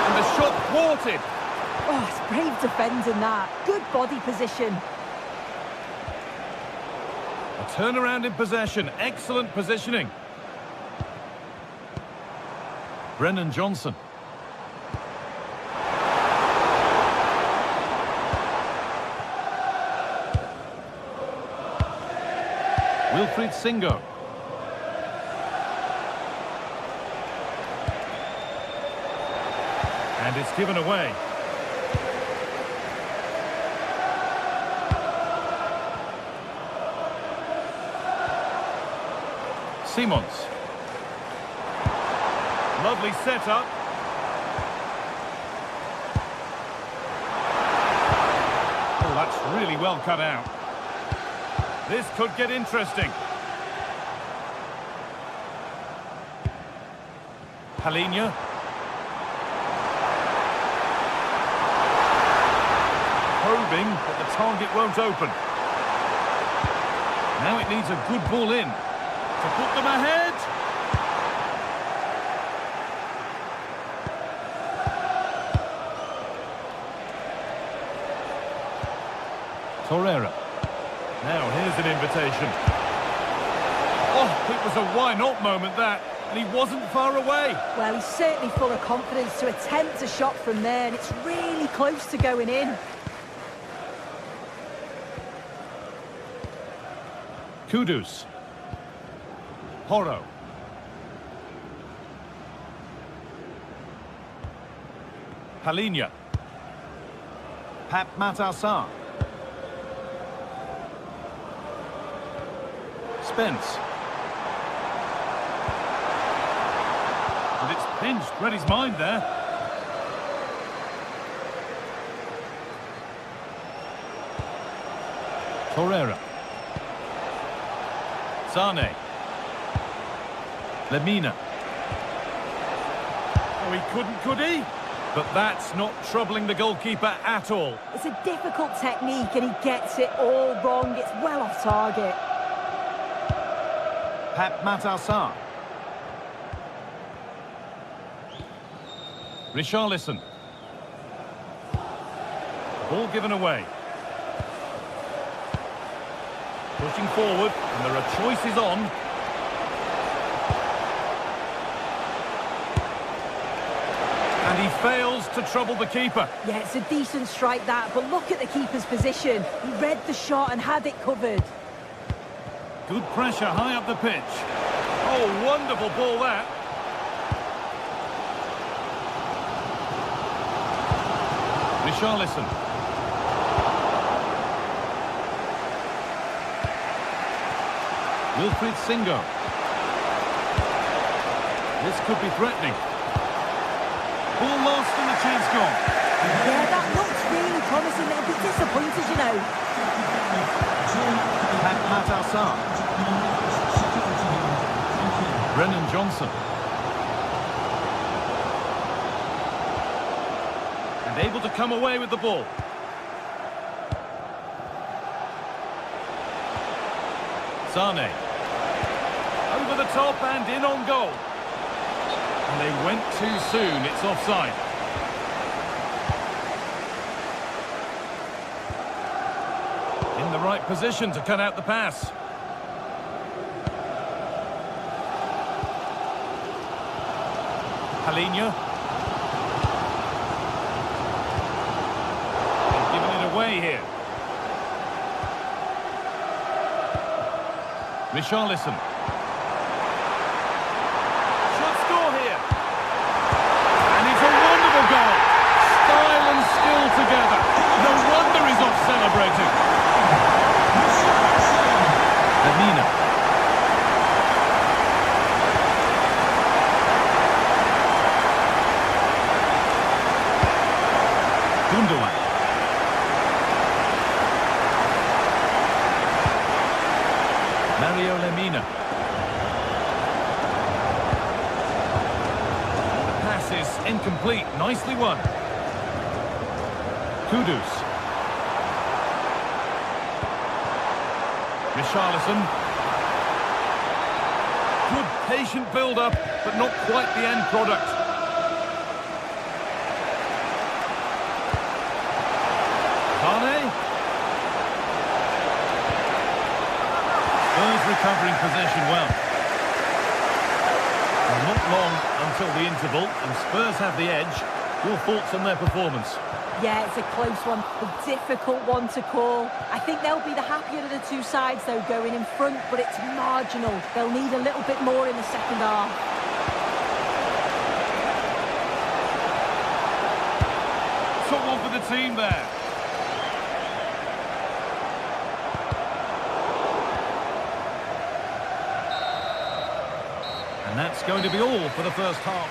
And the shot thwarted.
Oh, it's brave defending that. Good body position.
A turnaround in possession. Excellent positioning. Brennan Johnson. Wilfried Singo. And it's given away. Simons. Lovely setup. Oh, that's really well cut out. This could get interesting. Palinha. Probing, but the target won't open. Now it needs a good ball in to put them ahead. Torreira. Now here's an invitation. Oh, it was a why not moment that, and he wasn't far away.
Well, he's certainly full of confidence to attempt a shot from there, and it's really close to going in.
Kudus. Porro. Palinha. Pap Matassar. Spence. And it's pinched. Read his mind there. Torreira. Sane. Lemina. Oh, he couldn't, could he? But that's not troubling the goalkeeper at all.
It's a difficult technique and he gets it all wrong. It's well off target.
Pap Matassar. Richarlison. Ball given away. Pushing forward, and there are choices on. And he fails to trouble the keeper.
Yeah, it's a decent strike that, but look at the keeper's position. He read the shot and had it covered.
Good pressure high up the pitch. Oh, wonderful ball that. Richarlison. Wilfried Singo. This could be threatening. Ball lost and the chance gone.
Yeah, that looks really promising. They'll be disappointed, you know.
Pap Matassar. Brennan Johnson. And able to come away with the ball. Sane. Over the top and in on goal. And they went too soon. It's offside. In the right position to cut out the pass. Palinha. away here. Richarlison. Should score here. And it's a wonderful goal. Style and skill together. No wonder he's off celebrating. Lemina. Gundogan. Mario Lemina. The pass is incomplete. Nicely won. Kudus. Richarlison. Good patient build-up, but not quite the end product. Kane. Spurs recovering possession well. And not long until the interval, and Spurs have the edge. Your thoughts on their performance?
Yeah, it's a close one, a difficult one to call. I think they'll be the happier of the two sides, though, going in front, but it's marginal. They'll need a little bit more in the second half.
Took one for the team there. And that's going to be all for the first half.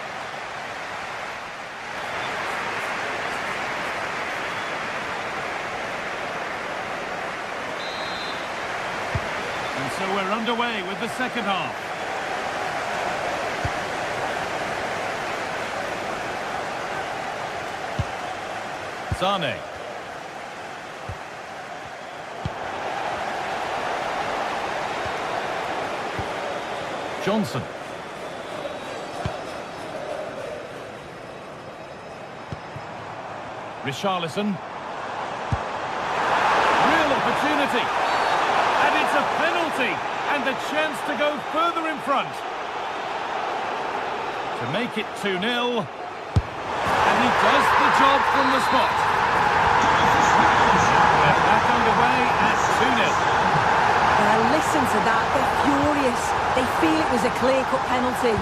And so we're underway with the second half. Sane. Johnson. Richarlison. Real opportunity. And it's a penalty. And the chance to go further in front. To make it 2-0. And he does the job from the spot. They're back underway at 2-0.
Well, listen to that. They're furious. They feel it was a clear-cut penalty.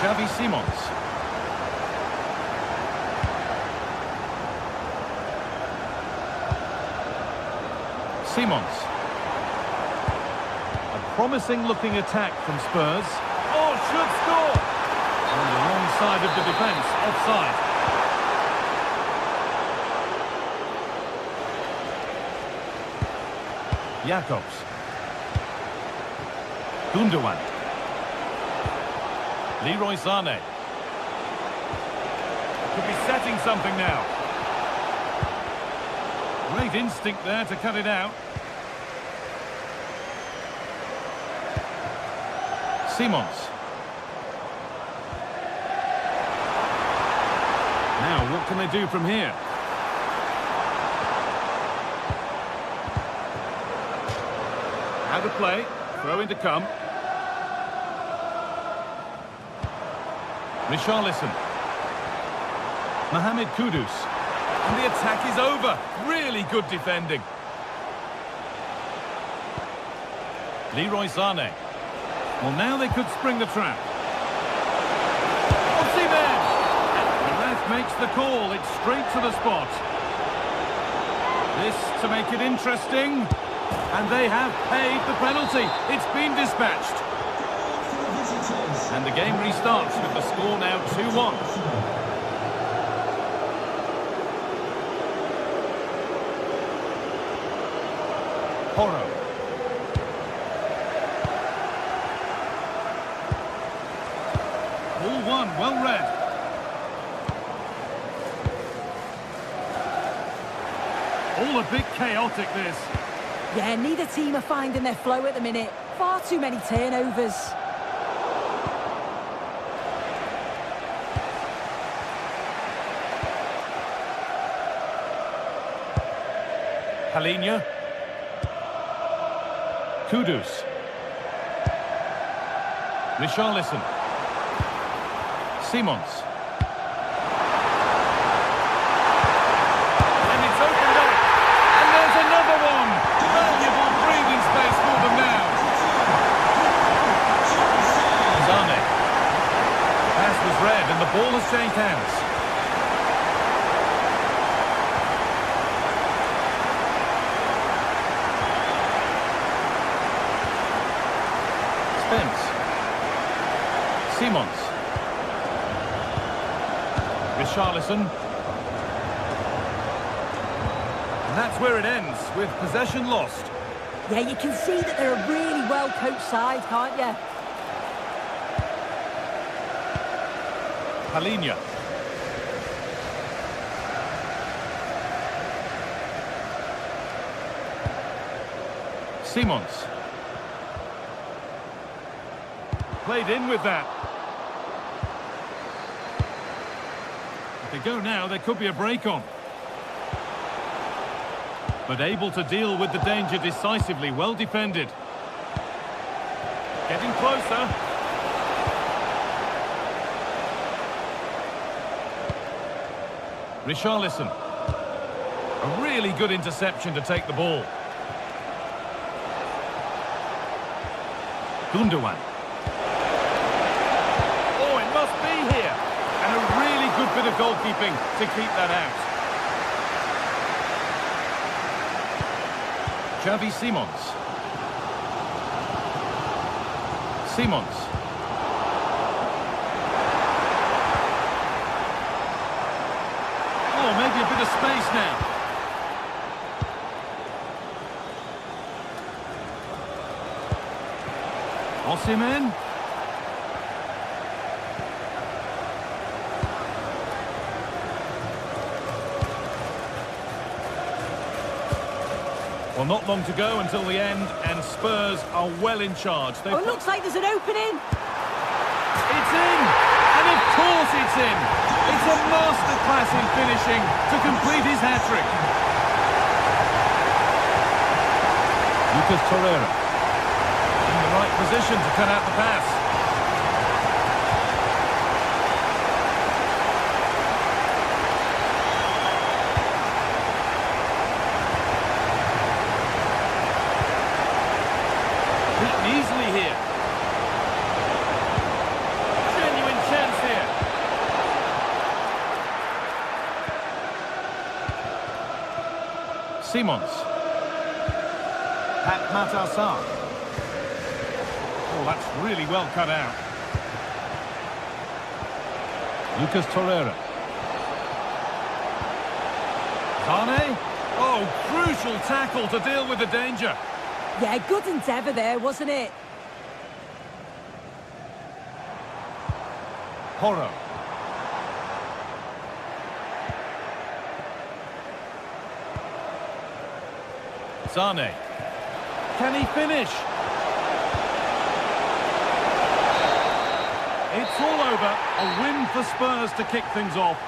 Xavi Simons. Simons. A promising-looking attack from Spurs. Oh, should score! On the wrong side of the defence, offside. Jakobs. Gundogan. Leroy Sane. Could be setting something now. Great instinct there to cut it out. Simons. Now, what can they do from here? Out of play. Throw in to come. Richarlison. Mohamed Kudus. And the attack is over. Really good defending. Leroy Sane. Well, now they could spring the trap. Osimhen! The ref makes the call. It's straight to the spot. This to make it interesting. And they have paid the penalty. It's been dispatched. And the game restarts with the score now 2-1. Porro. Ball one, well read. All a bit chaotic, this.
Yeah, neither team are finding their flow at the minute. Far too many turnovers.
Halinha. Richarlison. Simons. And it's opened up. And there's another one. Valuable breathing space for them now. Zane. Pass was read and the ball has changed hands. Spence. Simons. Richarlison. And that's where it ends, with possession lost.
Yeah, you can see that they're a really well-coached side, can't you?
Palinha. Simons. Played in with that. If they go now, there could be a break on. But able to deal with the danger decisively, well defended. Getting closer. Richarlison. A really good interception to take the ball. Gundogan. Oh, it must be here. And a really good bit of goalkeeping to keep that out. Xavi Simons. Simons. Oh, maybe a bit of space now. Osimhen. Well, not long to go until the end, and Spurs are well in charge.
Oh, it looks like there's an opening.
It's in! And of course it's in! It's a masterclass in finishing to complete his hat-trick. Lucas Torreira. In the right position to cut out the pass. Beaten easily here. Genuine chance here. Simons. Pat Matassar. Oh, that's really well cut out. Lucas Torreira. Zane. Oh, crucial tackle to deal with the danger.
Yeah, good endeavour there, wasn't it?
Porro. Zane. Can he finish? It's all over. A win for Spurs to kick things off.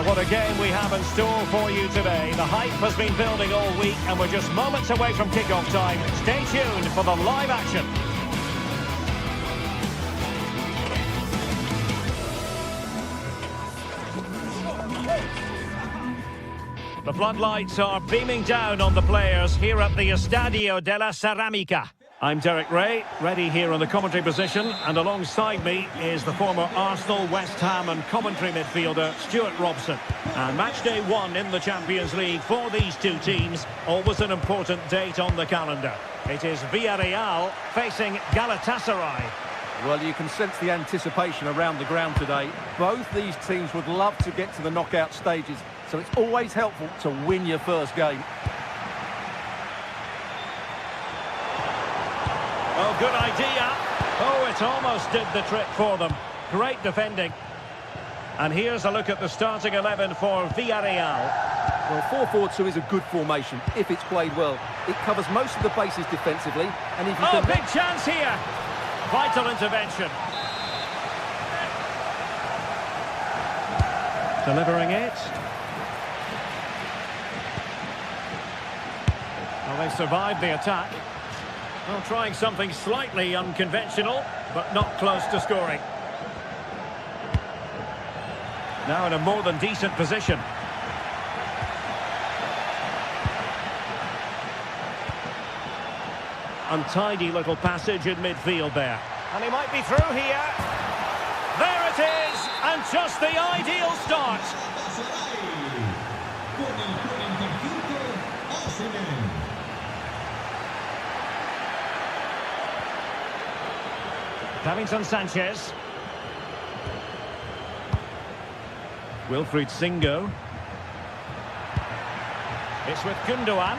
What a game we have in store for you today. The hype has been building all week and we're just moments away from kick-off time. Stay tuned for the live action. The floodlights are beaming down on the players here at the Estadio de la Ceramica. I'm Derek Ray, ready here on the commentary position, and alongside me is the former Arsenal, West Ham and commentary midfielder Stuart Robson. And match day 1 in the Champions League for these two teams, always an important date on the calendar. It is Villarreal facing Galatasaray.
Well, you can sense the anticipation around the ground today. Both these teams would love to get to the knockout stages, so it's always helpful to win your first game.
Oh, good idea. Oh, it almost did the trick for them. Great defending. And here's a look at the starting 11 for Villarreal.
Well, 4-4-2 is a good formation if it's played well. It covers most of the bases defensively, and if you can...
big chance here. Vital intervention. Delivering it. Well, they survived the attack. Well, trying something slightly unconventional, but not close to scoring. Now in a more than decent position. Untidy little passage in midfield there. And he might be through here. There it is! And just the ideal start. Davinson Sanchez. Wilfried Singo. It's with Gundogan.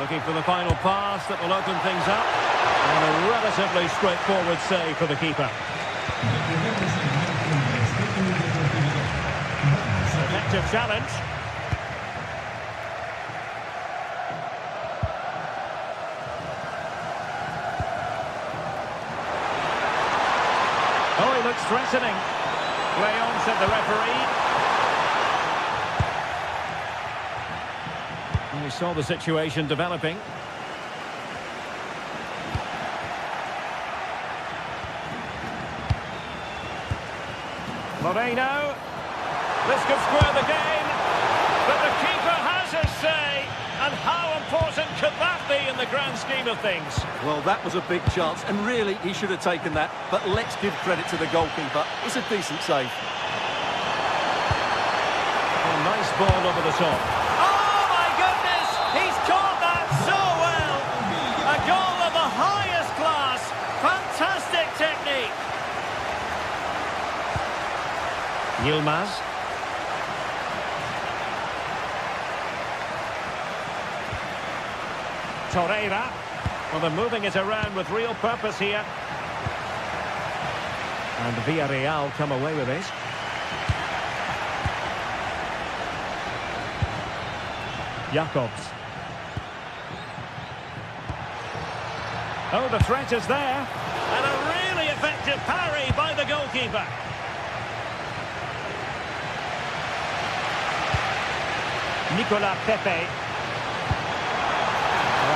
Looking for the final pass that will open things up. And a relatively straightforward save for the keeper. Effective challenge. Oh, he looks threatening. Play on, said the referee. And we saw the situation developing. Moreno. This could square the game. But the keeper has his say. And how important could that be in the grand scheme of things?
Well, that was a big chance, and really, he should have taken that. But let's give credit to the goalkeeper. It's a decent save.
A nice ball over the top. Oh, my goodness! He's caught that so well! A goal of the highest class. Fantastic technique. Yilmaz. Torreira. Well, they're moving it around with real purpose here. And Villarreal come away with it. Jacobs. Oh, the threat is there. And a really effective parry by the goalkeeper. Nicolas Pepe.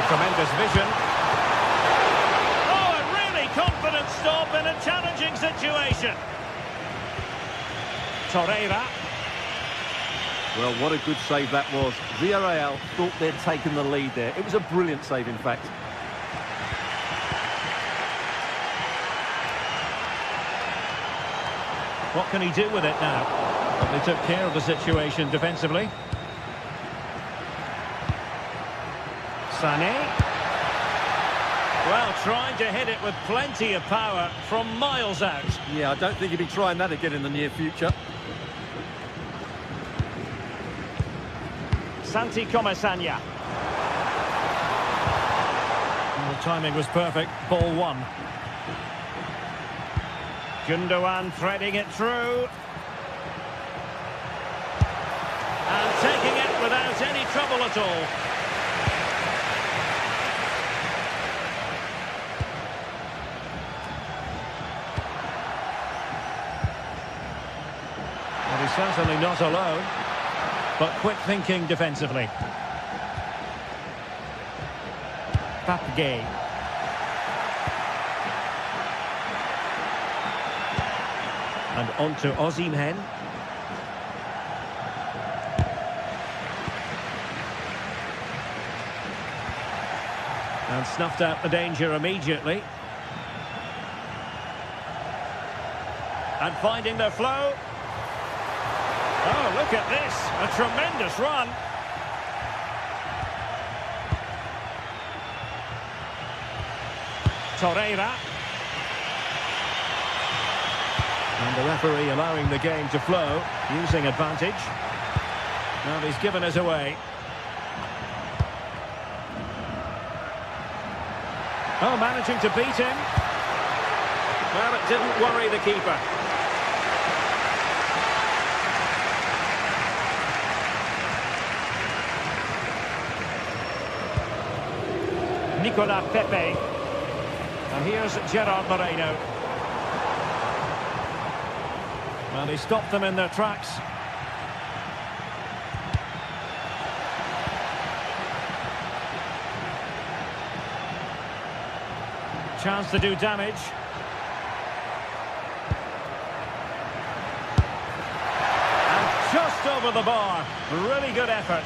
Tremendous vision. Oh, a really confident stop in a challenging situation. Torreira.
Well, what a good save that was. Villarreal thought they'd taken the lead there. It was a brilliant save, in fact.
What can he do with it now? Well, they took care of the situation defensively. Sané. Well, trying to hit it with plenty of power from miles out.
Yeah, I don't think he'll be trying that again in the near future.
Santi Comesaña. The timing was perfect. Ball one. Gundogan threading it through. And taking it without any trouble at all. certainly not alone, but quick thinking defensively. Papgay. And on to Osimhen. And snuffed out the danger immediately. And finding their flow. Oh, look at this. A tremendous run. Torreira. And the referee allowing the game to flow, using advantage. Now he's given us away. Oh, managing to beat him. Well, it didn't worry the keeper. Nicolas Pepe. And here's Gerard Moreno. Well, he stopped them in their tracks. Chance to do damage. And just over the bar. Really good effort.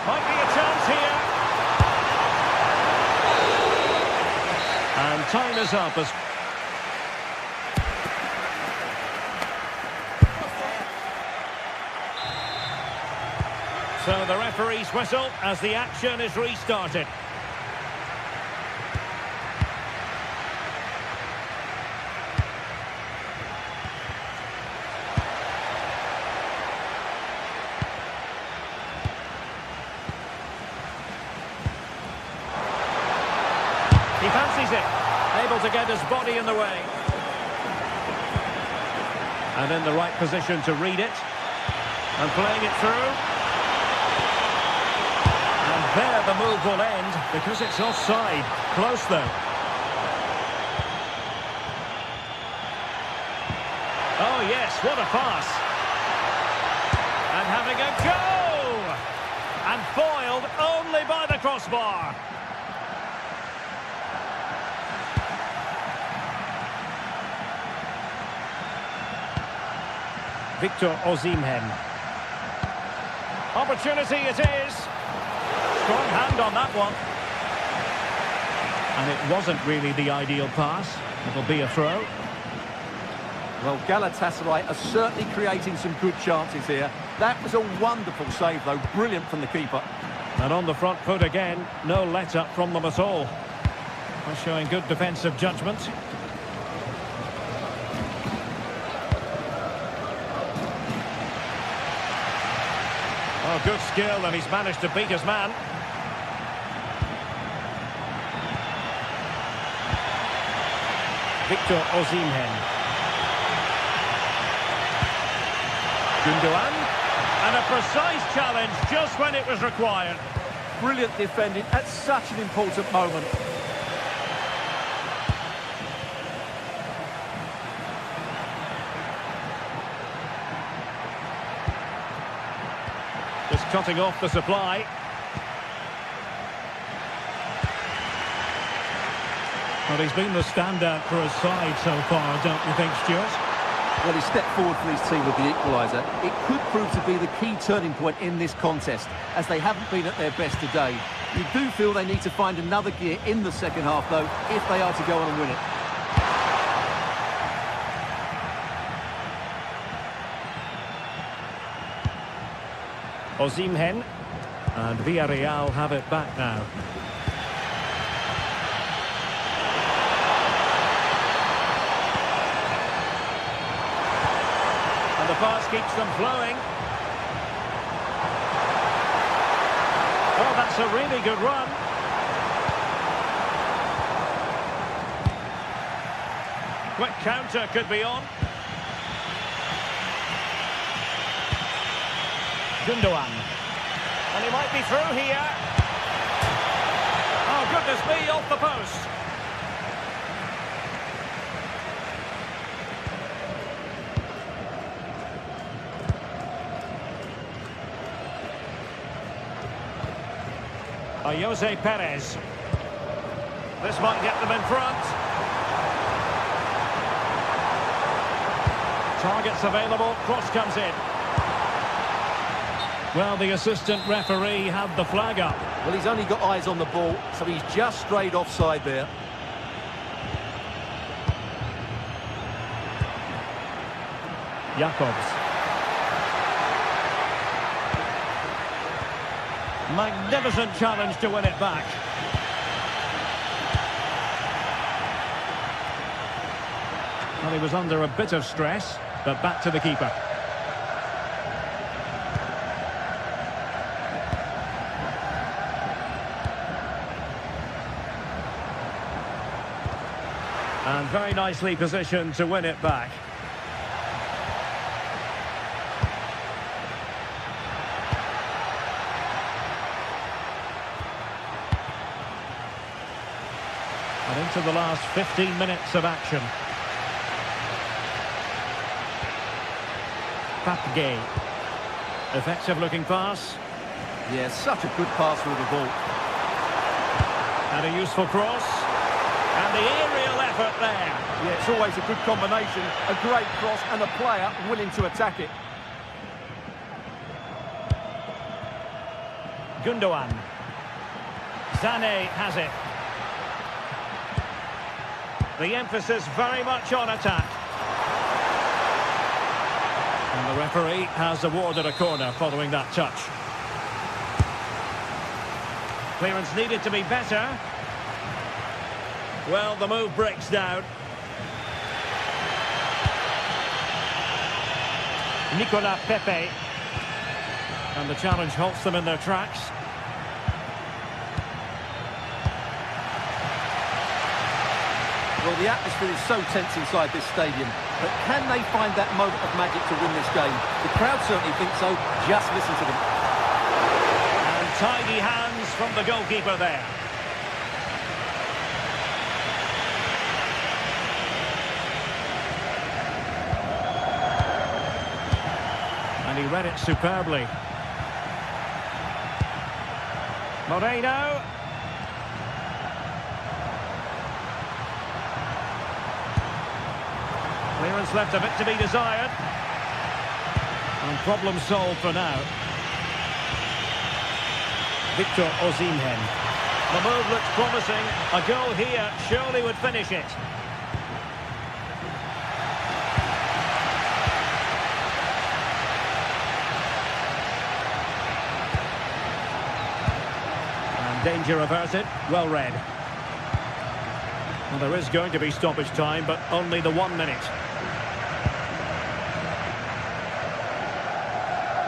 Might be a chance here. And time is up as so the referee's whistle as the action is restarted. He fancies it, able to get his body in the way. And in the right position to read it. And playing it through. There the move will end because it's offside. Close though. Oh yes, what a pass. And having a go! And foiled only by the crossbar. Victor Osimhen. Opportunity it is. Strong hand on that one. And it wasn't really the ideal pass. It'll be a throw.
Well, Galatasaray are certainly creating some good chances here. That was a wonderful save, though. Brilliant from the keeper.
And on the front foot again, no let-up from them at all. They're showing good defensive judgment. Oh, good skill, and he's managed to beat his man. Victor Osimhen. Gundogan. And a precise challenge just when it was required.
Brilliant defending at such an important moment.
Just cutting off the supply. Well, he's been the standout for his side so far, don't you think, Stuart?
Well, he stepped forward for his team with the equaliser. It could prove to be the key turning point in this contest, as they haven't been at their best today. You do feel they need to find another gear in the second half, though, if they are to go on and win it.
Osimhen. And Villarreal have it back now. And the pass keeps them flowing. Oh, that's a really good run. Quick counter could be on. Gundogan. And he might be through here. Oh, goodness me, off the post. Jose Perez. This might get them in front. Targets available, cross comes in. Well, the assistant referee had the flag up.
Well, he's only got eyes on the ball, so he's just strayed offside there.
Jacobs. Magnificent challenge to win it back. Well, he was under a bit of stress, but back to the keeper. And very nicely positioned to win it back. And into the last 15 minutes of action. Papgay. Effective looking pass.
Yeah, such a good pass with the ball.
And a useful cross. And the aerial effort there.
Yeah, it's always a good combination. A great cross and a player willing to attack it.
Gundogan. Sané has it. The emphasis very much on attack. And the referee has awarded a corner following that touch. Clearance needed to be better. Well, the move breaks down. Nicolas Pepe. And the challenge halts them in their tracks.
Well, the atmosphere is so tense inside this stadium, but can they find that moment of magic to win this game? The crowd certainly think so. Just listen to them.
And tidy hands from the goalkeeper there. And he read it superbly. Moreno. Clearance left a bit to be desired. And problem solved for now. Victor Osimhen. The move looks promising. A goal here surely would finish it. And danger averted. Well read. Well, there is going to be stoppage time, but only the 1 minute.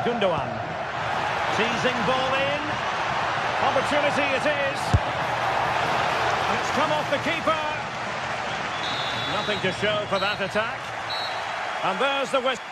Gundogan. Seizing ball in. Opportunity it is. And it's come off the keeper. Nothing to show for that attack. And there's the West.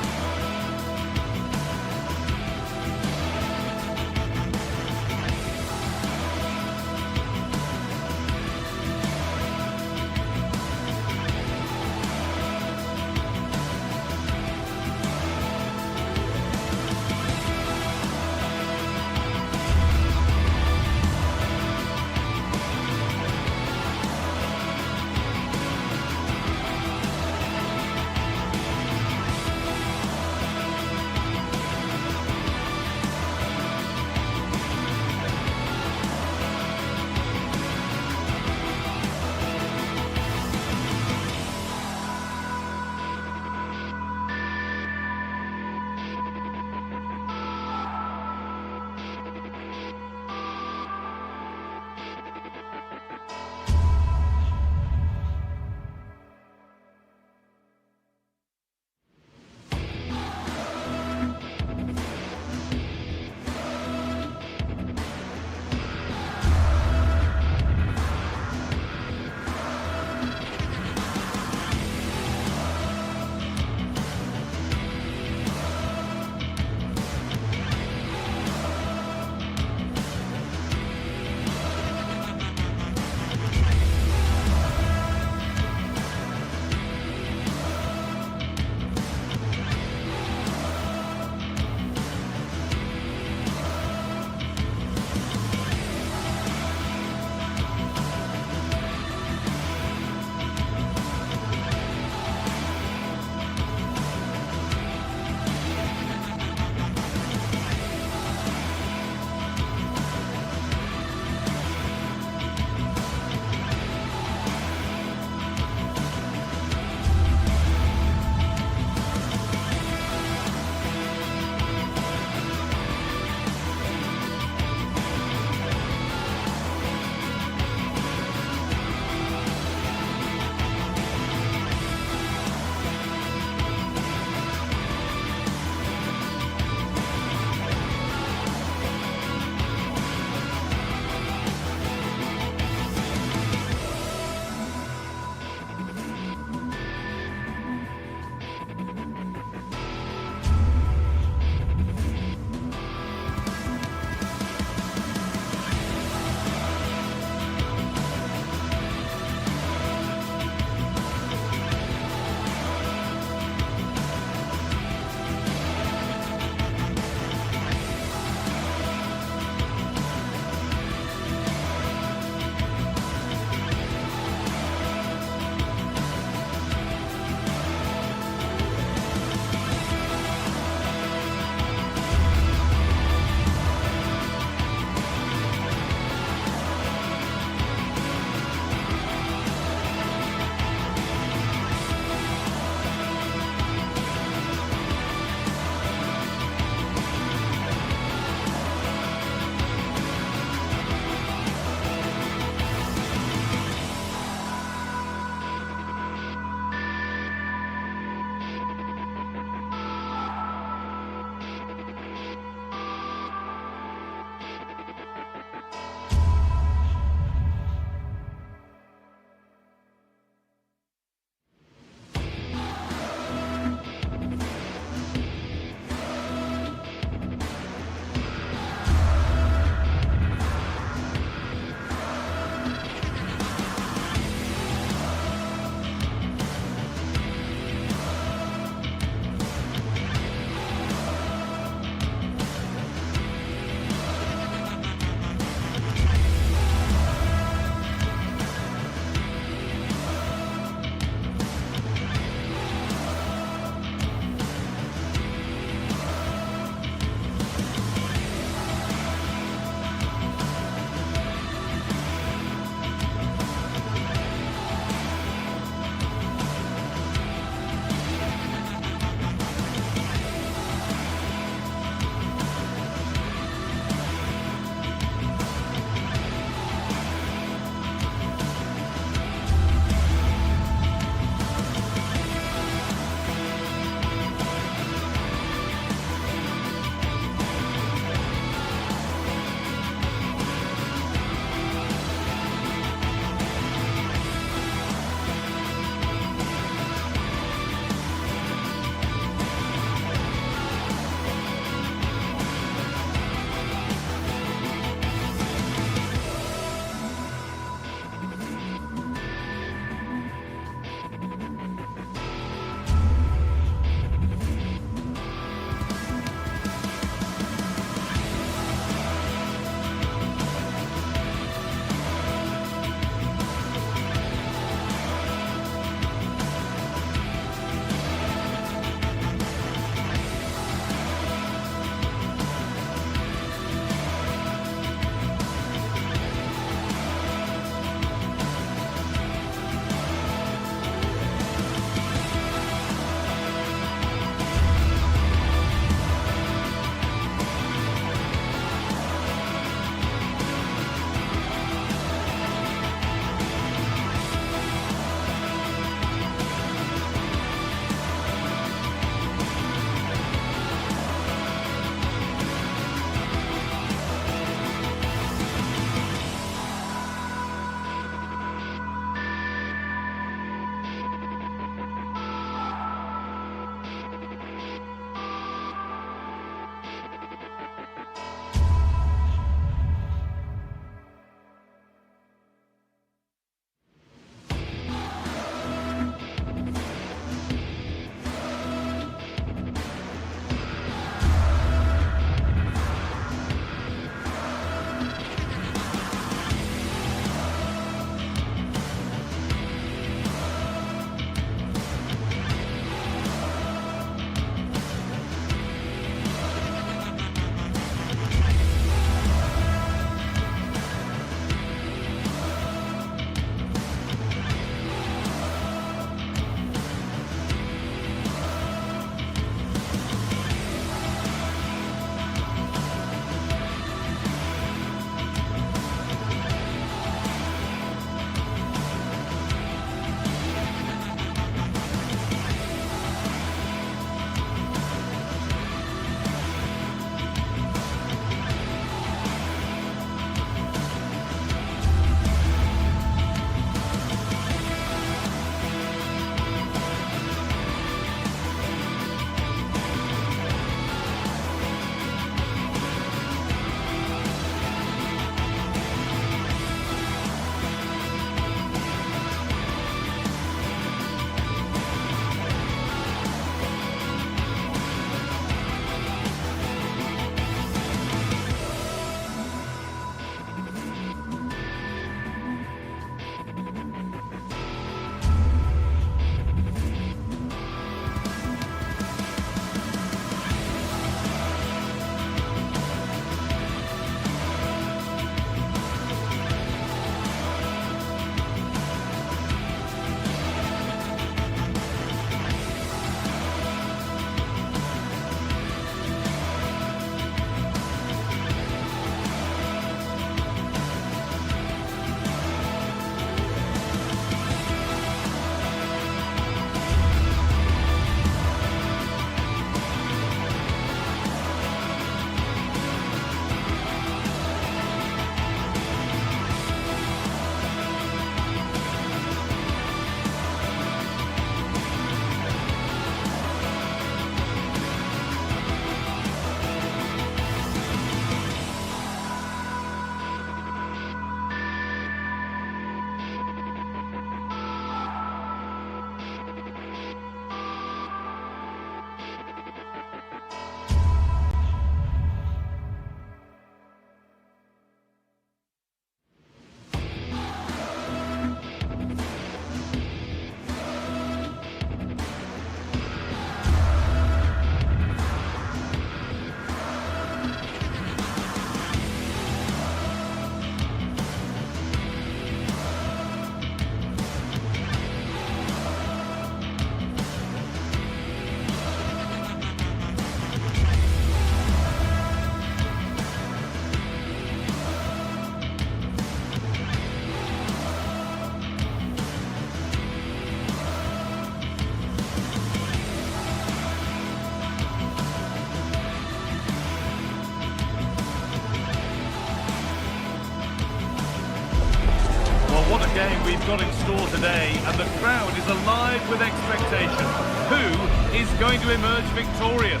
What a game we've got in store today, and the crowd is alive with expectation. Who is going to emerge victorious?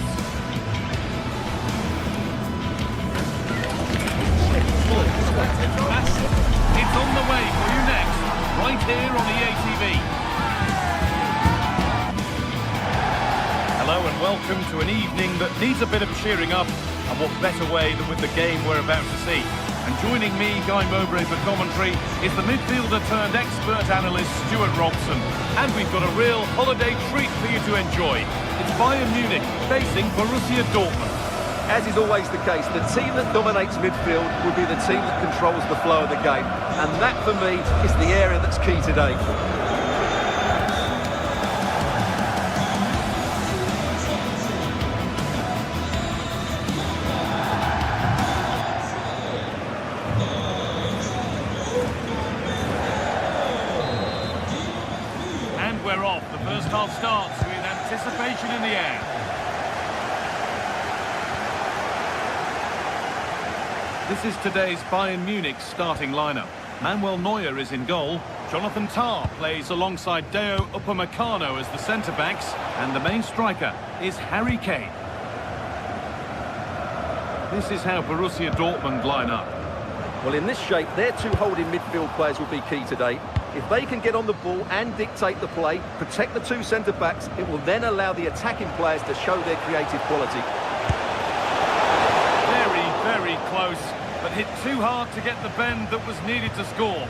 It's on the way for you next, right here on EA TV. Hello and welcome to an evening that needs a bit of cheering up, and what better way than with the game we're about to see. And joining me, Guy Mowbray, for commentary is the midfielder turned expert analyst Stuart Robson. And we've got a real holiday treat for you to enjoy. It's Bayern Munich facing Borussia Dortmund.
As is always the case, the team that dominates midfield will be the team that controls the flow of the game. And that, for me, is the area that's key today.
And we're off. The first half starts with anticipation in the air. This is today's Bayern Munich starting lineup. Manuel Neuer is in goal. Jonathan Tah plays alongside Deo Upamecano as the centre-backs. And the main striker is Harry Kane. This is how Borussia Dortmund line up.
Well, in this shape, their two holding midfield players will be key today. If they can get on the ball and dictate the play, protect the two centre-backs, it will then allow the attacking players to show their creative quality.
Very close, but hit too hard to get the bend that was needed to score.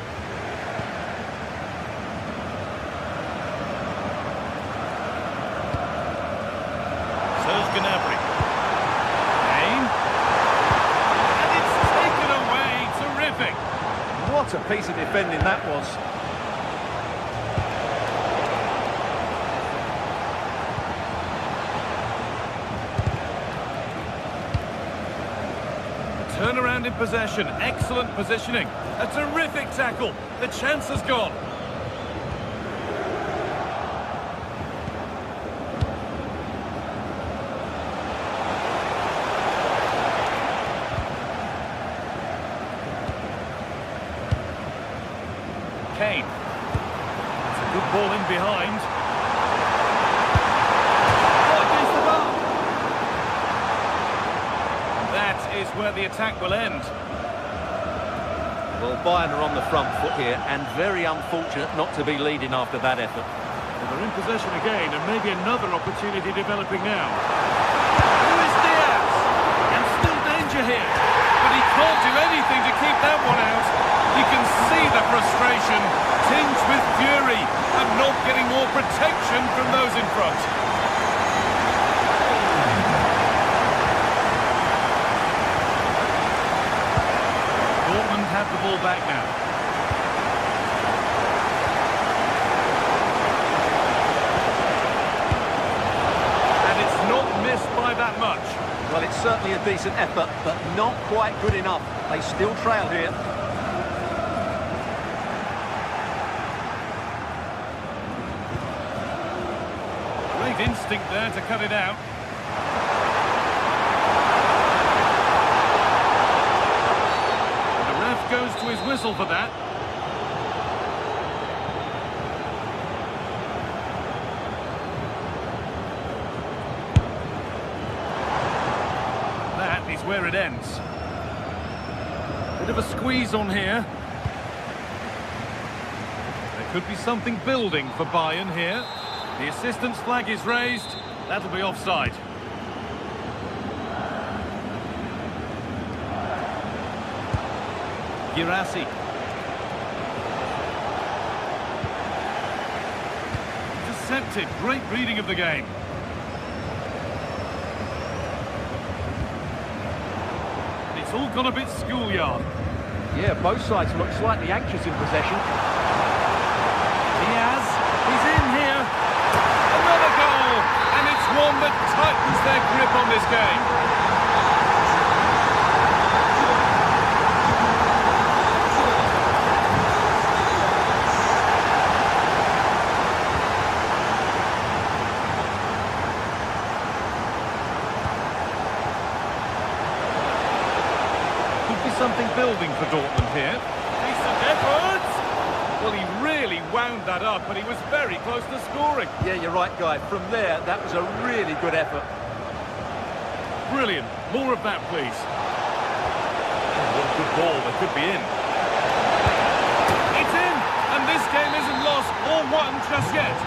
Serge Gnabry. Kane. And it's taken away. Terrific.
What a piece of defending that was.
Turnaround in possession, excellent positioning, a terrific tackle, the chance has gone. Kane, it's a good ball in behind. Is where the attack will end.
Well, Bayern are on the front foot here, and very unfortunate not to be leading after that effort.
Well, they're in possession again, and maybe another opportunity developing now. Luis Diaz! And still danger here, but he can't do anything to keep that one out. You can see the frustration, tinged with fury, and not getting more protection from those in front. Have the ball back now. And it's not missed by that much.
Well, it's certainly a decent effort, but not quite good enough. They still trail here.
Great instinct there to cut it out. Goes to his whistle for that. That is where it ends. Bit of a squeeze on here. There could be something building for Bayern here. The assistant's flag is raised. That'll be offside. Girassi. Intercepted. Great reading of the game. It's all gone a bit schoolyard.
Yeah, both sides look slightly anxious in possession.
Diaz. He's in here. Another goal. And it's one that tightens their grip on this game. Something building for Dortmund here. Decent effort. Well, he really wound that up, but he was very close to scoring.
Yeah, you're right, Guy. From there, that was a really good effort.
Brilliant. More of that, please. Oh, what a good ball. That could be in. It's in! And this game isn't lost or won just yet.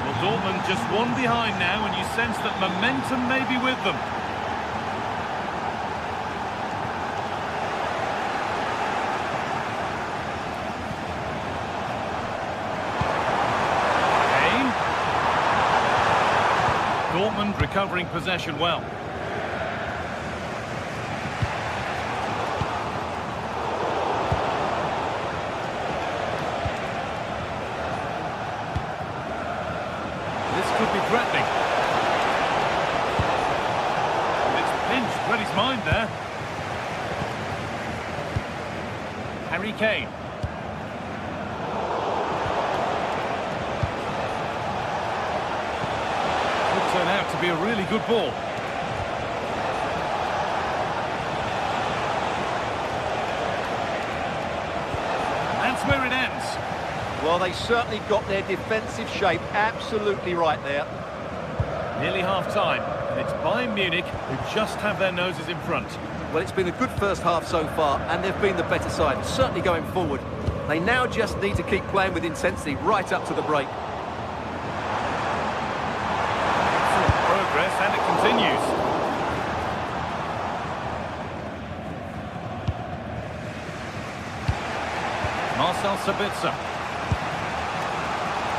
Well, Dortmund just one behind now, and you sense that momentum may be with them. Dortmund recovering possession well. This could be threatening. It's pinched, read his mind there. Harry Kane. Turn out to be a really good ball. That's where it ends.
Well, they certainly got their defensive shape absolutely right there.
Nearly half-time, and it's Bayern Munich who just have their noses in front.
Well, it's been a good first half so far, and they've been the better side, certainly going forward. They now just need to keep playing with intensity right up to the break.
And it continues. Marcel Sabitzer.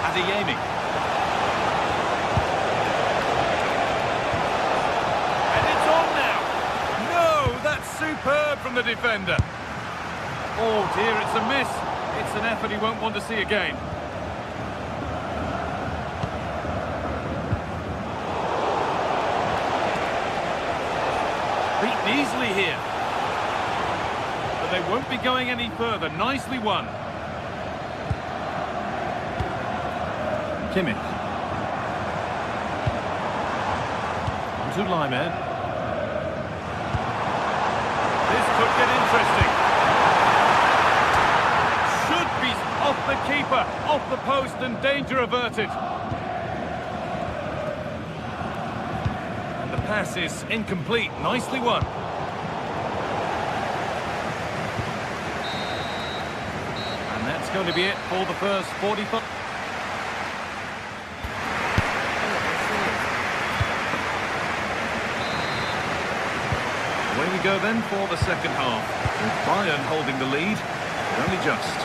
Adeyemi. And it's on now. No, that's superb from the defender. Oh dear, it's a miss. It's an effort he won't want to see again. Beaten easily here. But they won't be going any further. Nicely won. Kimmich. To Lyman. This could get interesting. Should be off the keeper, off the post, and danger averted. Pass is incomplete. Nicely won. And that's going to be it for the first 45. Away we go then for the second half. With Bayern holding the lead, but only just.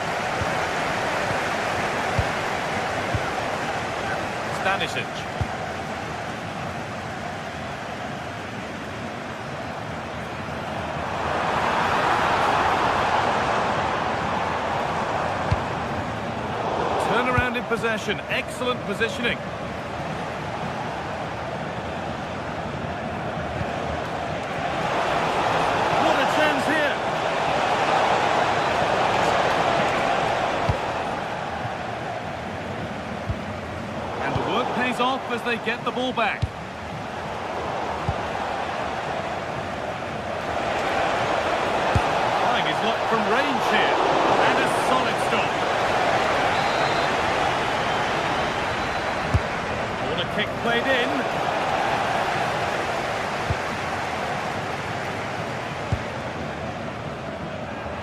Stanisic. In possession, excellent positioning. What a chance here! And the work pays off as they get the ball back. Flying is locked from range here, and a solid stop. Kick played in.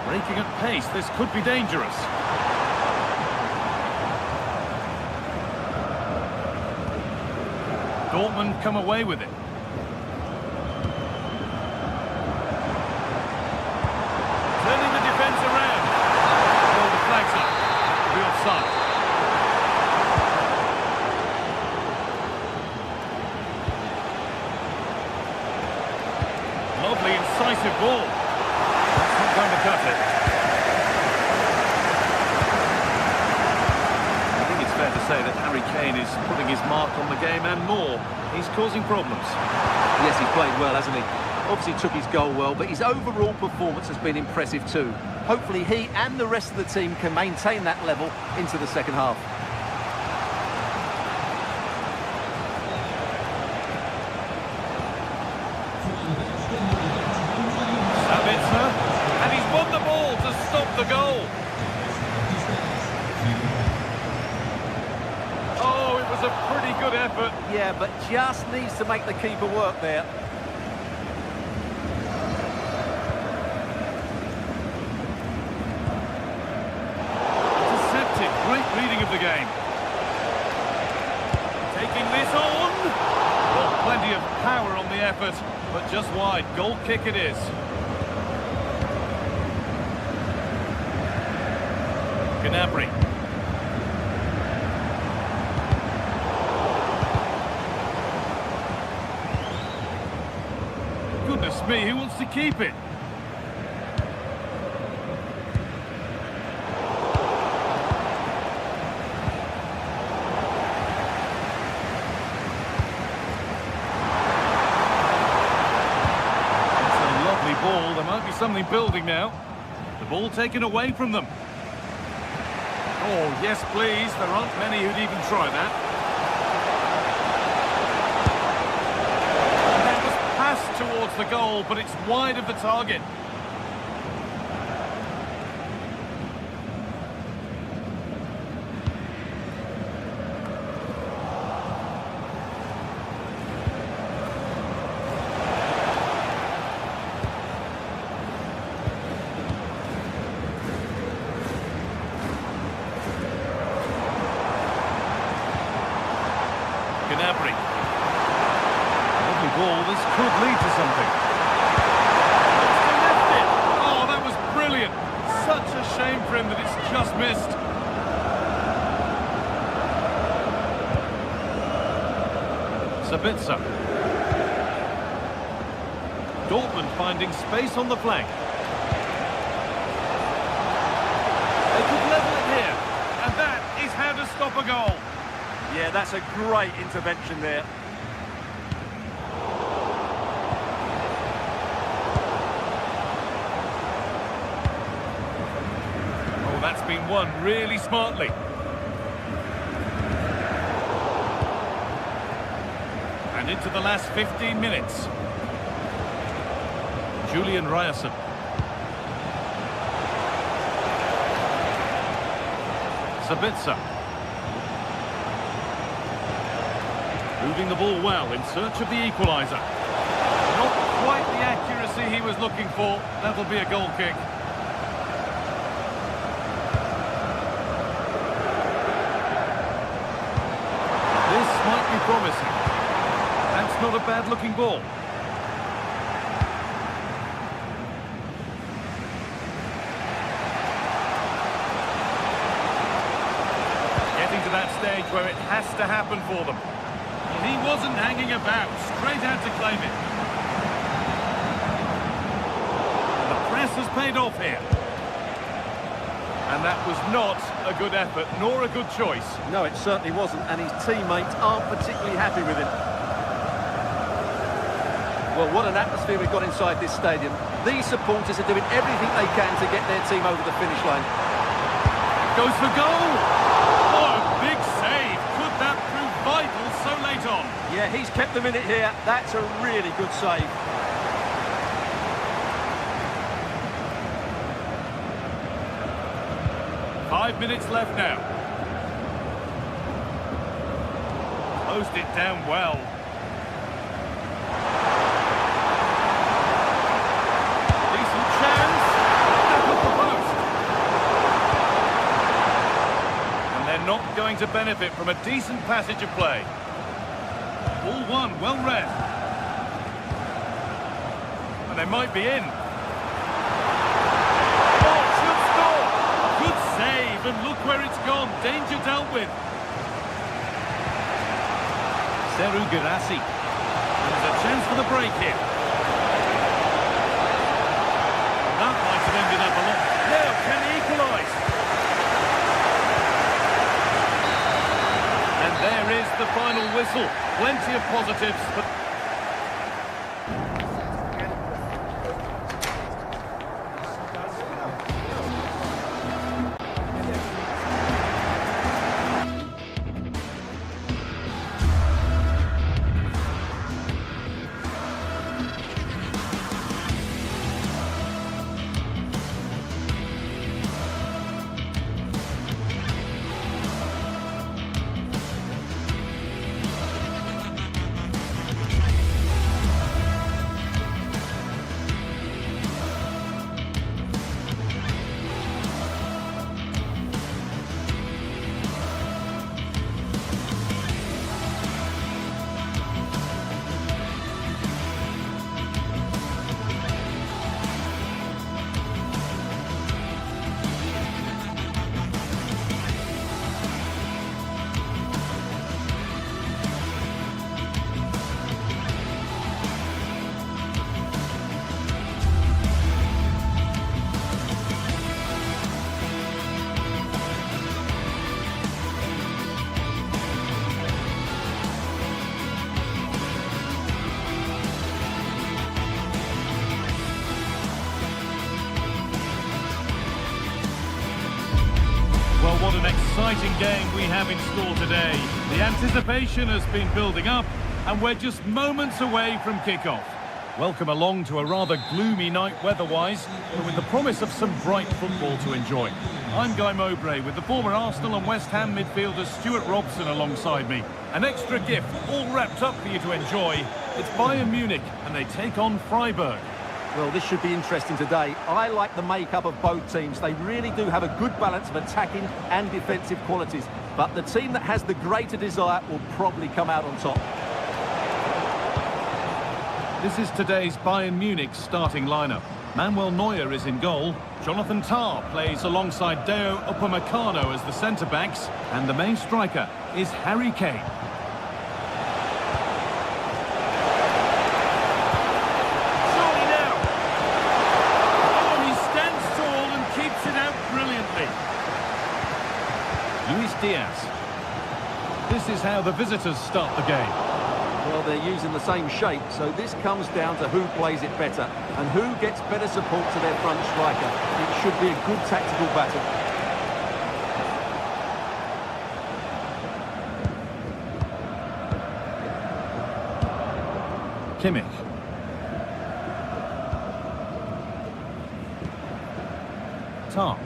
Breaking at pace, this could be dangerous. Dortmund come away with it. Turning the defence around. Oh, the flag's up. The offside. Lovely, incisive ball. That's not going to cut it. I think it's fair to say that Harry Kane is putting his mark on the game and more. He's causing problems.
Yes, he's played well, hasn't he? Obviously took his goal well, but his overall performance has been impressive too. Hopefully he and the rest of the team can maintain that level into the second half.
And he's won the ball to stop the goal. good effort.
Yeah, but just needs to make the keeper work there.
Intercepted. Great reading of the game. Taking this on. Well, plenty of power on the effort, but just wide. Goal kick it is. Gnabry. Goodness me, who wants to keep it? It's a lovely ball. There might be something building now. The ball taken away from them. Oh, yes, please. There aren't many who'd even try that. And that was passed towards the goal, but it's wide of the target. Gnabry. Lovely ball, this could lead to something. It's to lift it. Oh, that was brilliant. Such a shame for him that it's just missed. Sabitzer. Dortmund finding space on the flank. They could level it here. And that is how to stop a goal.
Yeah, that's a great intervention there.
Oh, that's been won really smartly. And into the last 15 minutes. Julian Ryerson. Sabitzer. Moving the ball well in search of the equaliser. Not quite the accuracy he was looking for. That'll be a goal kick. This might be promising. That's not a bad-looking ball. Getting to that stage where it has to happen for them. He wasn't hanging about, straight out to claim it. The press has paid off here. And that was not a good effort, nor a good choice.
No, it certainly wasn't, and his teammates aren't particularly happy with him. Well, what an atmosphere we've got inside this stadium. These supporters are doing everything they can to get their team over the finish line.
Goes for goal! Oh, big save! Could that prove vital so late on?
Yeah, he's kept them in it here. That's a really good save.
Five minutes left now. Closed it down well. Decent chance. Back off the post. And they're not going to benefit from a decent passage of play. Ball one, well read. And they might be in. Oh, should score. Good save, and look where it's gone. Danger dealt with. Seru Girassi. There's a chance for the break here. That might have ended up a lot. Now, can he equalise? And there is the final whistle. Plenty of positives, but... what an exciting game we have in store today. The anticipation has been building up, and we're just moments away from kickoff. Welcome along to a rather gloomy night weather-wise, but with the promise of some bright football to enjoy. I'm Guy Mowbray with the former Arsenal and West Ham midfielder Stuart Robson alongside me. An extra gift all wrapped up for you to enjoy. It's Bayern Munich and they take on Freiburg.
Well, this should be interesting today. I like the makeup of both teams. They really do have a good balance of attacking and defensive qualities. But the team that has the greater desire will probably come out on top.
This is today's Bayern Munich starting lineup. Manuel Neuer is in goal. Jonathan Tah plays alongside Deo Upamecano as the centre-backs. And the main striker is Harry Kane. Surely now. Oh, he stands tall and keeps it out brilliantly. Luis Diaz. This is how the visitors start the game.
Well, they're using the same shape, so this comes down to who plays it better and who gets better support to their front striker. It should be a good tactical battle.
Kimmich. Tah.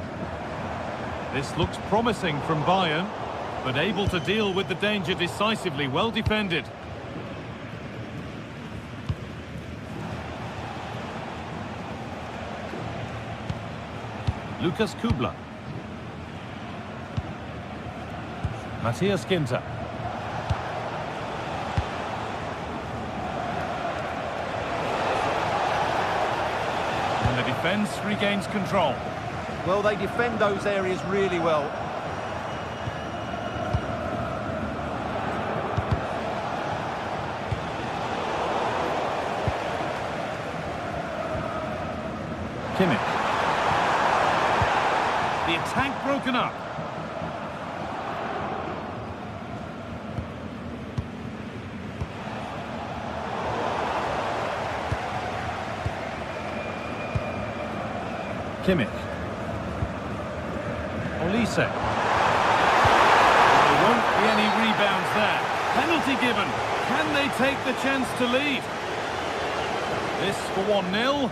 This looks promising from Bayern, but able to deal with the danger decisively. Well defended. Lucas Kubla. Matthias Ginter. And the defence regains control.
Well, they defend those areas really well.
Kimmich. The attack broken up. Kimmich. Olise. There won't be any rebounds there. Penalty given. Can they take the chance to lead? This for 1-0.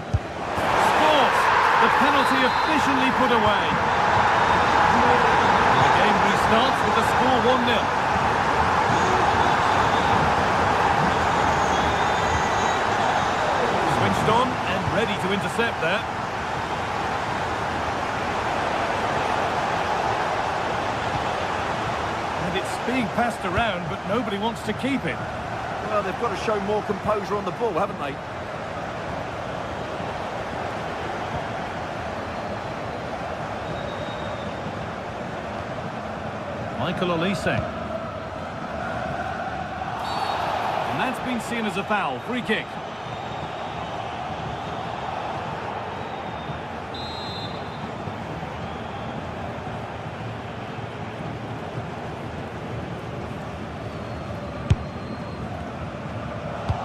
Scores. The penalty efficiently put away. The game restarts with the score 1-0. Switched on and ready to intercept there. And it's being passed around, but nobody wants to keep it.
Well, they've got to show more composure on the ball, haven't they?
Michael Olise. And that's been seen as a foul. Free kick.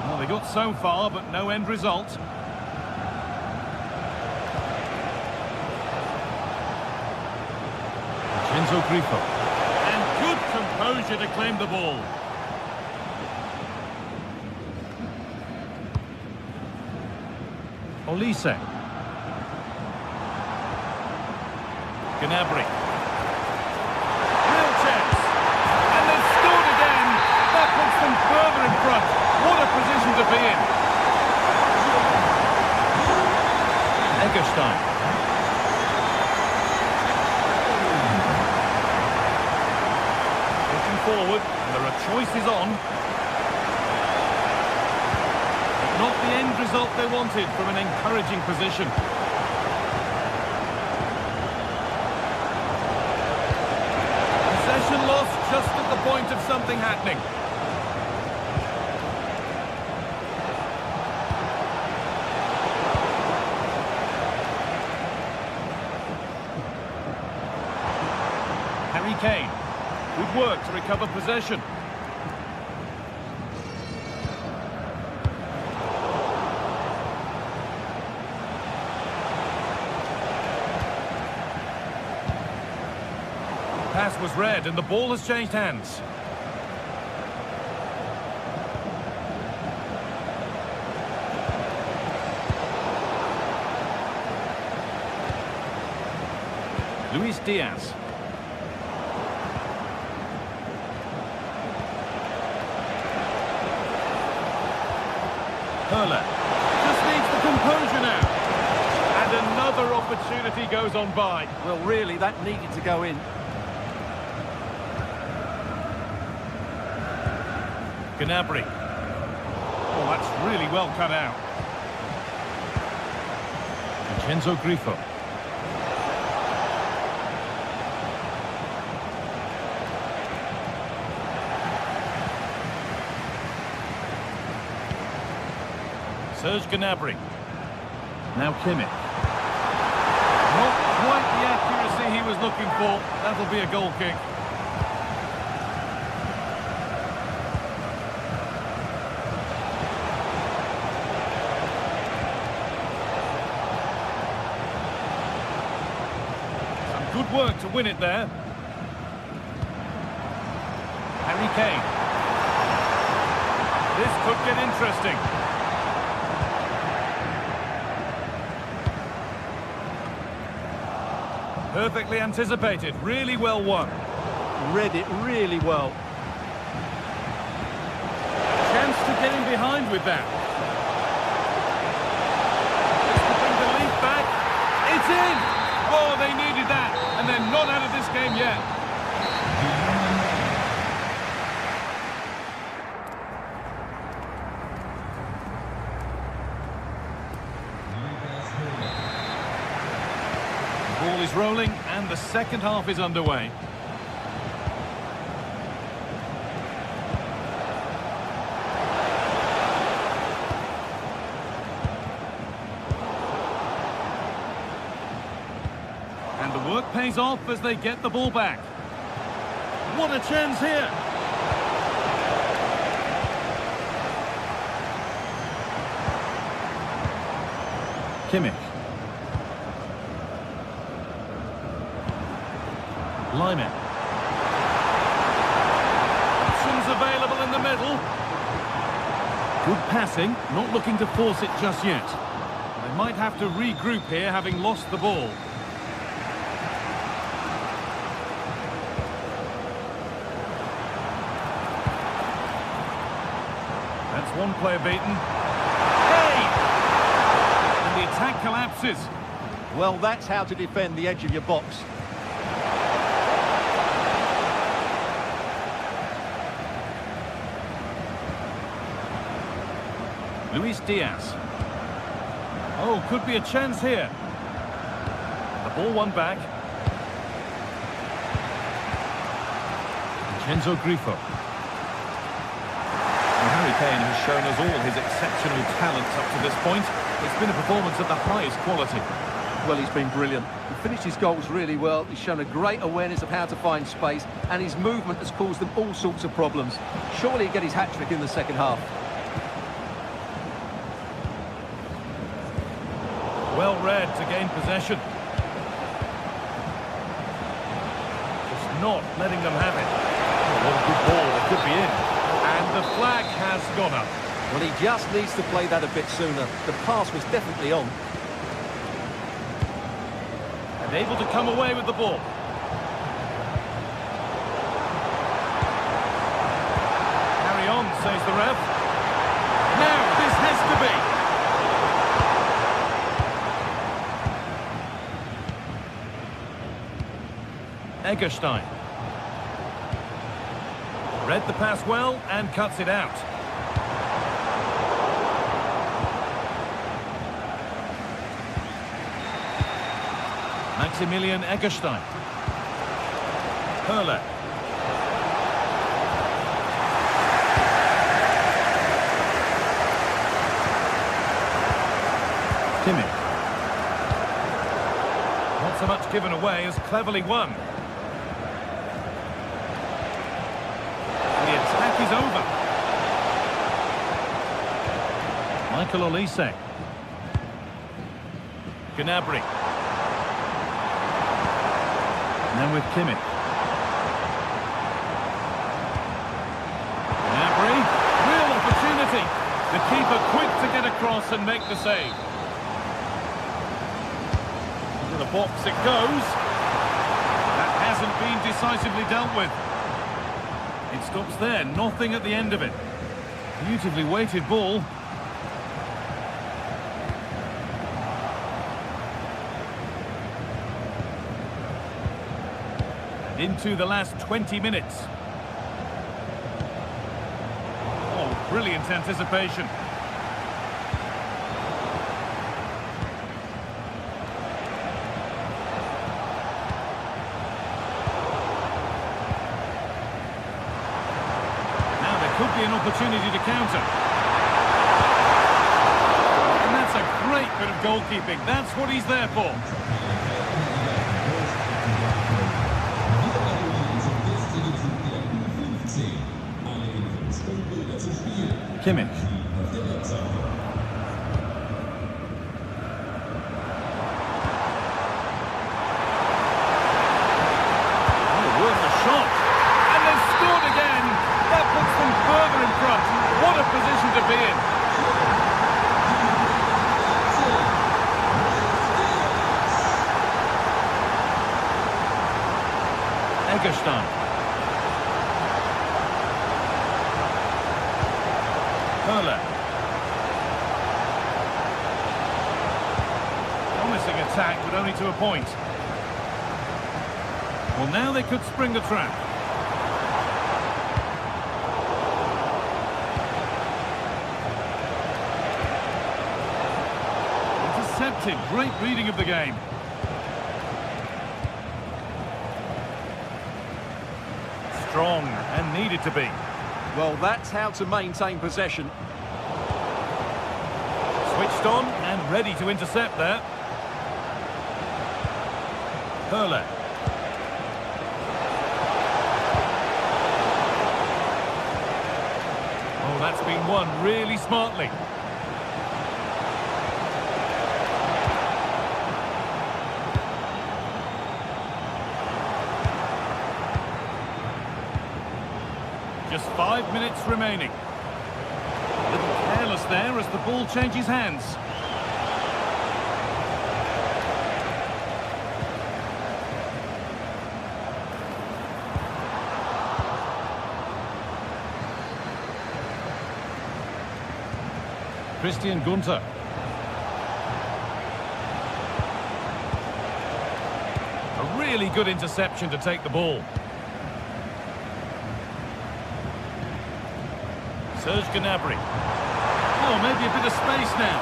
Well, they got so far, but no end result. Enzo Grifo. Composure to claim the ball. Olise. Gnabry. Real chance. And they've scored again. That puts them further in front. What a position to be in. Eggestein. Forward, and there are choices on. But not the end result they wanted from an encouraging position. Possession lost just at the point of something happening. Harry Kane. Good work to recover possession. pass was read and the ball has changed hands. Luis Diaz. Hurler. Just needs the composure now. And another opportunity goes on by.
Well, really, that needed to go in.
Gnabry. Oh, that's really well cut out. Vincenzo Grifo. Serge Gnabry. Now Kimmich. Not quite the accuracy he was looking for. That'll be a goal kick. Some good work to win it there. Harry Kane. This could get interesting. Perfectly anticipated, really well won.
Read it really well.
Chance to get in behind with that. This could bring the lead back. It's in! Oh, they needed that, and they're not out of this game yet. Ball is rolling and the second half is underway. And the work pays off as they get the ball back. What a chance here! Kimmich. Lyman. Options available in the middle. Good passing, not looking to force it just yet. They might have to regroup here, having lost the ball. That's one player beaten. Hey! And the attack collapses.
Well, that's how to defend the edge of your box.
Luis Diaz. Oh, could be a chance here. The ball won back. Vincenzo Grifo. Well, Harry Kane has shown us all his exceptional talents up to this point. It's been a performance of the highest quality.
Well, he's been brilliant. He finished his goals really well. He's shown a great awareness of how to find space, and his movement has caused them all sorts of problems. Surely he'll get his hat-trick in the second half.
Well read to gain possession. Just not letting them have it. Oh, what a good ball, it could be in. And the flag has gone up.
Well, he just needs to play that a bit sooner. The pass was definitely on.
And able to come away with the ball. Carry on, says the ref. Now, this has to be. Egerstein. Read the pass well and cuts it out. Maximilian Egerstein. Hurler. Kimmich. Not so much given away as cleverly won. Is over. Michael Olise. Gnabry. Now with Kimmich. keeper quick to get across and make the save. Into the box it goes. That hasn't been decisively dealt with. It stops there, nothing at the end of it. Beautifully weighted ball. And into the last 20 minutes. Oh, brilliant anticipation. Could be an opportunity to counter. And that's a great bit of goalkeeping. That's what he's there for. Kimmich. Oh, worth a shot. And they've scored again. That puts them further in front. What a position to be in. Egerstein. Hurler. Promising attack, but only to a point. Well, now they could spring the trap. Intercepted. Great reading of the game. Strong and needed to be.
Well, that's how to maintain possession.
Switched on and ready to intercept there. Hurler. Oh, that's been won really smartly. Just 5 minutes remaining. A little careless there as the ball changes hands. Christian Gunther. A really good interception to take the ball. Serge Gnabry. Oh, maybe a bit of space now.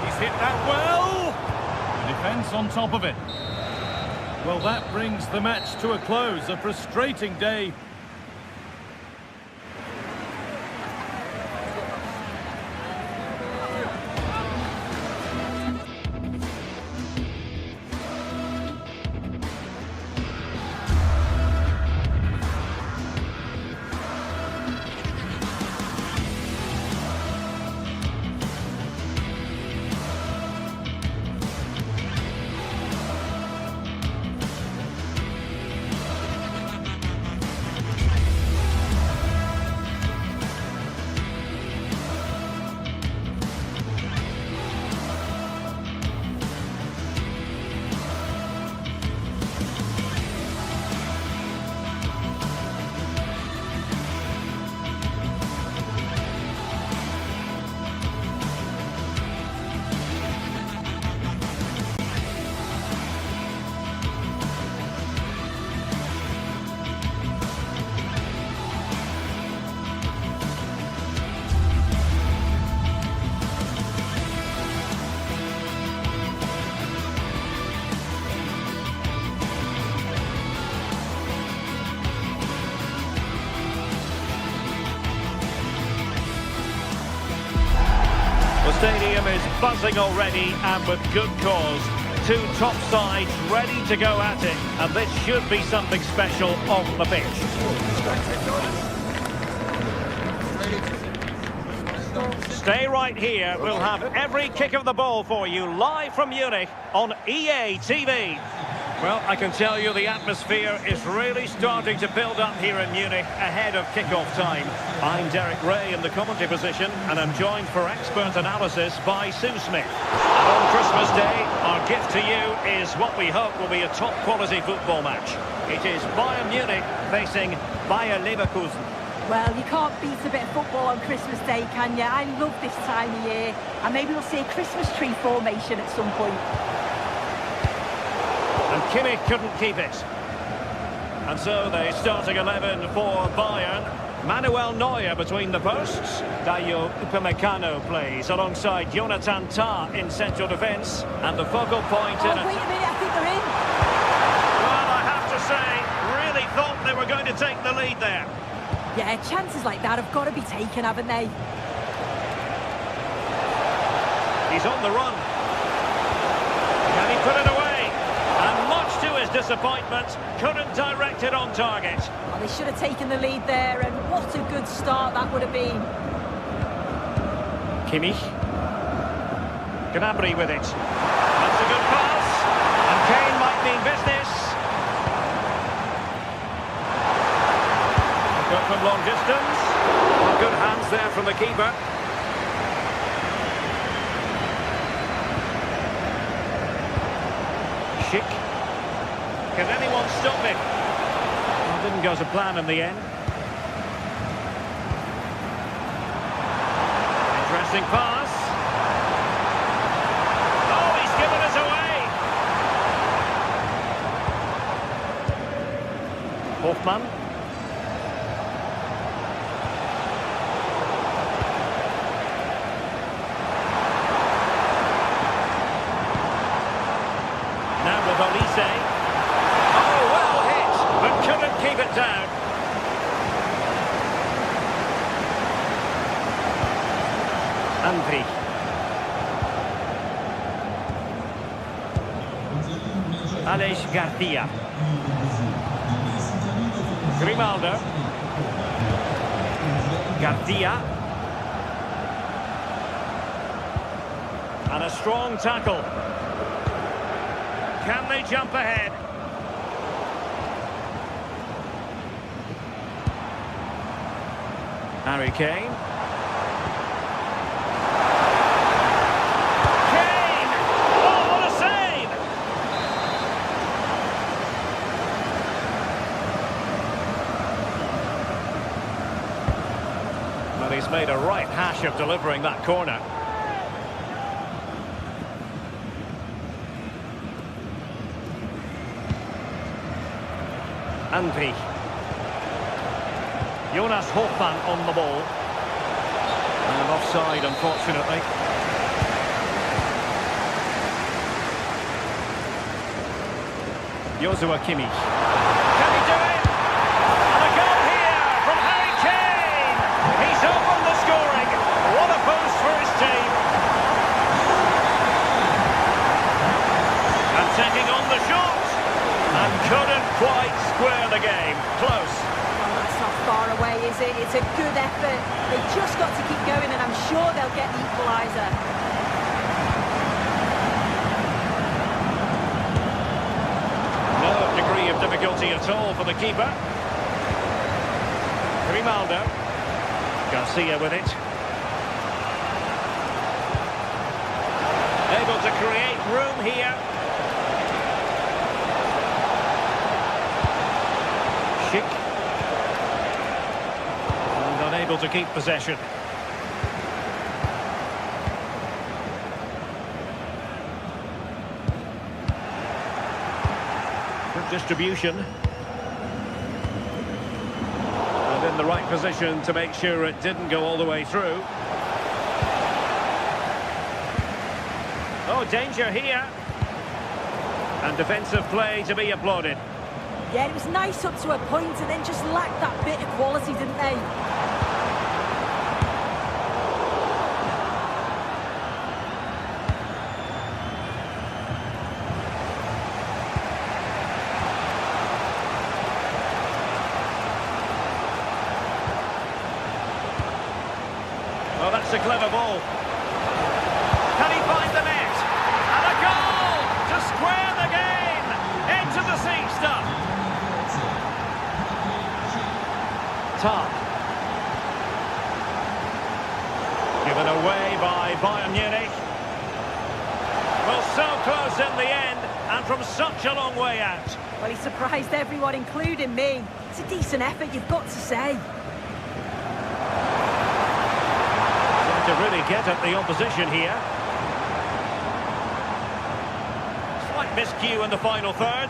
He's hit that well. The defence on top of it. Well, that brings the match to a close. A frustrating day.
The stadium is buzzing already, and with good cause. Two top sides ready to go at it, and this should be something special on the pitch. Stay right here. We'll have every kick of the ball for you live from Munich on EA TV. Well, I can tell you the atmosphere is really starting to build up here in Munich ahead of kick-off time. I'm Derek Ray in the commentary position, and I'm joined for expert analysis by Sue Smith. And on Christmas Day, our gift to you is what we hope will be a top-quality football match. It is Bayern Munich facing Bayer Leverkusen.
Well, you can't beat a bit of football on Christmas Day, can you? I love this time of year, and maybe we'll see a Christmas tree formation at some point.
And Kimmich couldn't keep it. And so the starting 11 for Bayern. Manuel Neuer between the posts. Dayo Upamecano plays alongside Jonathan Tah in central defence. And the focal point in it.
Wait a minute, I think they're in.
Well, I have to say, really thought they were going to take the lead there.
Yeah, chances like that have got to be taken, haven't they?
He's on the run. Can he put it away? And much to his disappointment, couldn't direct it on target.
Well, they should have taken the lead there, and what a good start that would have been.
Kimmich. Gnabry with it. That's a good pass. And Kane might mean business. Good from long distance. Well, good hands there from the keeper. Schick. Can anyone stop him? Well, didn't go to plan in the end. Interesting pass. Oh, he's given us away. Hoffmann. Now with Olise. Oh, well hit, but couldn't keep it down. Andri. Aleix Garcia. Grimaldo. Garcia. And a strong tackle. Can they jump ahead? Harry Kane. Kane! Oh, what a save! Well, he's made a right hash of delivering that corner. Andri. Jonas Hoffmann on the ball. And offside, unfortunately. Joshua Kimmich. Can he do it? And a goal here from Harry Kane. He's opened the scoring. What a boost for his team. And taking on the shot. And couldn't quite square the game. Close.
Well, that's not far away, is it? It's a good effort. They've just got to keep going, and I'm sure they'll get the equaliser.
No degree of difficulty at all for the keeper. Grimaldo. Garcia with it. Able to create room here. Schick. And unable to keep possession. Good distribution. And in the right position to make sure it didn't go all the way through. Oh, danger here. And defensive play to be applauded.
Yeah, it was nice up to a point, and then just lacked that bit of quality, didn't they?
Oh, that's a clever ball. Can he find the net? And a goal to square the game. It's stuff. Top. Given away by Bayern Munich. Well, so close in the end, and from such a long way out.
Well, he surprised everyone, including me. It's a decent effort, you've got to say.
To really get at the opposition here. Slight miscue in the final third.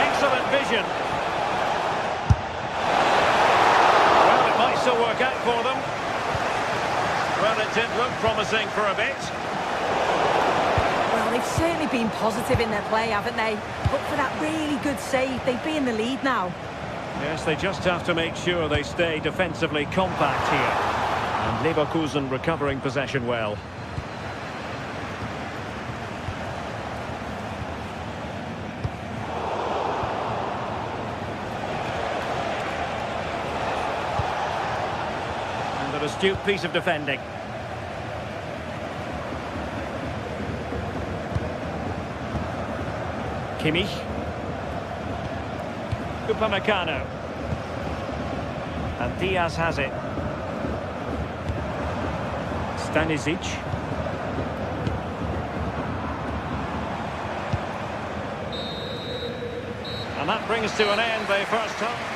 Excellent vision. Well, it might still work out for them. Well, it did look promising for a bit.
Well, they've certainly been positive in their play, haven't they? But for that really good save, they'd be in the lead now.
Yes, they just have to make sure they stay defensively compact here. And Leverkusen recovering possession well. And an astute piece of defending. Kimmich. Upamecano. And Diaz has it. Stanisic. And that brings to an end the first half.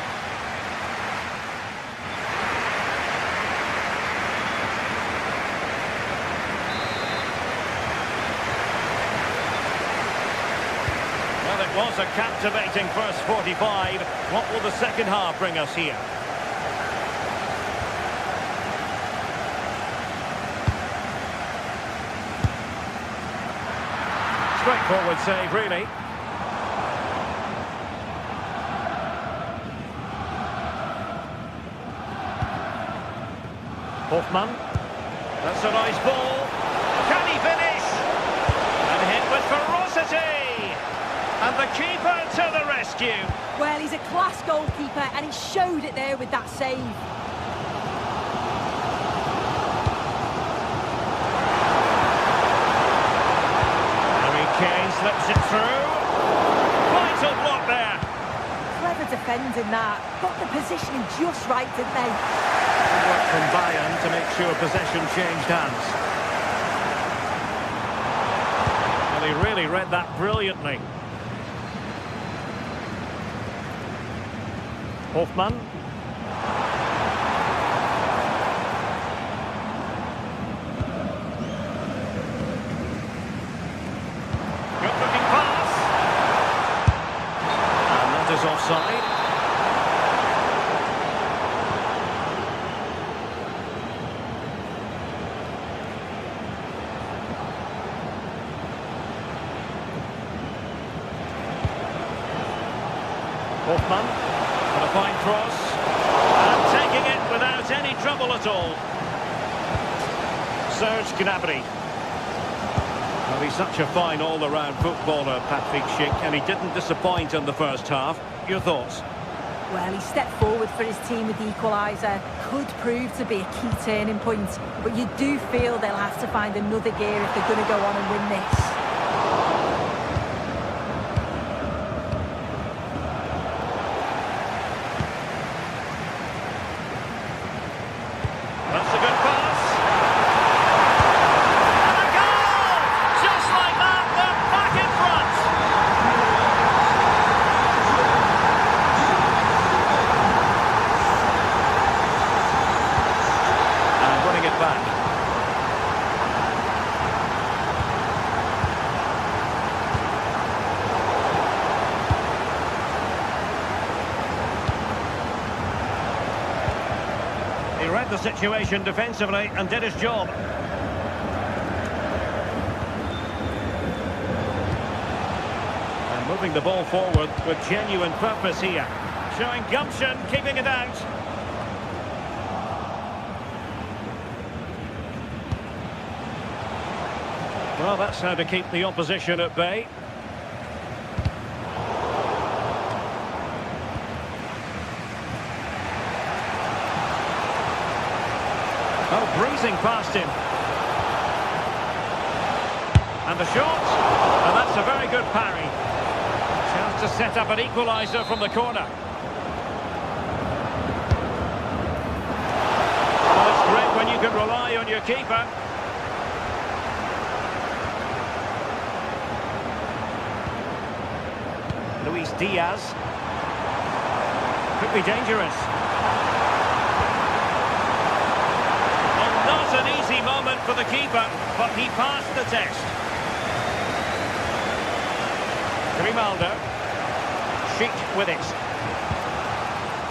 It was a captivating first 45. What will the second half bring us here? Straightforward save, really. Hoffmann. That's a nice ball. Can he finish? And hit with ferocity. And the keeper to the rescue.
Well, he's a class goalkeeper, and he showed it there with that save.
Harry Kane slips it through. Vital block there.
Clever defending that. Got the positioning just right, didn't they?
Good work from Bayern to make sure possession changed hands. Well, he really read that brilliantly. Hoffmann. Good looking pass. And that is offside. Hoffmann. And a fine cross, and taking it without any trouble at all. Serge Gnabry. Well, he's such a fine all-around footballer, Patrick Schick, and he didn't disappoint in the first half. Your thoughts?
Well, he stepped forward for his team with the equaliser. Could prove to be a key turning point, but you do feel they'll have to find another gear if they're going to go on and win this. He read the situation defensively and did his job. And moving the ball forward with genuine purpose here. Showing gumption, keeping it out. Well, that's how to keep the opposition at bay.
past him. And the shot, and that's a very good parry. Chance to set up an equaliser from the corner. Well, it's great when you can rely on your keeper. Luis Diaz. Could be dangerous. Well, not an easy moment for the keeper, but he passed the test. Grimaldo. Schick with it.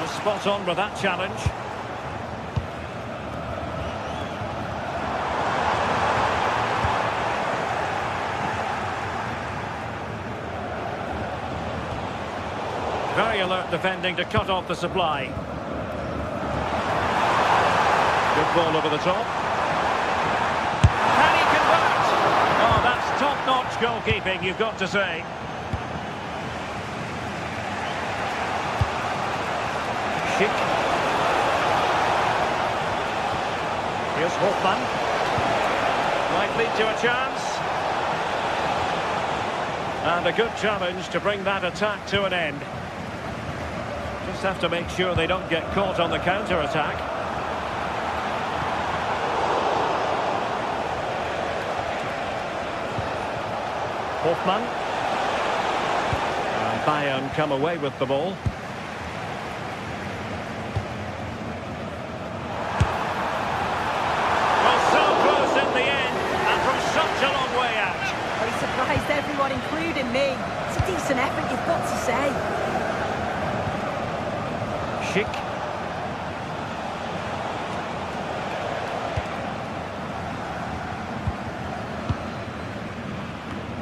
Was spot on with that challenge. Very alert defending to cut off the supply. Good ball over the top. Can he convert? Oh, that's top-notch goalkeeping, you've got to say. Schick. Here's Hofmann. Might lead to a chance. And a good challenge to bring that attack to an end. Just have to make sure they don't get caught on the counter-attack. Hofmann. And Bayern come away with the ball. Well, so close in the end, and from such a long way out.
Well, he surprised everyone, including me. It's a decent effort, you've got to say.
Schick.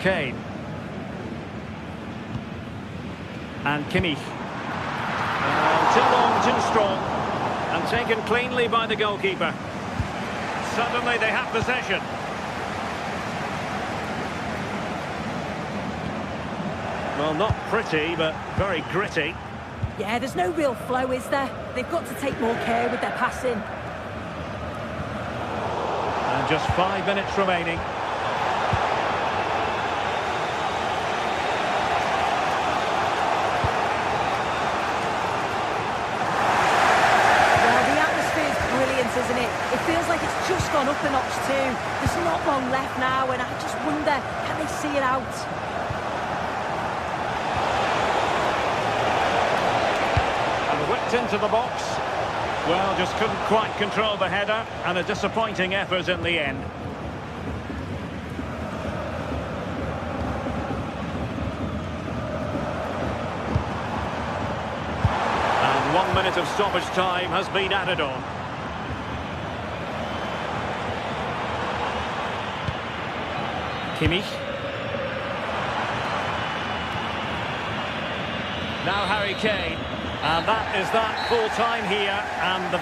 Kane. And Kimmich. Too long, too strong. And taken cleanly by the goalkeeper. Suddenly they have possession. Well, not pretty, but very gritty.
Yeah, there's no real flow, is there? They've got to take more care with their passing.
And just 5 minutes remaining.
Well, the atmosphere's brilliant, isn't it? It feels like it's just gone up a notch too. There's not long left now, and I just wonder, can they see it out?
Whipped into the box. Well, just couldn't quite control the header, and a disappointing effort in the end. And 1 minute of stoppage time has been added on. Kimmich. Now Harry Kane. And that is that full time here, and the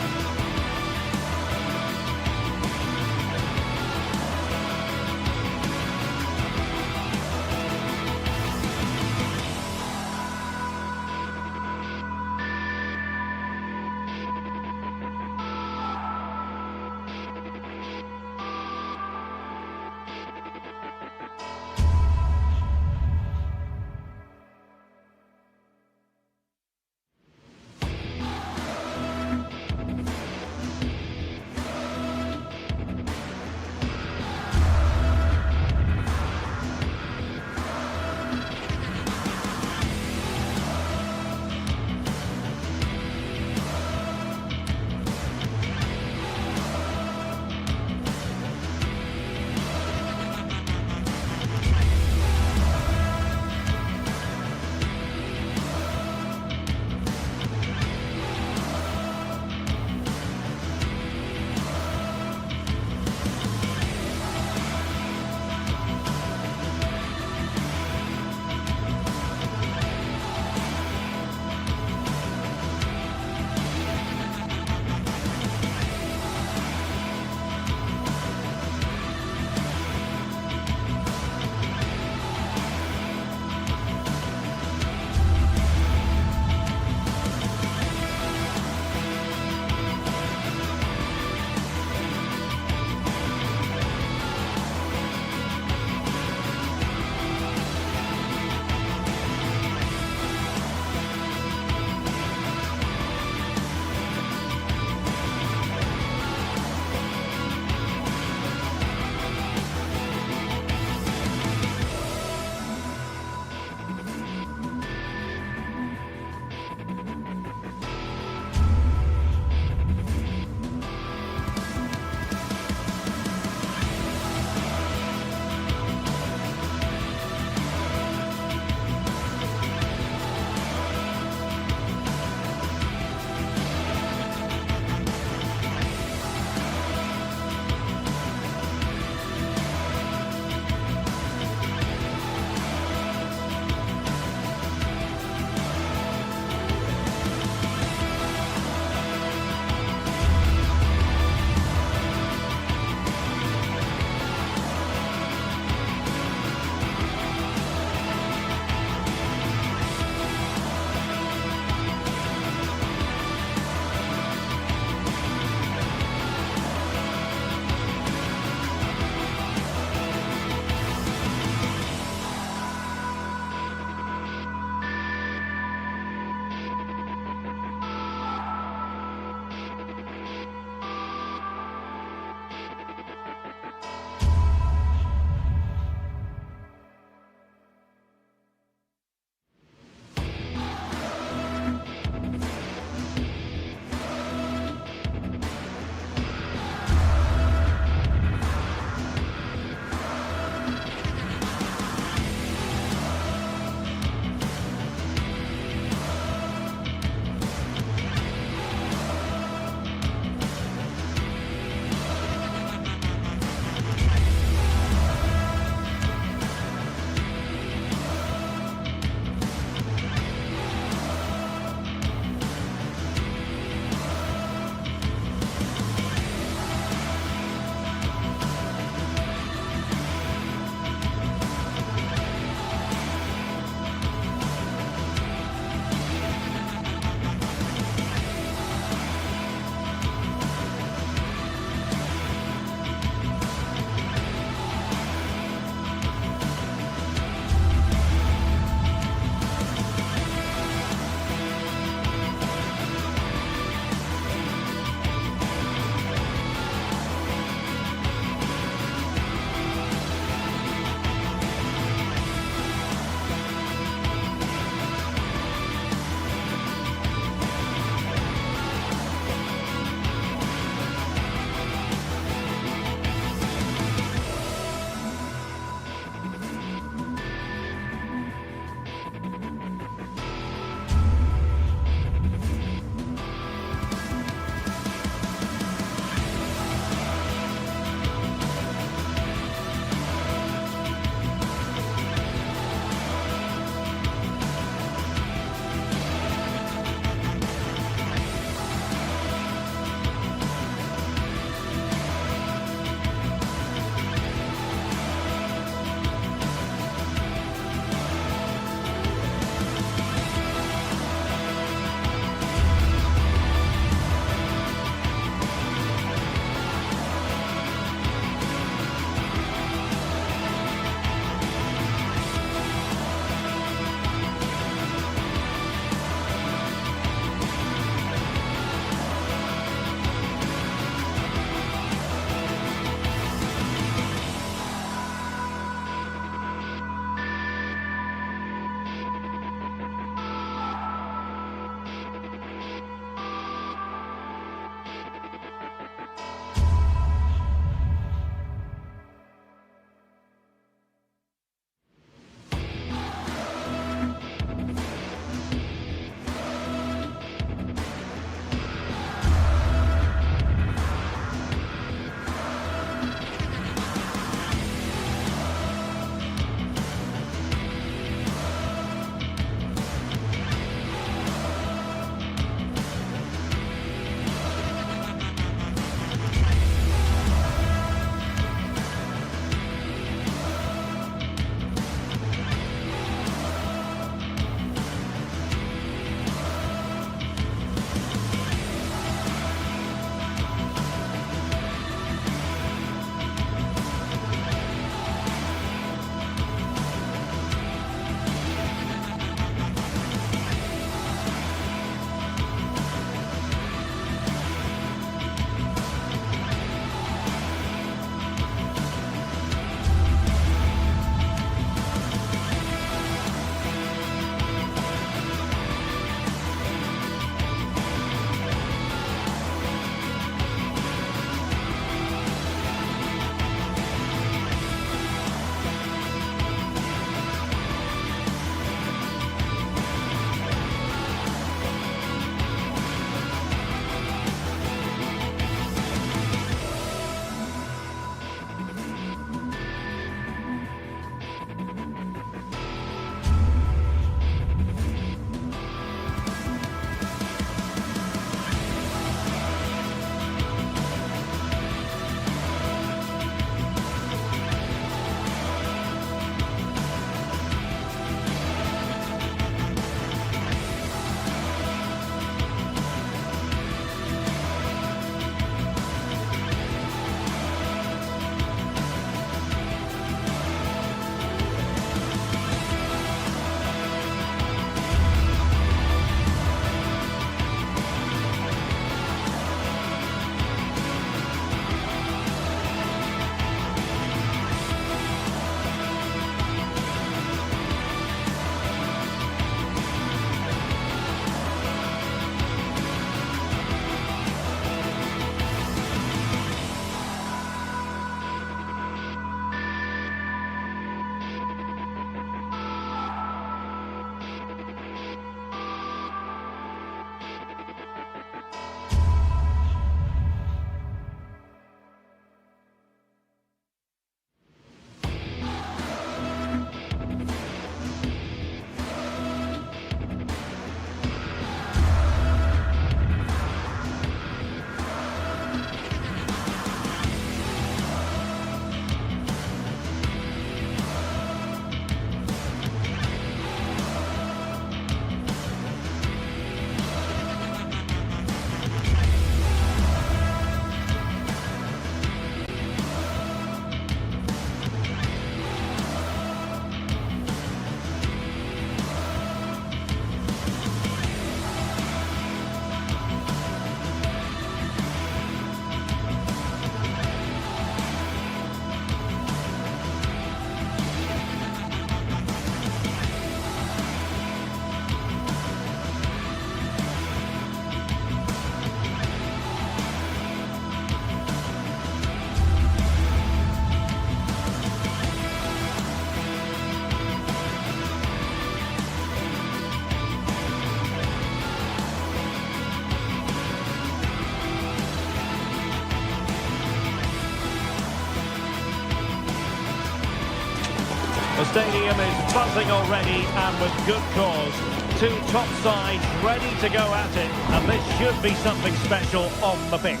The stadium is buzzing already, and with good cause. Two top sides ready to go at it, and this should be something special on the pitch.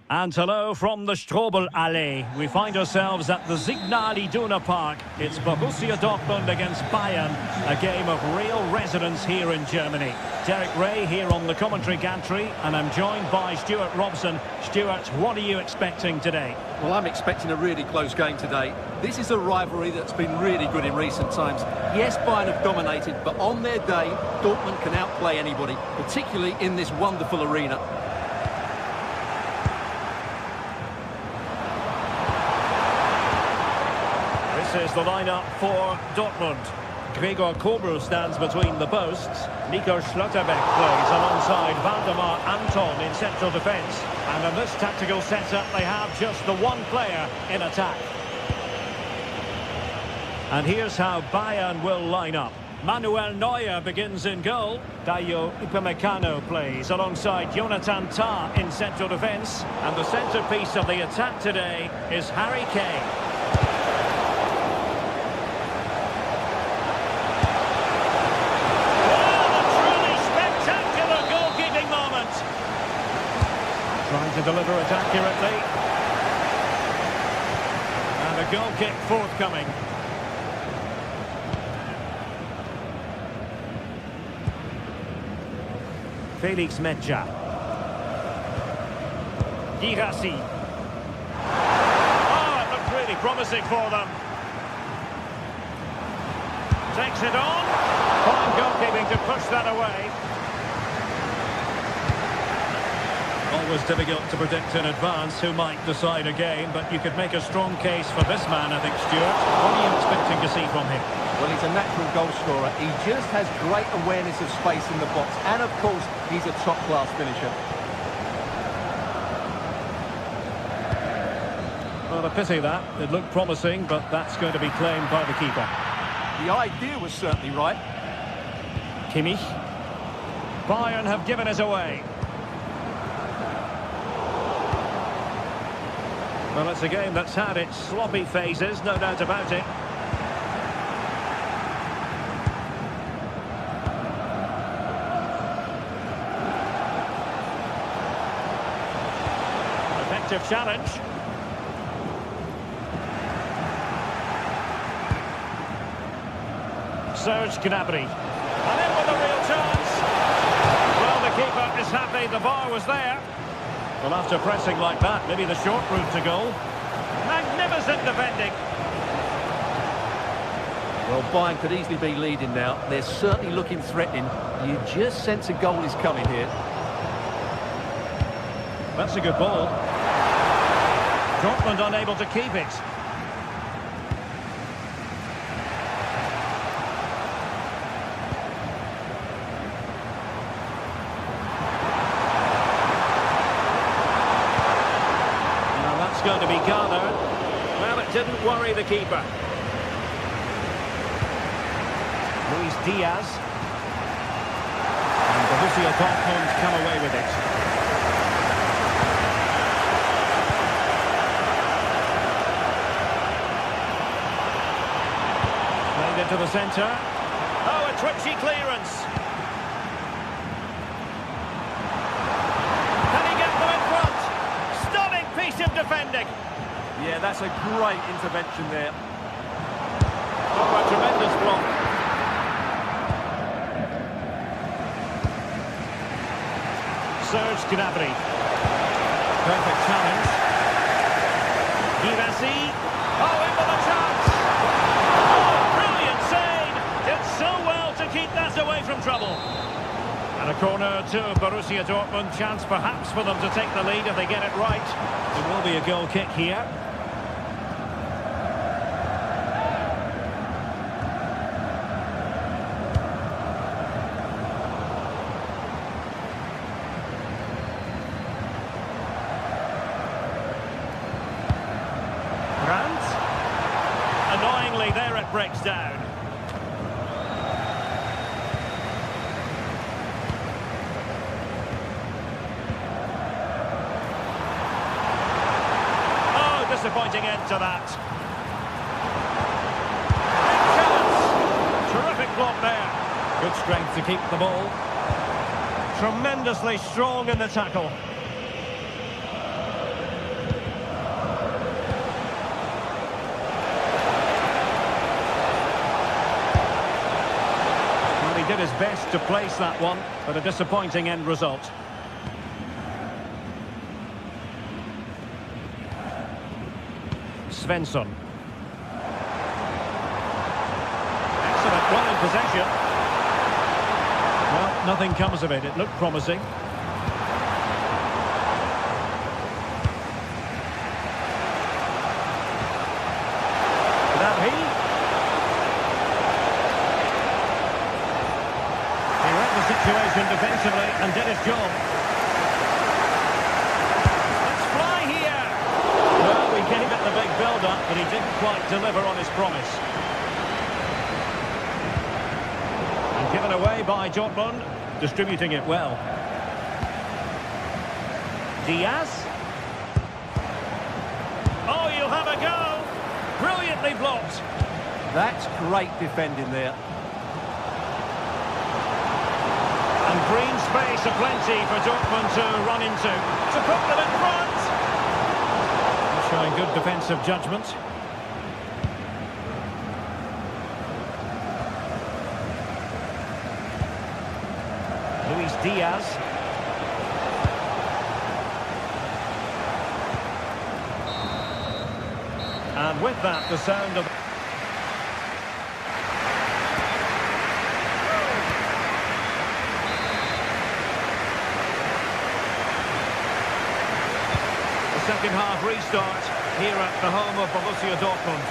And hello from the Strobel-Allee. We find ourselves at the Signal Iduna Park. It's Borussia Dortmund against Bayern, a game of real resonance here in Germany. Derek Ray here on the commentary gantry, and I'm joined by Stuart Robson. Stuart, what are you expecting today?
Well, I'm expecting a really close game today. This is a rivalry that's been really good in recent times. Yes, Bayern have dominated, but on their day, Dortmund can outplay anybody, particularly in this wonderful arena.
This is the lineup for Dortmund. Gregor Kobel stands between the posts. Nico Schlotterbeck plays alongside Valdemar Anton in central defence. And in this tactical setup, they have just the one player in attack. And here's how Bayern will line up. Manuel Neuer begins in goal. Dayo Upamecano plays alongside Jonathan Tah in central defence. And the centrepiece of the attack today is Harry Kane. Trying to deliver it accurately. And a goal kick forthcoming. Felix Medja. Girassi. Oh, it looked really promising for them. Takes it on. Fine goalkeeping to push that away. Always difficult to predict in advance who might decide a game, but you could make a strong case for this man, I think, Stuart. What are you expecting to see from him?
Well, he's a natural goal scorer. He just has great awareness of space in the box. And, of course, he's a top-class finisher.
Well, a pity that. It looked promising, but that's going to be claimed by the keeper.
The idea was certainly right.
Kimmich. Bayern have given it away. Well, it's a game that's had its sloppy phases, no doubt about it. Effective challenge. Serge Gnabry. And in with a real chance. Well, the keeper is happy the bar was there. Well, after pressing like that, maybe the short route to goal. Magnificent defending.
Well, Bayern could easily be leading now. They're certainly looking threatening. You just sense a goal is coming here.
That's a good ball. Dortmund unable to keep it. Going to be gathered. Well, it didn't worry the keeper. Luis Diaz. And Borussia Dortmund come away with it. Played into the centre. Oh, a twitchy clearance. Defending.
Yeah, that's a great intervention there.
Oh, a tremendous block. Serge Gnabry. Perfect challenge. Girassi. Oh, in with a chance. Oh, brilliant save. Did so well to keep that away from trouble. And a corner to Borussia Dortmund. Chance perhaps for them to take the lead if they get it right. There will be a goal kick here. Brandt. Annoyingly, there it breaks down. disappointing end to that. Chance! Terrific block there.
Good strength to keep the ball.
Tremendously strong in the tackle. Well, he did his best to place that one, but a disappointing end result. Svensson. Excellent run in possession. Well, nothing comes of it. It looked promising. That he read the situation defensively and did his job. Let's fly here. Well, we gave it the big build-up, but he didn't quite deliver on his promise. Given away by Dortmund, distributing it well. Diaz. Oh, you'll have a go. Brilliantly blocked.
That's great defending there.
And green space aplenty for Dortmund to run into. To put them in front. Showing good defensive judgment. Diaz. And with that, the sound of... The second half restart here at the home of Borussia Dortmund.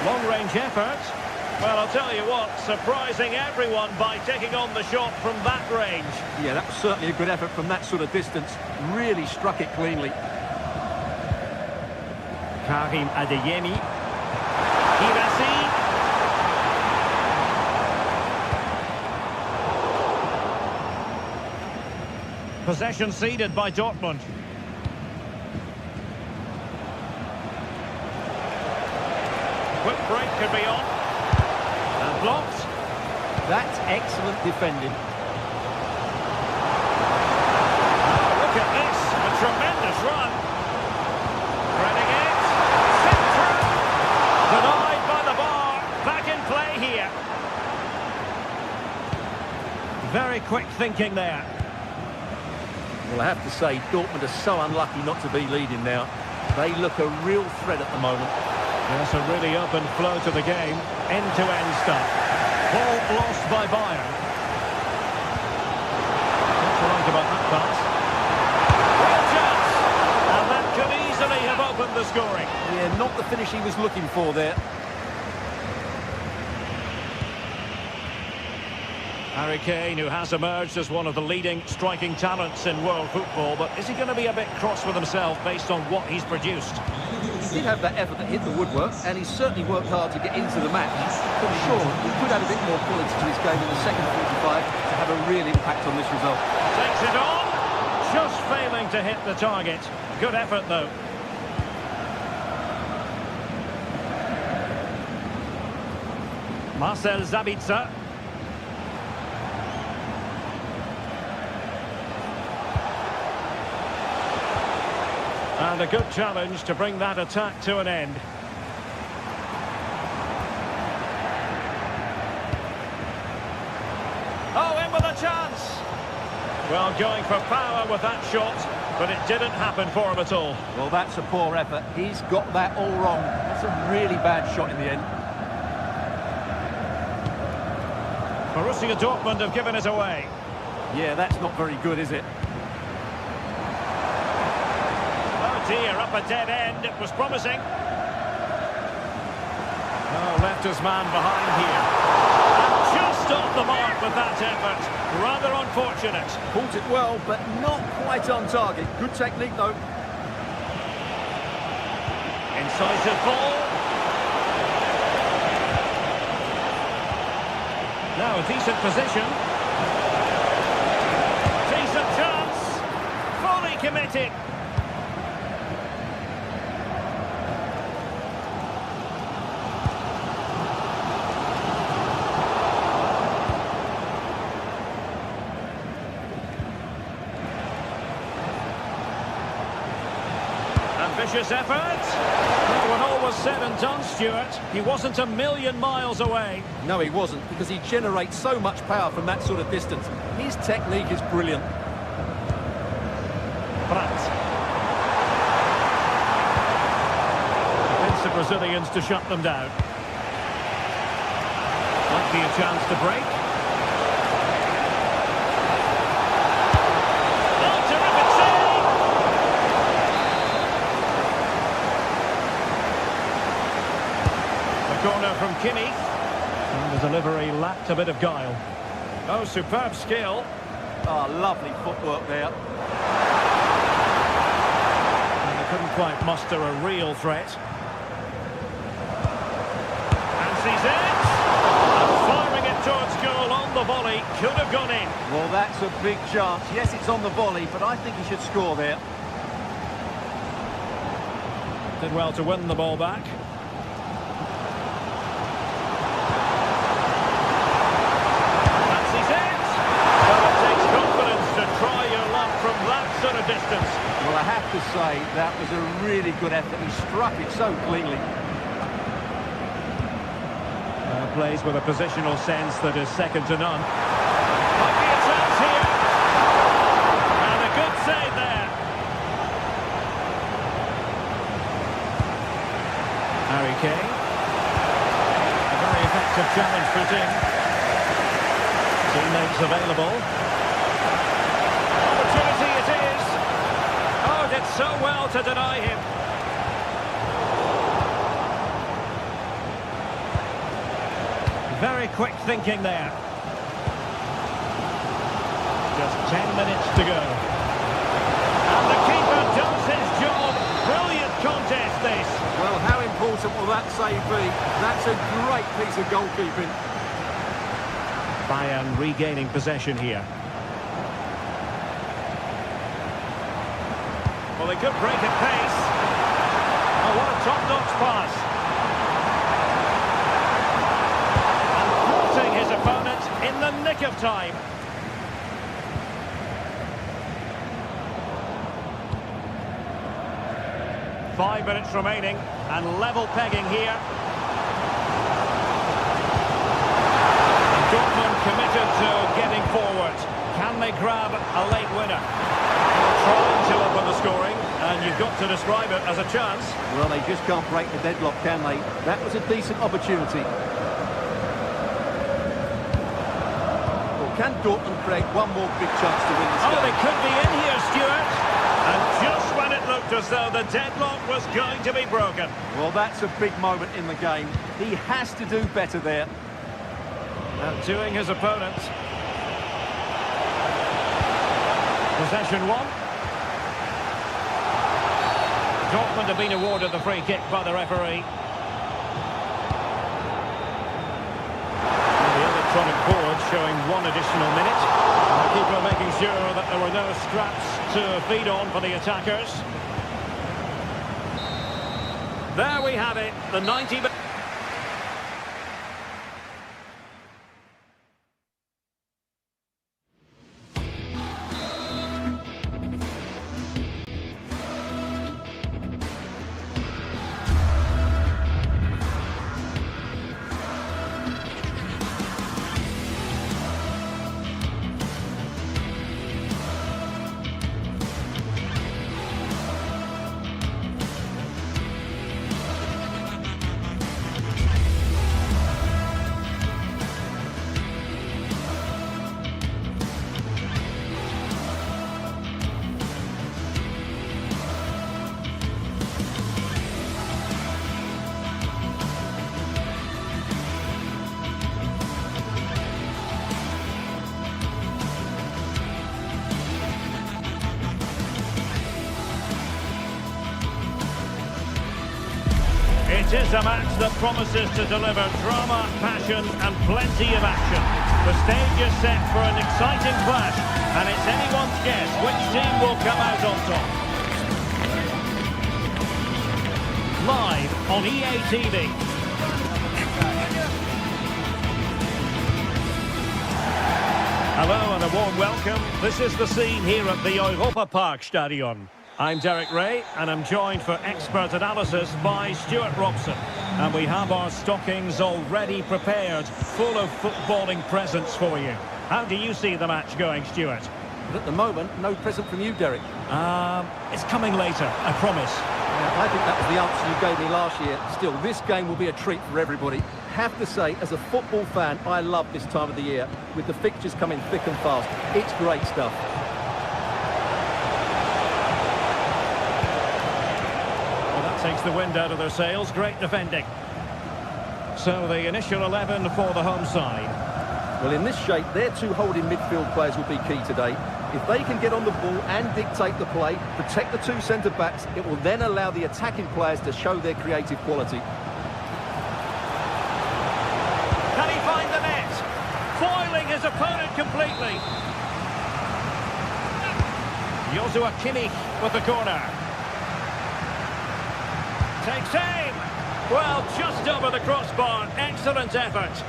Long-range effort. Well, I'll tell you what, surprising everyone by taking on the shot from that range.
Yeah, that was certainly a good effort from that sort of distance. Really struck it cleanly.
Karim Adeyemi. Girassi. Possession ceded by Dortmund. Quick break could be on. And blocked.
That's excellent defending.
Oh, look at this. A tremendous run. Threading it. Sent through. Denied by the bar. Back in play here. Very quick thinking there.
Well, I have to say, Dortmund are so unlucky not to be leading now. They look a real threat at the moment.
Yes, a really open flow to the game. End-to-end stuff. Ball lost by Bayern. Not to like about that pass. Real chance! And that could easily have opened the scoring.
Yeah, not the finish he was looking for there.
Harry Kane, who has emerged as one of the leading striking talents in world football, but is he going to be a bit cross with himself based on what he's produced?
He did have that effort that hit the woodwork, and he certainly worked hard to get into the match. But sure, he could add a bit more quality to his game in the second 45 to have a real impact on this result.
Takes it on, just failing to hit the target. Good effort, though. Marcel Sabitzer. And a good challenge to bring that attack to an end. Oh, in with a chance! Well, going for power with that shot, but it didn't happen for him at all.
Well, that's a poor effort. He's got that all wrong. That's a really bad shot in the end.
Borussia Dortmund have given it away.
Yeah, that's not very good, is it?
Dear, up a dead end. It was promising. Oh, left his man behind here. And just off the mark with that effort. Rather unfortunate.
Caught it well, but not quite on target. Good technique, though.
Incisive ball. Now a decent position. Decent chance. Fully committed. Vicious effort. Well, when all was said and done, Stuart, he wasn't a million miles away.
No, he wasn't, because he generates so much power from that sort of distance. His technique is brilliant.
Brandt. Against the Brazilians to shut them down. Might be a chance to break. Oh, terrific save! The corner from Kimmich. And the delivery lacked a bit of guile. Oh, superb skill.
Oh, lovely footwork there.
Couldn't quite muster a real threat. And sees it! And firing it towards goal on the volley. Could have gone in.
Well, that's a big chance. Yes, it's on the volley, but I think he should score there.
Did well to win the ball back. Fancies it! Well, it takes confidence to try your luck from that sort of distance.
Well, I have to say, that was a really good effort. He struck it so cleanly.
Plays with a positional sense that is second to none. Might be a chance here. And a good save there. Harry Kane. A very effective challenge put in. Teammates available. Opportunity it is. Oh, did so well to deny him. Very quick thinking there. Just 10 minutes to go. And the keeper does his job. Brilliant contest, this.
Well, how important will that save be? That's a great piece of goalkeeping.
Bayern regaining possession here. Well, they could break at pace. Oh, what a top-notch pass. His opponent in the nick of time. Five minutes remaining and level pegging here. Dortmund committed to getting forward. Can they grab a late winner? Trying to open the scoring, and you've got to describe it as a chance.
Well, they just can't break the deadlock, can they? That was a decent opportunity. Can Dortmund create one more big chance to win this game?
Oh, they could be in here, Stuart. And just when it looked as though the deadlock was going to be broken.
Well, that's a big moment in the game. He has to do better there.
Outdoing his opponent. Possession one. Dortmund have been awarded the free kick by the referee. Electronic board showing one additional minute. The keeper making sure that there were no scraps to feed on for the attackers. There we have it, the 90 minutes. It is a match that promises to deliver drama, passion and plenty of action. The stage is set for an exciting clash, and it's anyone's guess which team will come out on top. Live on EA TV. Hello and a warm welcome. This is the scene here at the Europa Park Stadion. I'm Derek Ray, and I'm joined for expert analysis by Stuart Robson. And we have our stockings already prepared, full of footballing presents for you. How do you see the match going, Stuart?
At the moment, no present from you, Derek.
It's coming later, I promise.
Yeah, I think that was the answer you gave me last year. Still, this game will be a treat for everybody. Have to say, as a football fan, I love this time of the year, with the fixtures coming thick and fast. It's great stuff.
Well, that takes the wind out of their sails. Great defending. So the initial 11 for the home side.
Well, in this shape, their two holding midfield players will be key today. If they can get on the ball and dictate the play, protect the two centre-backs, it will then allow the attacking players to show their creative quality.
Can he find the net? Foiling his opponent completely. Joshua Kimmich with the corner. Takes aim. Well, just over the crossbar. Excellent effort.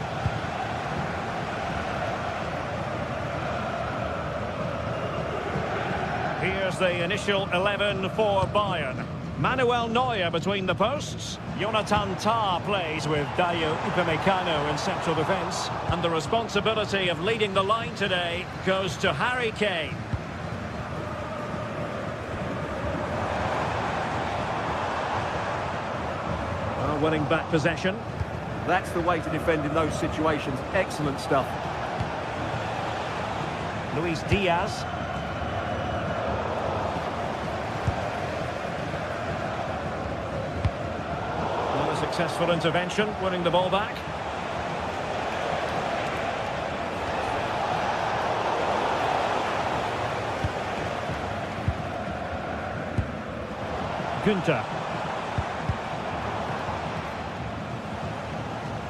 Here's the initial 11 for Bayern. Manuel Neuer between the posts. Jonathan Tah plays with Dayo Upamecano in central defence. And the responsibility of leading the line today goes to Harry Kane. Well, winning back possession.
That's the way to defend in those situations. Excellent stuff.
Luis Diaz. Successful intervention, winning the ball back. Günther.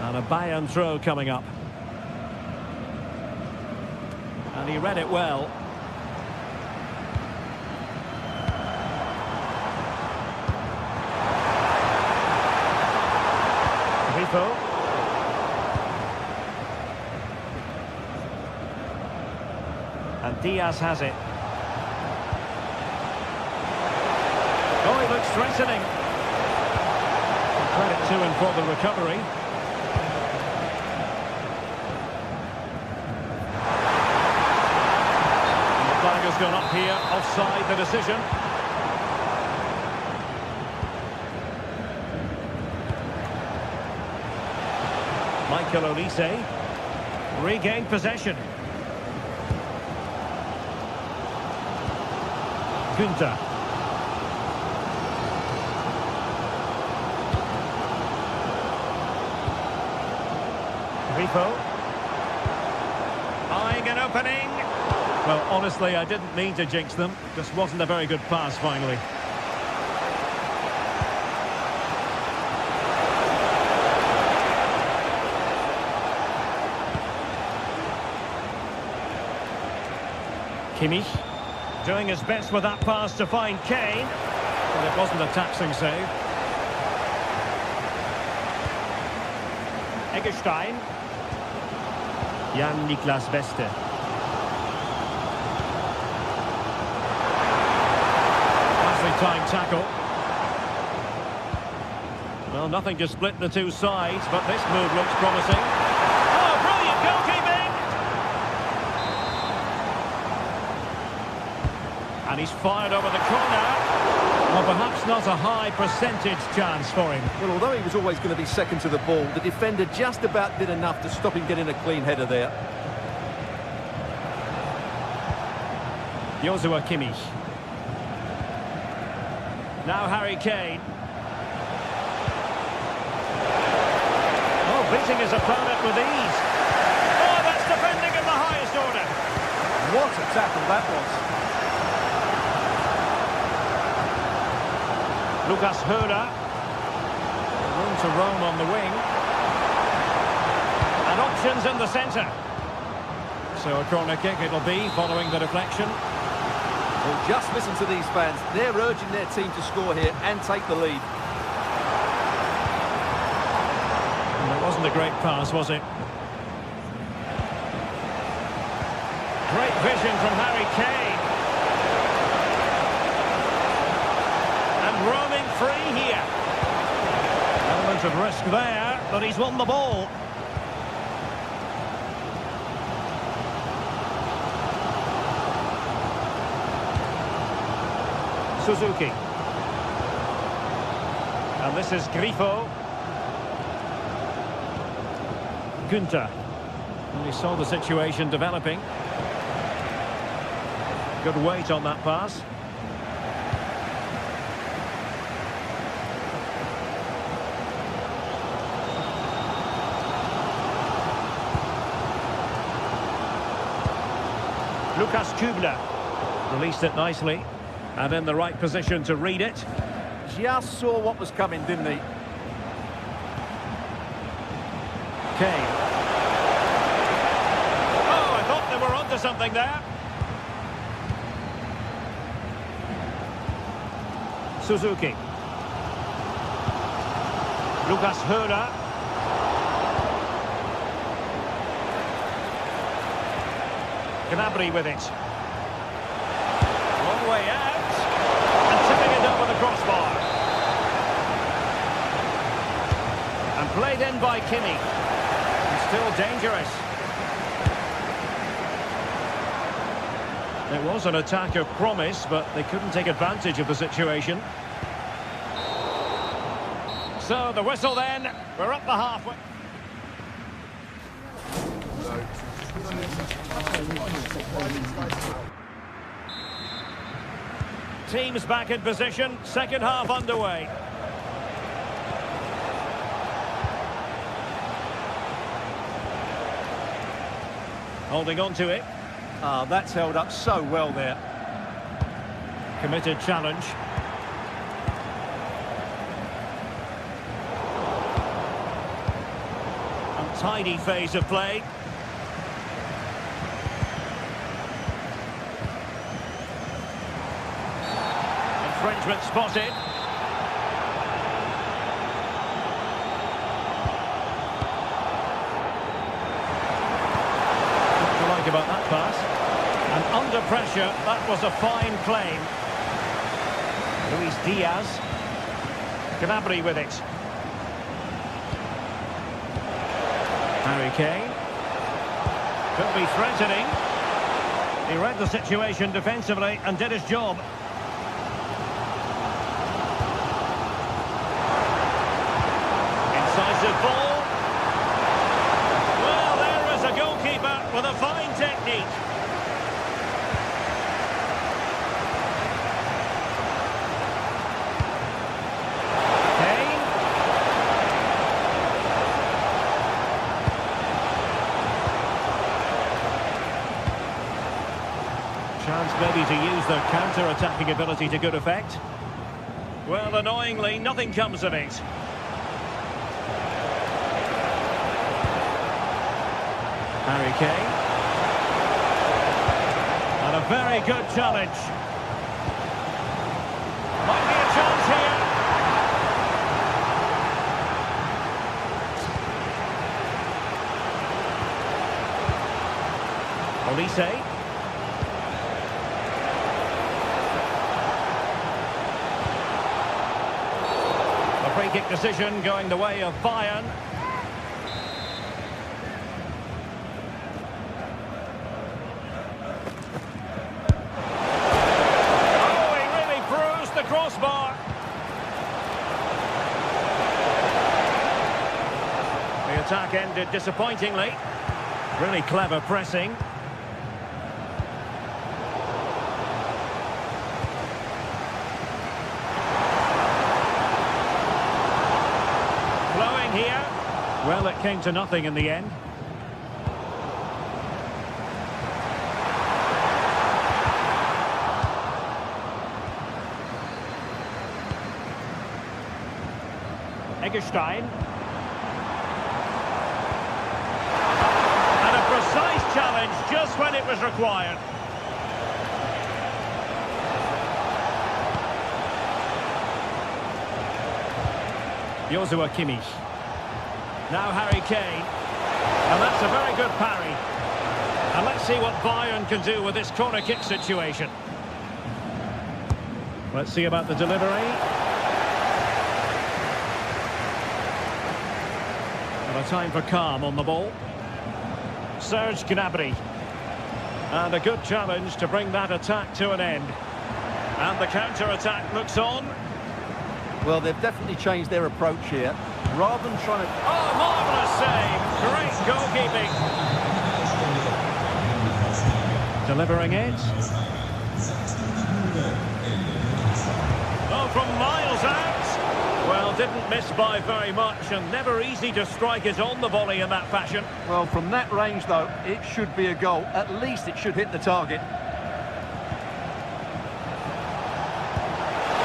And a Bayern throw coming up. And he read it well. And Diaz has it. Oh, he looks threatening. Credit to him for the recovery. And the flag has gone up here, offside the decision. Michael Olise regained possession. Günther. Grifo. Eyeing an opening. Well, honestly, I didn't mean to jinx them. Just wasn't a very good pass finally. Kimmich doing his best with that pass to find Kane, but it wasn't a taxing save. Eggestein. Jan-Niklas Beste. Nicely timed tackle. Well, nothing to split the two sides, but this move looks promising. Oh, brilliant goalkeeping! And he's fired over the corner. Well, perhaps not a high percentage chance for him.
Well, although he was always going to be second to the ball, the defender just about did enough to stop him getting a clean header there.
Joshua Kimmich. Now Harry Kane. Oh, beating his opponent with ease. Oh, that's defending of the highest order.
What a tackle that was.
Lucas Höra. Room to roam on the wing. And options in the centre. So a corner kick it'll be following the deflection.
Well, just listen to these fans. They're urging their team to score here and take the lead.
And it wasn't a great pass, was it? Great vision from Harry Kane. risk there, but he's won the ball. Suzuki. And this is Grifo. Günther. And he saw the situation developing. Good weight on that pass. Lukas Kübler released it nicely and in the right position to read it.
Just saw what was coming, didn't he?
Kane. Oh, I thought they were onto something there. Suzuki. Lucas Höhler. Gnabry with it. Long way out. And tipping it over the crossbar. And played in by Kimmich. He's still dangerous. It was an attack of promise, but they couldn't take advantage of the situation. So the whistle then. We're up the halfway. Teams back in position. Second half underway. Holding on to it.
Ah, that's held up so well there.
Committed challenge. Untidy phase of play. Infringement spotted. What do you like about that pass? And under pressure, that was a fine claim. Luis Diaz. Gnabry with it. Harry Kane. Could be threatening. He read the situation defensively and did his job. Incisive ball. Well, there is a goalkeeper with a fine technique. Kane. Chance maybe to use their counter-attacking ability to good effect. Well, annoyingly, nothing comes of it. Harry Kane. And a very good challenge. Might be a chance here. Olise. A free kick decision going the way of Bayern. Crossbar. The attack ended disappointingly. Really clever pressing. Flowing here. Well, it came to nothing in the end. Eggestein. And a precise challenge just when it was required. Joshua Kimmich. Now Harry Kane. And that's a very good parry. And let's see what Bayern can do with this corner kick situation. Let's see about the delivery. Well, a time for calm on the ball. Serge Gnabry. And a good challenge to bring that attack to an end. And the counter-attack looks on.
Well, they've definitely changed their approach here. Rather than trying to...
Oh, marvellous save. Great goalkeeping. Delivering it. Oh, from miles out. Well, didn't miss by very much, and never easy to strike it on the volley in that fashion.
Well, from that range, though, it should be a goal. At least it should hit the target.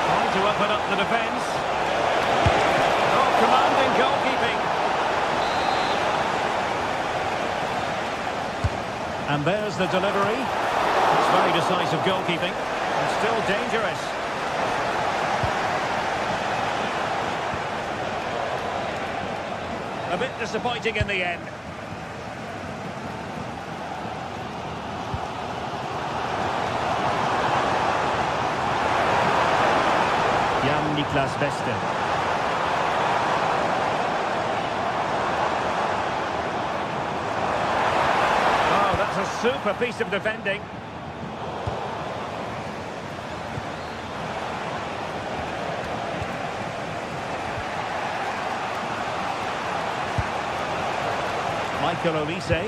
Trying to open up the defence. Oh, commanding goalkeeping. And there's the delivery. It's very decisive goalkeeping. And still dangerous. A bit disappointing in the end. Jan-Niklas Beste. Oh, that's a super piece of defending. Michael Olise.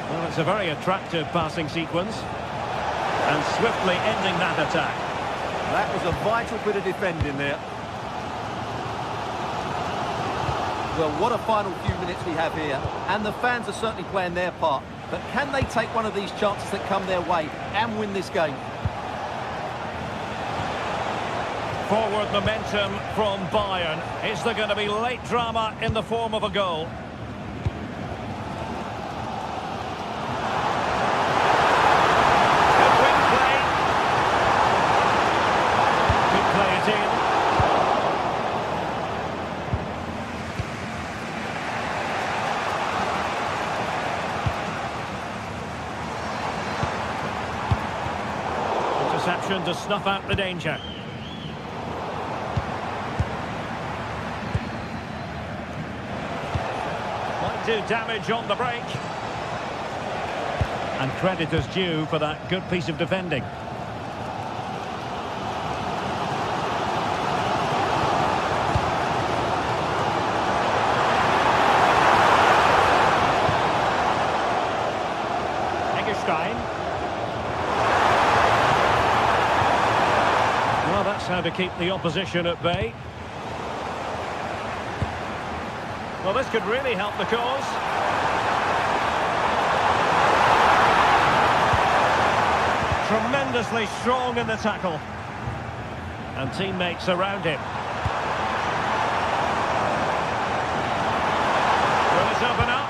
Well, it's a very attractive passing sequence. And swiftly ending that attack.
That was a vital bit of defending there. Well, what a final few minutes we have here. And the fans are certainly playing their part. But can they take one of these chances that come their way and win this game?
Forward momentum from Bayern. Is there going to be late drama in the form of a goal? Good wing play. Could play it in. Interception to snuff out the danger. Do damage on the break. And credit is due for that good piece of defending. Eggestein. Well, that's how to keep the opposition at bay. Well, this could really help the cause. Tremendously strong in the tackle. And teammates around him. Will it open up?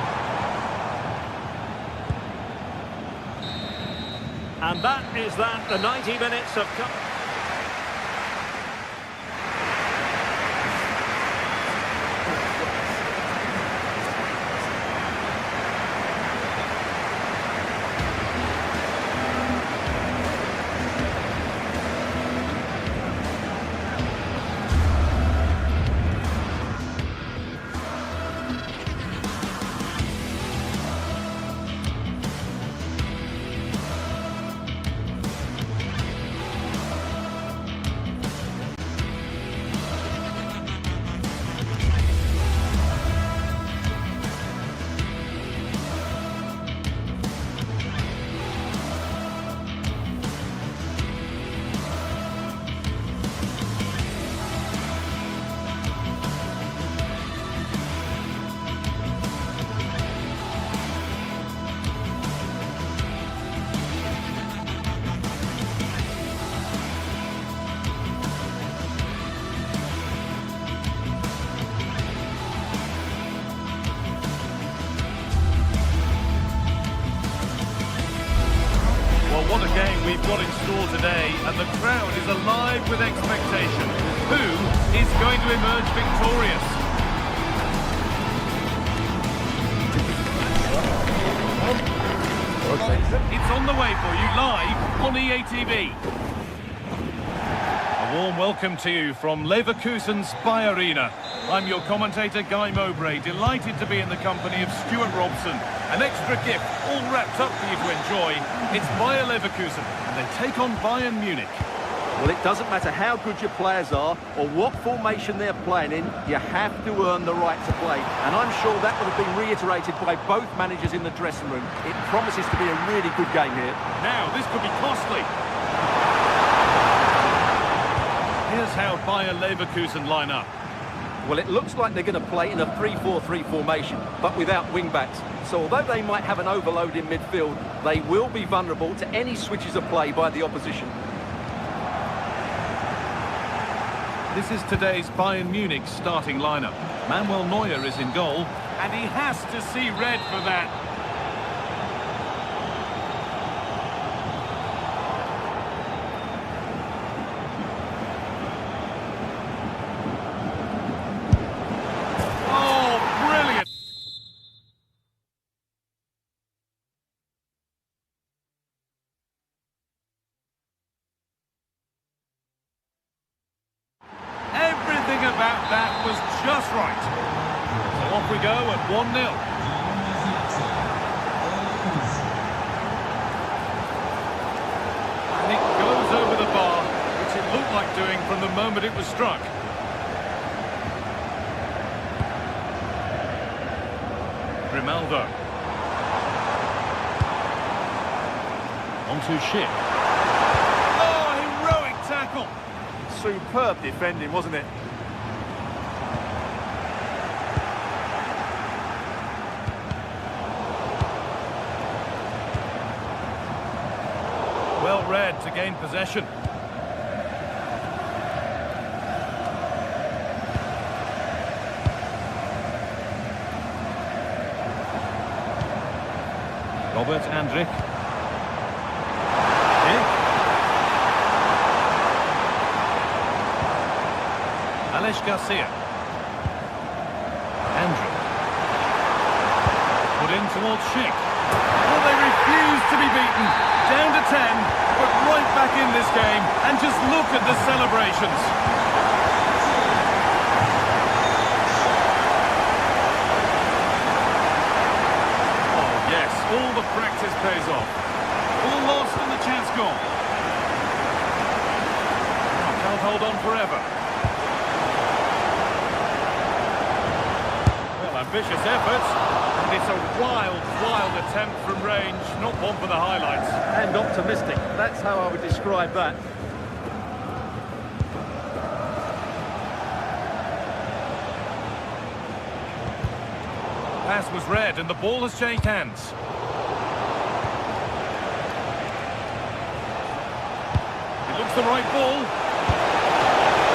And that is that, the 90 minutes of...
What a game we've got in store today, and the crowd is alive with expectation. Who is going to emerge victorious? It's on the way for you live on EA TV. A warm welcome to you from Leverkusen's Spy Arena. I'm your commentator, Guy Mowbray, delighted to be in the company of Stuart Robson. An extra gift, all wrapped up for you to enjoy. It's Bayer Leverkusen, and they take on Bayern Munich.
Well, it doesn't matter how good your players are or what formation they're playing in, you have to earn the right to play. And I'm sure that would have been reiterated by both managers in the dressing room. It promises to be a really good game here.
Now, this could be costly. Here's how Bayer Leverkusen line up.
Well, it looks like they're going to play in a 3-4-3 formation, but without wing-backs. So although they might have an overload in midfield, they will be vulnerable to any switches of play by the opposition.
This is today's Bayern Munich starting lineup. Manuel Neuer is in goal, and he has to see red for that. Oh, brilliant! Everything about that was just right. So off we go at 1-0. And it goes over the bar, which it looked like doing from the moment it was struck. Grimaldo. On to Schick. Oh, heroic tackle.
Superb defending, wasn't it?
Well read to gain possession. Robert Andrich. Alex Garcia. Andrew. Put in towards Schick. Well, they refuse to be beaten. Down to 10, but right back in this game. And just look at the celebrations. Oh, yes, all the practice pays off. All lost and the chance gone. Oh, can't hold on forever. Ambitious effort, and it's a wild attempt from range, not one for the highlights.
And optimistic, that's how I would describe that.
Pass was read and the ball has changed hands. It looks the right ball.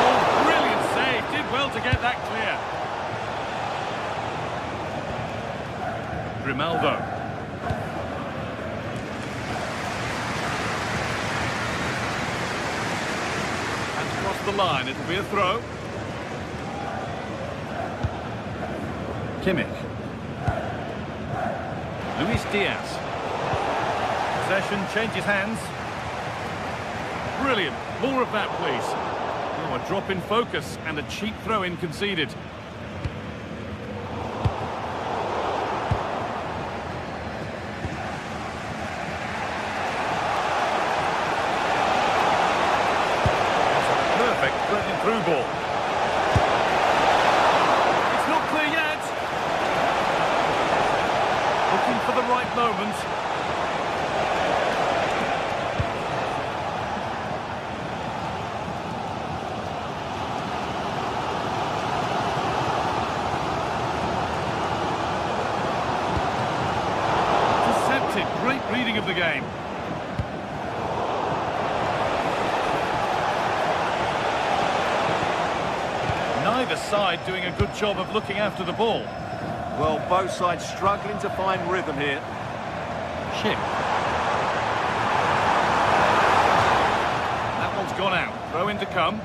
Oh, brilliant save, did well to get that clear. Grimaldo. And across the line, it'll be a throw. Kimmich. Luis Diaz. Possession changes hands. Brilliant. More of that, please. Oh, a drop in focus and a cheap throw-in conceded. Through ball. It's not clear yet. Looking for the right moment. Deceptive, great reading of the game. Neither side doing a good job of looking after the ball.
Well, both sides struggling to find rhythm here.
Schick. That one's gone out. Throw in to come.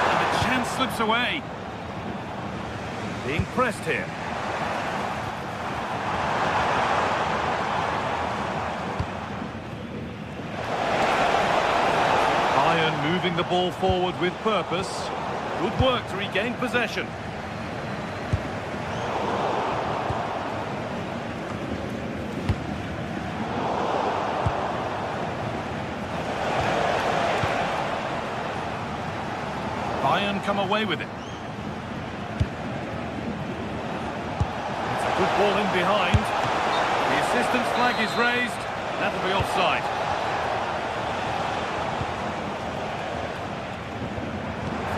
And the chance slips away. Being pressed here. ball forward with purpose. Good work to regain possession. Bayern come away with it. It's a good ball in behind. The assistant's flag is raised. That'll be offside.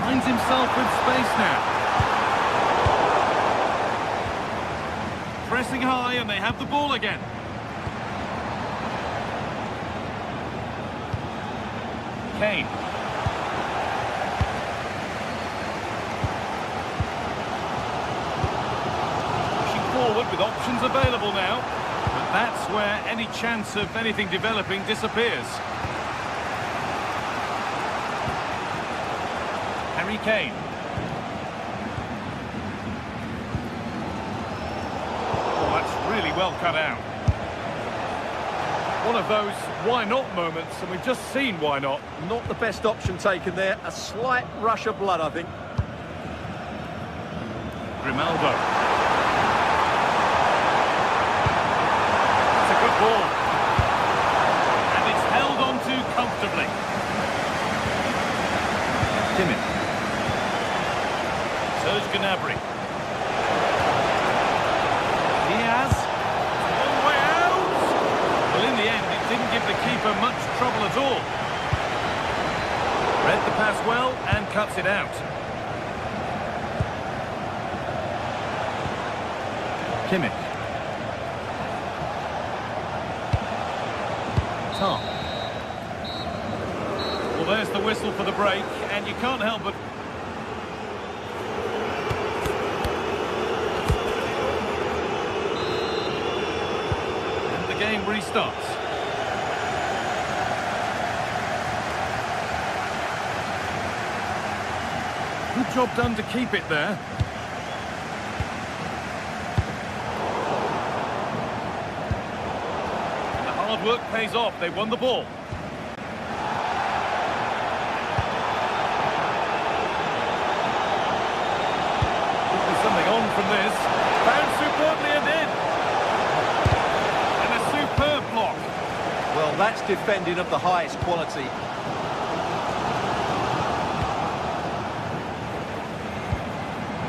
Finds himself with space now. Pressing high and they have the ball again. Kane. Forward with options available now, but that's where any chance of anything developing disappears. Harry Kane. Oh, that's really well cut out. One of those why not moments, and we've just seen why not.
Not the best option taken there. A slight rush of blood, I think.
Grimaldo. Ball. And it's held on to comfortably. Kimmich. Serge Gnabry. Diaz. All the way out. Well, in the end, it didn't give the keeper much trouble at all. Read the pass well and cuts it out. Kimmich. Well, there's the whistle for the break, and you can't help but... And the game restarts. Good job done to keep it there. Hard work pays off. They won the ball. Could be something on from this. Found superbly and in. And a superb block.
Well, that's defending of the highest quality.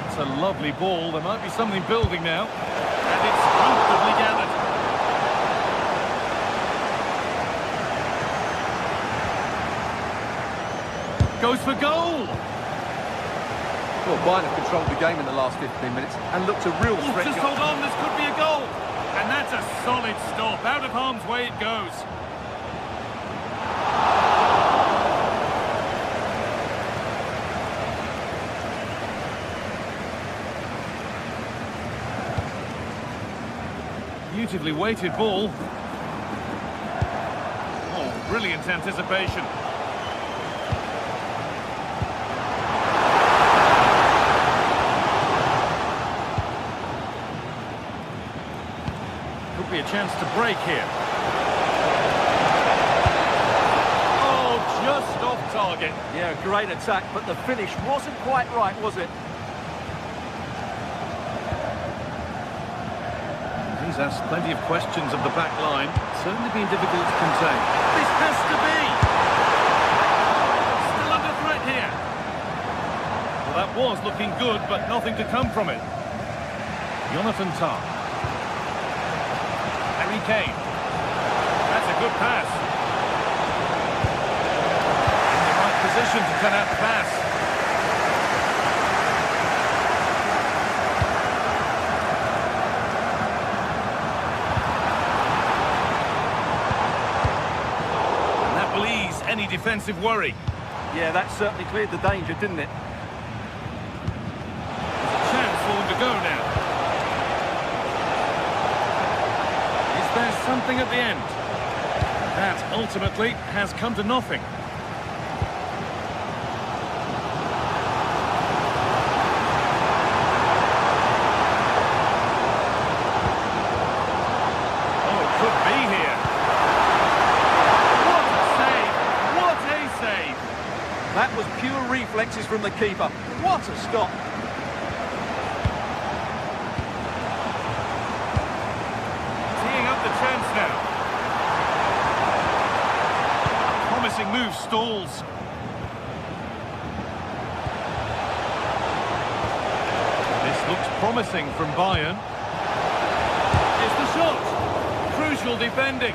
It's a lovely ball. There might be something building now. And it's comfortably gathered. Goes for goal!
Well, Bayern have controlled the game in the last 15 minutes and looked a real threat.
Just hold on, this could be a goal! And that's a solid stop. Out of harm's way it goes. Beautifully weighted ball. Oh, brilliant anticipation. Could be a chance to break here. Oh, just off target.
Yeah, great attack, but the finish wasn't quite right, was it?
He's asked plenty of questions of the back line. Certainly been difficult to contain. This has to be! Still under threat here. Well, that was looking good, but nothing to come from it. Jonathan Tah. Harry Kane. That's a good pass. In the right position to cut out the pass. Any defensive worry.
Yeah, that certainly cleared the danger, didn't it?
There's a chance for them to go now. Is there something at the end? That ultimately has come to nothing. Oh, it could be here.
That reflexes from the keeper. What a stop.
Teeing up the chance now. Promising move stalls. This looks promising from Bayern. Here's the shot. Crucial defending.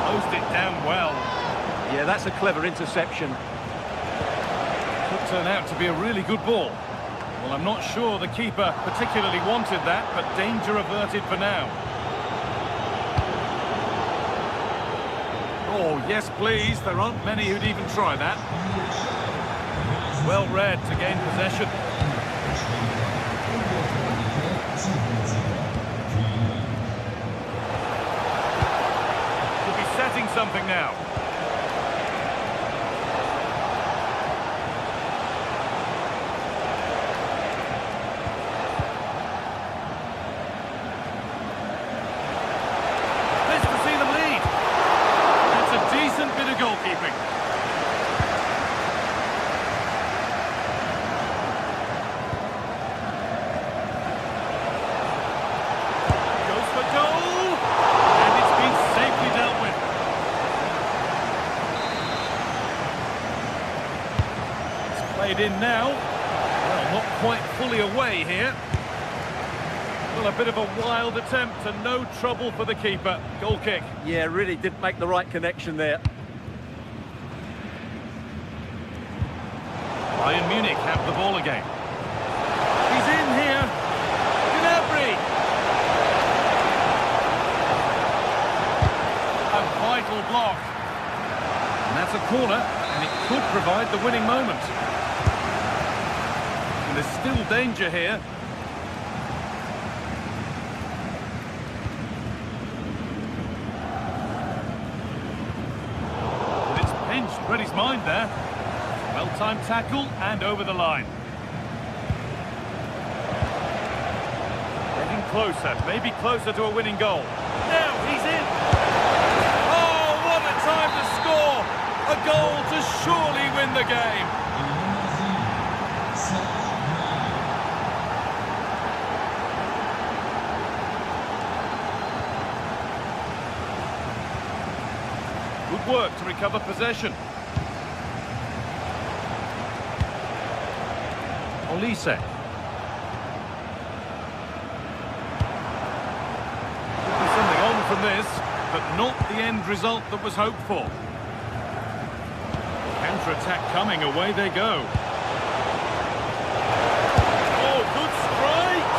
Closed it down well.
Yeah, that's a clever interception.
Could turn out to be a really good ball. Well, I'm not sure the keeper particularly wanted that, but danger averted for now. Oh, yes, please. There aren't many who'd even try that. Well read to gain possession. Could be setting something now. This to see them lead. That's a decent bit of goalkeeping. Goes for goal, and it's been safely dealt with. It's played in now. Well, not quite fully away here. Well, a bit of a wild attempt and no trouble for the keeper. Goal kick.
Yeah, really didn't make the right connection there.
Bayern Munich have the ball again. He's in here. Gnabry. A vital block. And that's a corner, and it could provide the winning moment. And there's still danger here. But it's pinched, read his mind there. Well-timed tackle and over the line. Getting closer, maybe closer to a winning goal. Now he's in. Oh, what a time to score! A goal to surely win the game. Good work to recover possession. Olise. Could be something on from this, but not the end result that was hoped for. Counter-attack coming, away they go. Oh, good strike!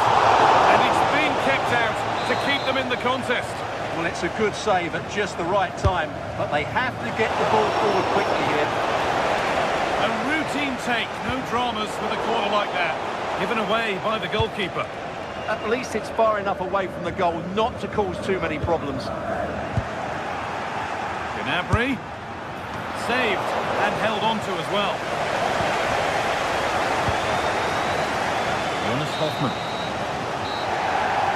And it's been kept out to keep them in the contest.
Well, it's a good save at just the right time, but they have to get the ball forward quickly here.
A routine take, no dramas with a corner like that. Given away by the goalkeeper.
At least it's far enough away from the goal not to cause too many problems.
Gnabry. Saved and held on to as well. Jonas Hoffmann.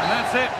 And that's it.